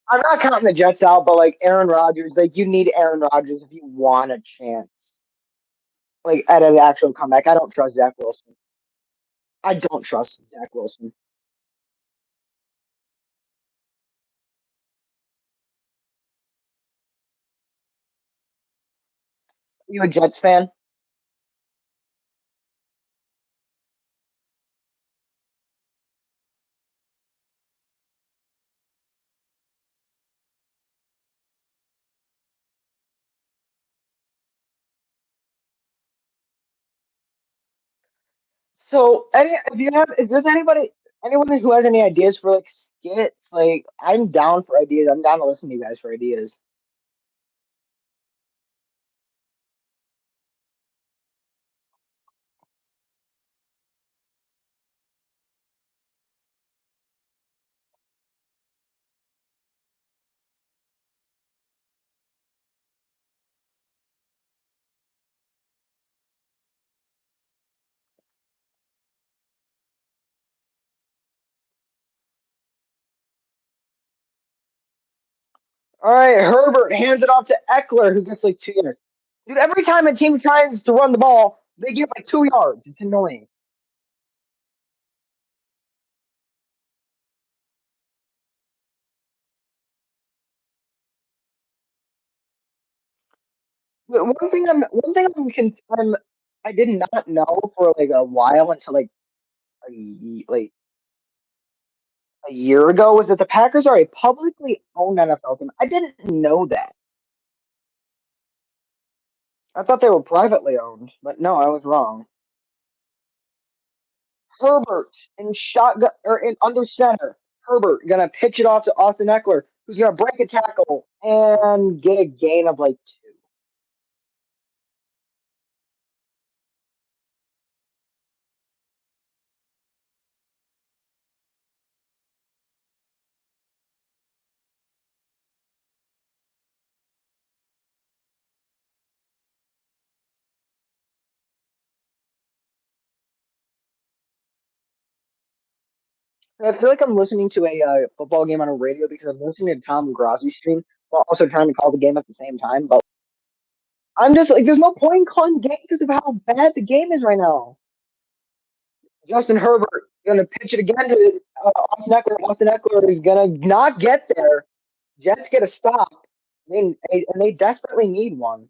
I'm not counting the Jets out, but like Aaron Rodgers, like you need Aaron Rodgers if you want a chance. Like at an actual comeback. I don't trust Zach Wilson. I don't trust Zach Wilson. You a Jets fan? So any if you have if there's anyone who has any ideas for like skits, like I'm down for ideas. I'm down to listen to you guys for ideas. All right, Herbert hands it off to Eckler, who gets like 2 yards. Dude, every time a team tries to run the ball, they get like 2 yards. It's annoying. But I did not know for like a while until like like a year ago was that the Packers are a publicly owned NFL team. I didn't know that. I thought they were privately owned, but no, I was wrong. Herbert in shotgun or in under center. Herbert gonna pitch it off to Austin Eckler, who's gonna break a tackle and get a gain of like two. I feel like I'm listening to a football game on a radio because I'm listening to Tom Grossi stream while also trying to call the game at the same time. But I'm just like, there's no point in calling the game because of how bad the game is right now. Justin Herbert gonna pitch it again to Austin Eckler. Austin Eckler is gonna not get there. Jets get a stop. And they desperately need one.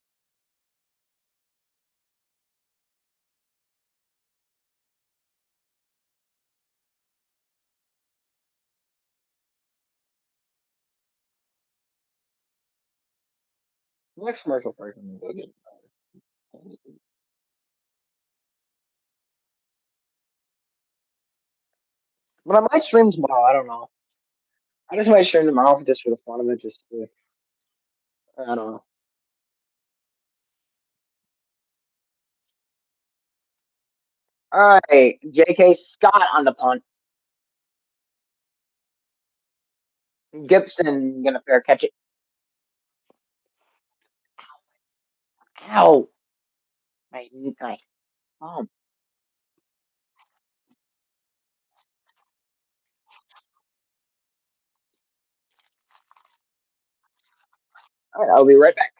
Next commercial break. I'm gonna go get. But I might stream tomorrow. I don't know. I just might stream tomorrow just for the fun of it. Just to, I don't know. All right, J.K. Scott on the punt. Gibson gonna fair catch it. Ow! My oh. All right, I'll be right back.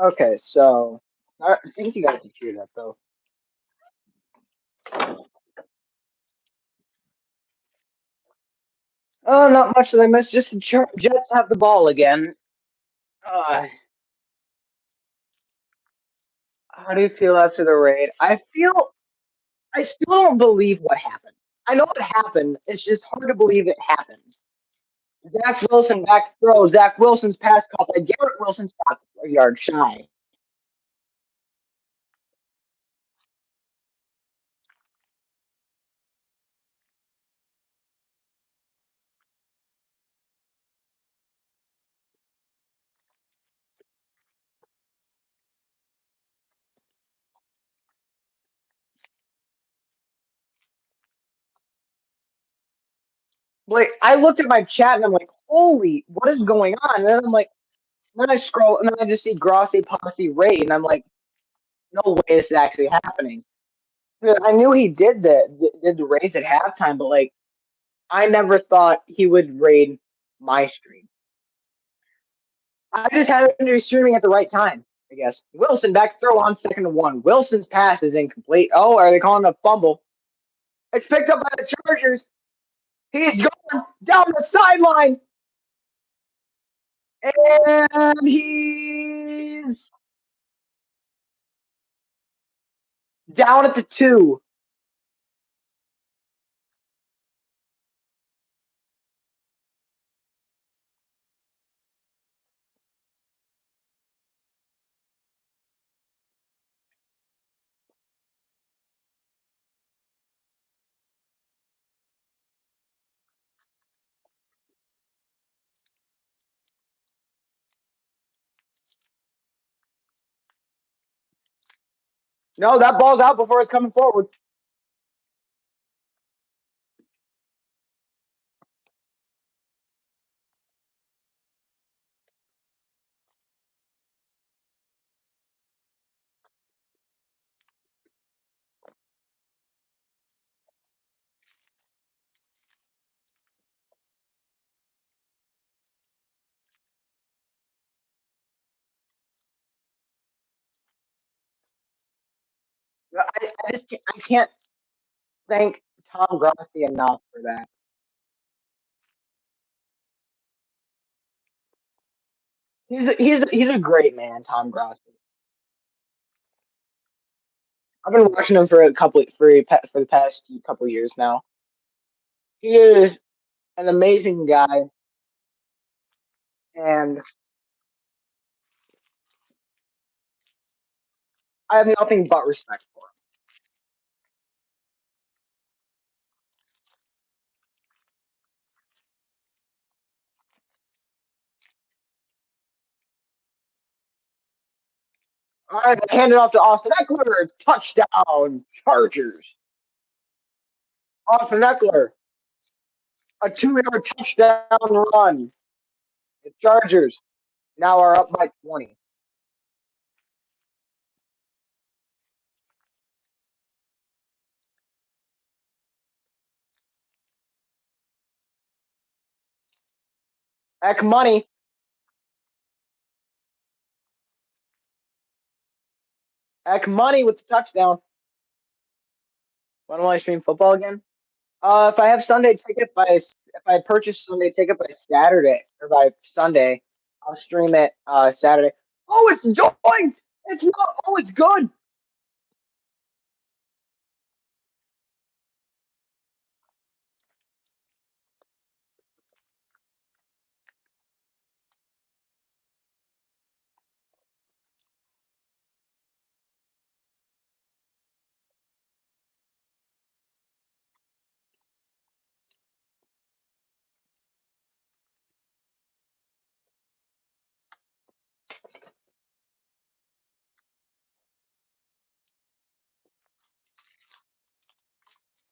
Okay, so I think you guys can hear that though. Oh, not much that I missed. Just the Jets have the ball again. Uh, how do you feel after the raid? I still don't believe what happened. I know it happened. It's just hard to believe it happened. Zach Wilson back throw. Zach Wilson's pass caught by Garrett Wilson stopped a yard shy. Like I looked at my chat and I'm like, holy, what is going on? And then I'm like, then I scroll and then I just see Grossi Posse raid and I'm like, no way this is actually happening. Because I knew he did the raids at halftime, but like I never thought he would raid my stream. I just happened to be streaming at the right time, I guess. Wilson back throw on 2nd and 1. Wilson's pass is incomplete. Oh, are they calling a fumble? It's picked up by the Chargers. He's going down the sideline. And he's down at the 2. No, that ball's out before it's coming forward. I can't thank Tom Grossi enough for that. He's a great man, Tom Grossi. I've been watching him for for the past couple years now. He is an amazing guy, and I have nothing but respect for him. All right, they hand it off to Austin Eckler. Touchdown, Chargers. Austin Eckler, a 2-yard touchdown run. The Chargers now are up by 20. Eck money. Eck money with the touchdown. When will I stream football again? If I have Sunday ticket if I purchase Sunday ticket by Saturday or by Sunday, I'll stream it Saturday. Oh, it's joined. It's not. Oh, it's good.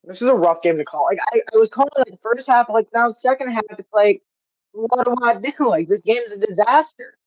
This is a rough game to call. Like I was calling like the first half, like now the second half, it's like, what do I do? Like this game is a disaster.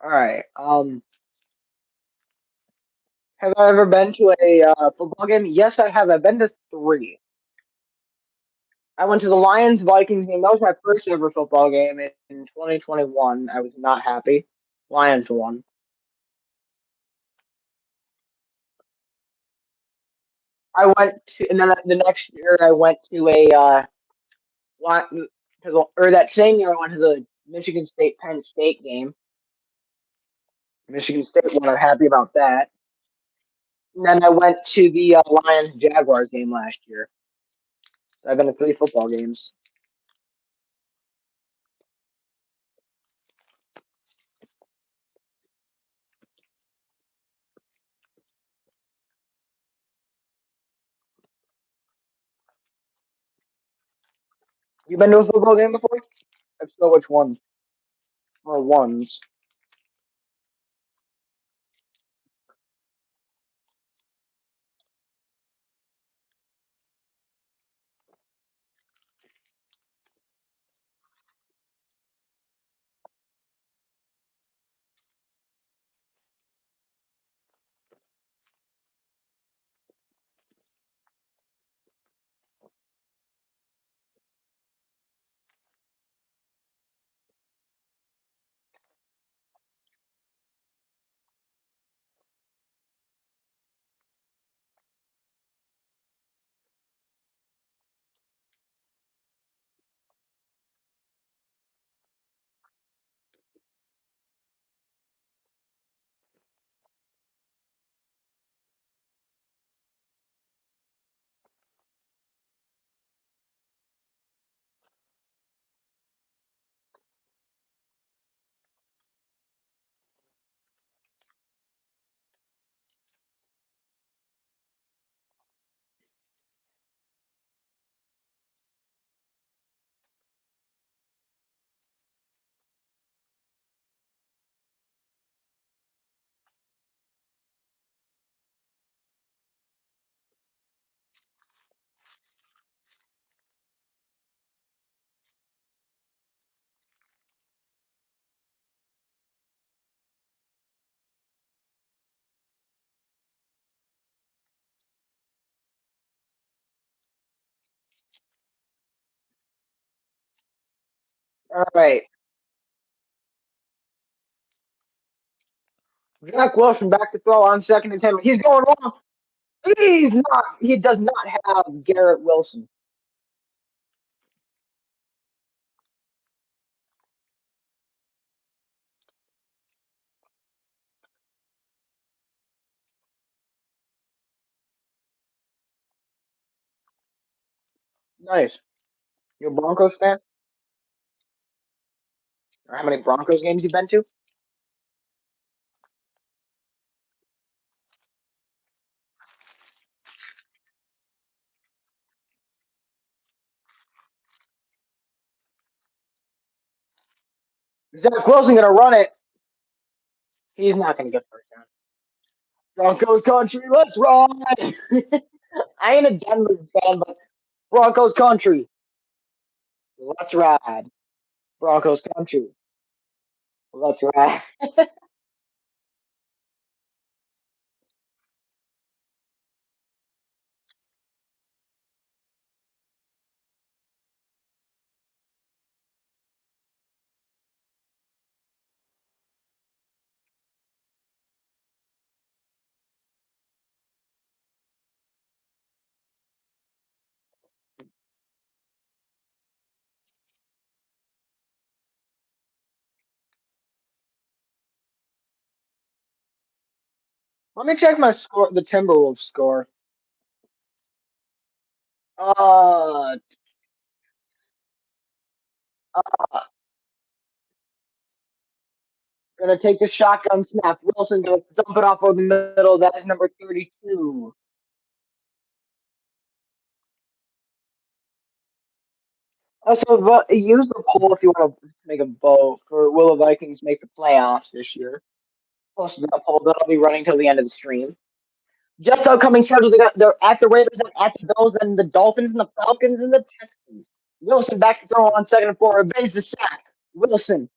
All right. Have I ever been to a football game? Yes, I have. I've been to 3. I went to the Lions Vikings game. That was my first ever football game in 2021. I was not happy. Lions won. I went to, and then the next year I went to a or that same year I went to the Michigan State Penn State game. Michigan State won. I'm happy about that. And then I went to the Lions Jaguars game last year. So I've been to 3 football games. You been to a football game before? If so, which one? Or ones? All right. Zach Wilson back to throw on second and 10. He's going long. He's not. He does not have Garrett Wilson. Nice. You a Broncos fan? Or how many Broncos games you been to? Zach Wilson gonna run it. He's not gonna get first down. Broncos country, let's ride. I ain't a Denver fan, but Broncos country, let's ride. Broncos country, let's ride. Let me check my score. The Timberwolves score. Uh, uh, gonna take the shotgun snap. Wilson gonna dump it off over the middle. That is number 32. Also, use the poll if you want to make a vote for will the Vikings make the playoffs this year. Post that poll. That'll be running till the end of the stream. Jets upcoming schedule. They're at the Raiders, and at the Bills, then the Dolphins, and the Falcons, and the Texans. Wilson back to throw on second and four. Evades the sack. Wilson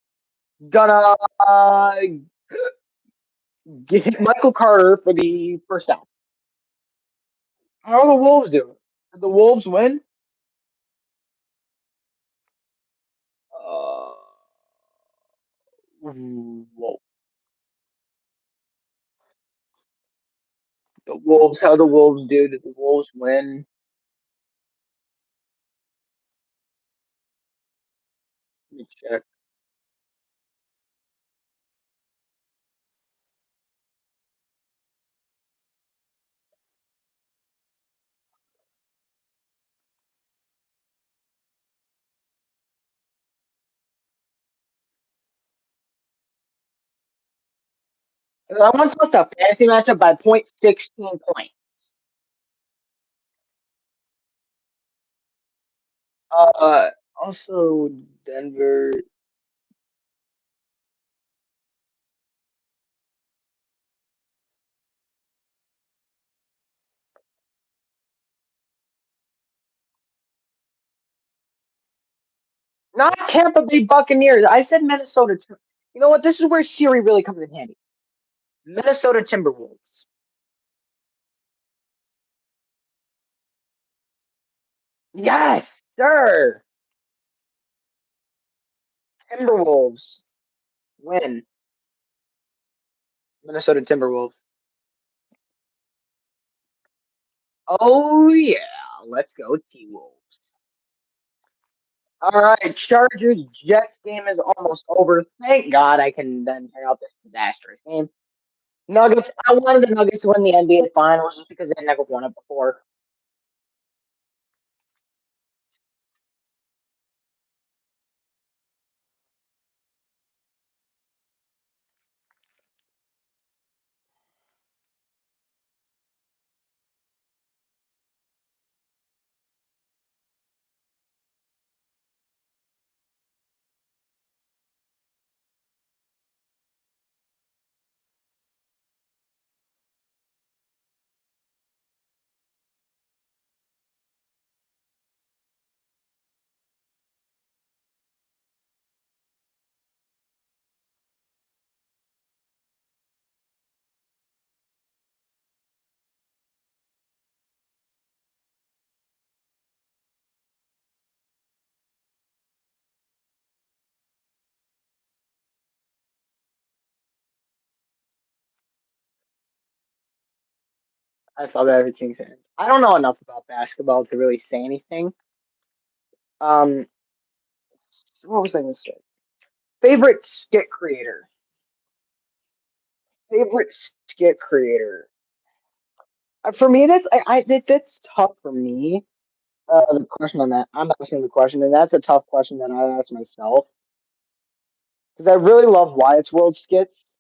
gonna get Michael Carter for the first down. How are the Wolves doing? Did the Wolves win? Uh, whoa. The Wolves. How the Wolves do? Did the Wolves win? Let me check. I want to select a fantasy matchup by 0.16 point. Also Denver. Not Tampa Bay Buccaneers. I said Minnesota. You know what? This is where Siri really comes in handy. Minnesota Timberwolves. Yes, sir. Timberwolves win. Minnesota Timberwolves. Oh yeah, let's go T-Wolves. All right, Chargers Jets game is almost over. Thank God I can then turn out this disastrous game. Nuggets. I wanted the Nuggets to win the NBA Finals just because they never won it before. I saw that every Kings fan. I don't know enough about basketball to really say anything. Um, what was I going to say? Favorite skit creator. Favorite skit creator. For me, that's tough for me. The question on that, I'm asking the question, and that's a tough question that I ask myself because I really love Wyatt's World skits,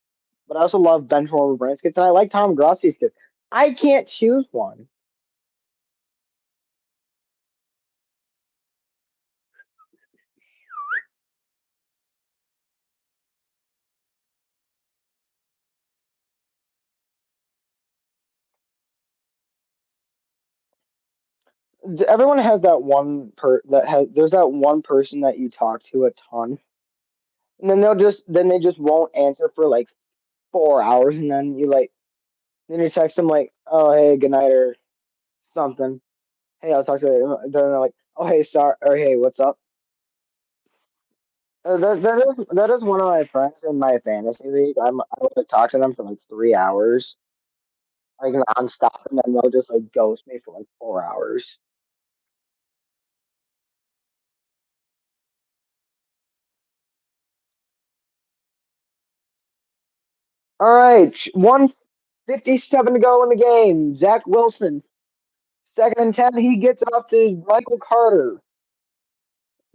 but I also love Benchwarmer Brand skits, and I like Tom Grossi skits. I can't choose one. Everyone has that one there's that one person that you talk to a ton, and then they just won't answer for like 4 hours, and then you text them like, oh hey, good night or something. Hey, I'll talk to you later. Then they're like, oh hey, sorry, or hey, what's up? That is one of my friends in my fantasy league. I would talk to them for like 3 hours, like nonstop, and then they'll just like ghost me for like 4 hours. All right, 1:57 to go in the game. Zach Wilson, second and 10. He gets it up to Michael Carter.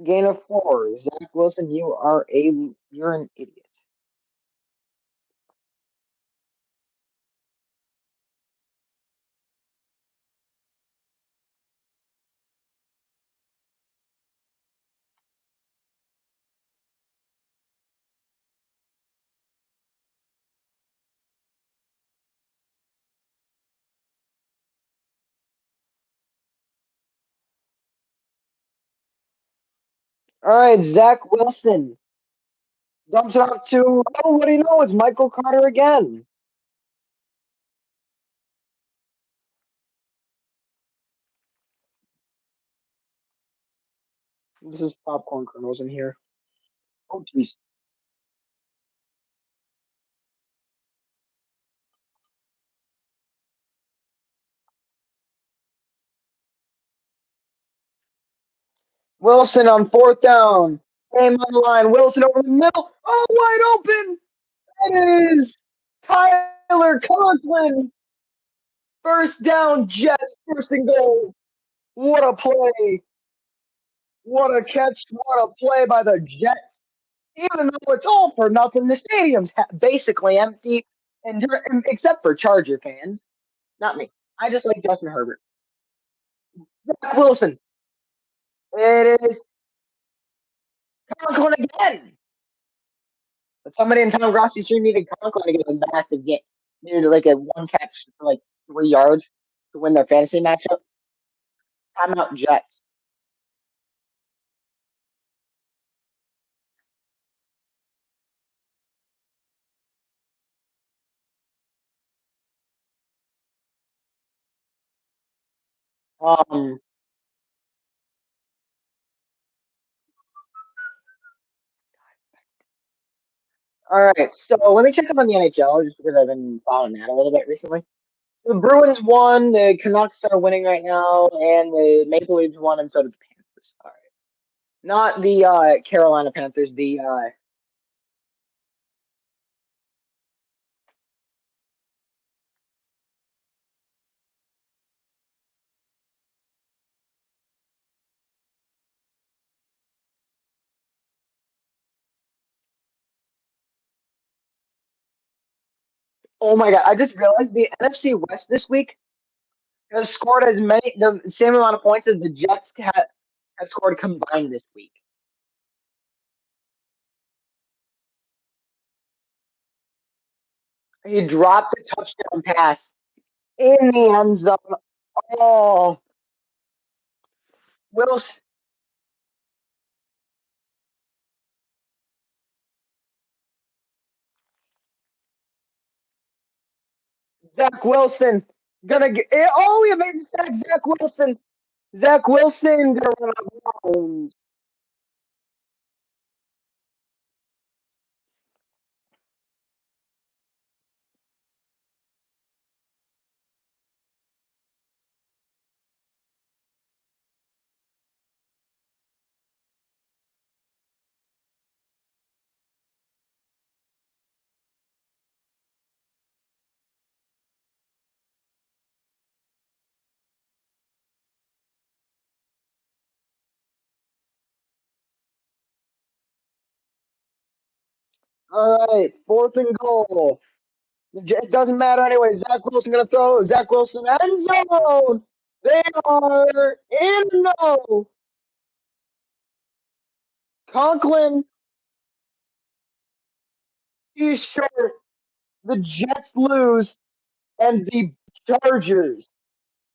Gain of four. Zach Wilson, you're an idiot. All right, Zach Wilson dumps it off to, oh, what do you know? It's Michael Carter again. This is popcorn kernels in here. Oh, jeez. Wilson on fourth down. Game on the line. Wilson over the middle. Oh, wide open. It is Tyler Conklin. First down, Jets. First and goal. What a play. What a catch. What a play by the Jets. Even though it's all for nothing, the stadium's basically empty, and except for Charger fans. Not me. I just like Justin Herbert. Zach Wilson. It is Conklin again. But somebody in Tom Grossi sure needed Conklin to get a massive game. Needed like a one catch for like 3 yards to win their fantasy matchup. Timeout Jets. Um. All right. So let me check up on the NHL just because I've been following that a little bit recently. The Bruins won. The Canucks are winning right now, and the Maple Leafs won, and so did the Panthers. All right. Not the Carolina Panthers. The oh my god! I just realized the NFC West this week has scored the same amount of points as the Jets have scored combined this week. He dropped a touchdown pass in the end zone. Oh, Wilson, Zach Wilson gonna get. Oh, he amazing sack, Zach Wilson. Zach Wilson gonna run out of bounds. All right, 4th and goal. It doesn't matter anyway. Zach Wilson gonna throw. Zach Wilson end zone. They are in. No. Conklin, he's short. The Jets lose, and the Chargers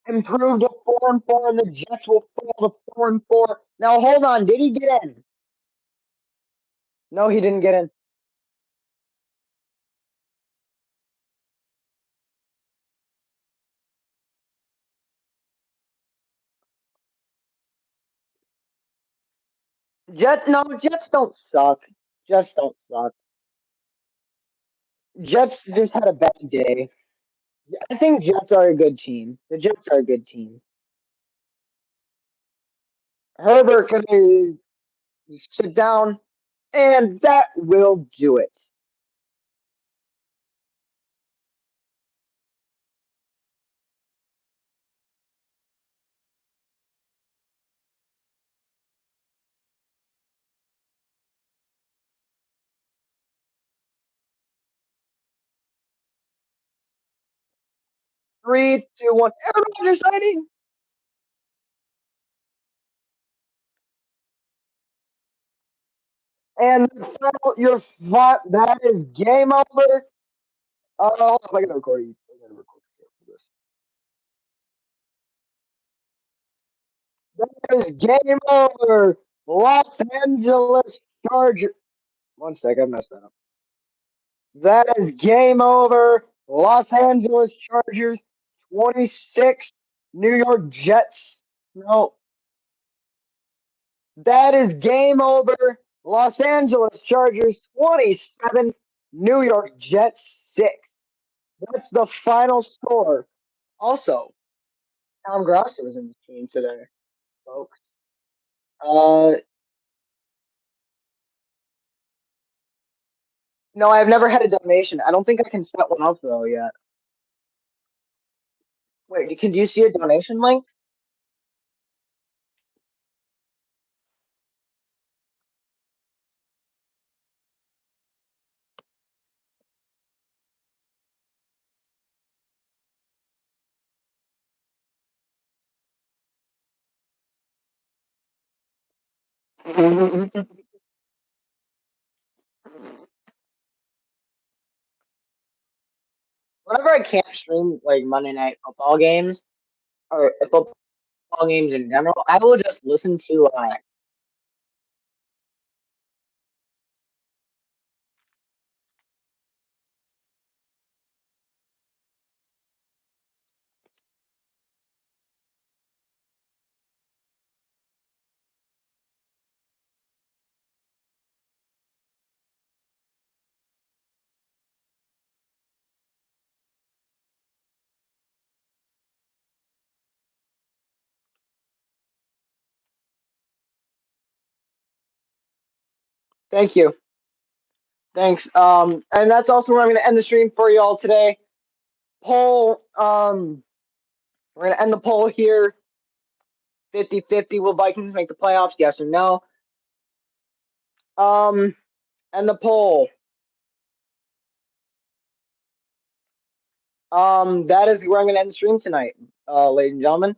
improved to 4-4, and the Jets will fall to 4-4. Now hold on, did he get in? No, he didn't get in. Jets don't suck. Jets don't suck. Jets just had a bad day. I think Jets are a good team. The Jets are a good team. Herbert can sit down, and that will do it. Three, two, one. Aaron Rodgers sighting. And that is game over. Hold on, I gotta record you. I gotta record this. That is game over. Los Angeles Chargers. One second, I messed that up. That is game over. Los Angeles Chargers 26. New York Jets. No. That is game over. Los Angeles Chargers 27. New York Jets 6. That's the final score. Also, Tom Grossi was in this game today, folks. Uh, no, I've never had a donation. I don't think I can set one up though yet. Wait, can you see a donation link? Whenever I can't stream like Monday night football games or football games in general, I will just listen to. Thank you. Thanks. And that's also where I'm going to end the stream for you all today. Poll. We're going to end the poll here. 50-50. Will Vikings make the playoffs? Yes or no? And the poll. That is where I'm going to end the stream tonight, ladies and gentlemen.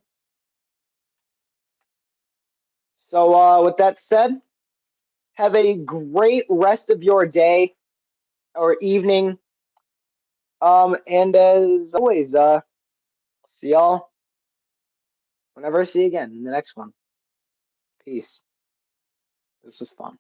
So, with that said, have a great rest of your day or evening. And as always, see y'all whenever I see you again in the next one. Peace. This was fun.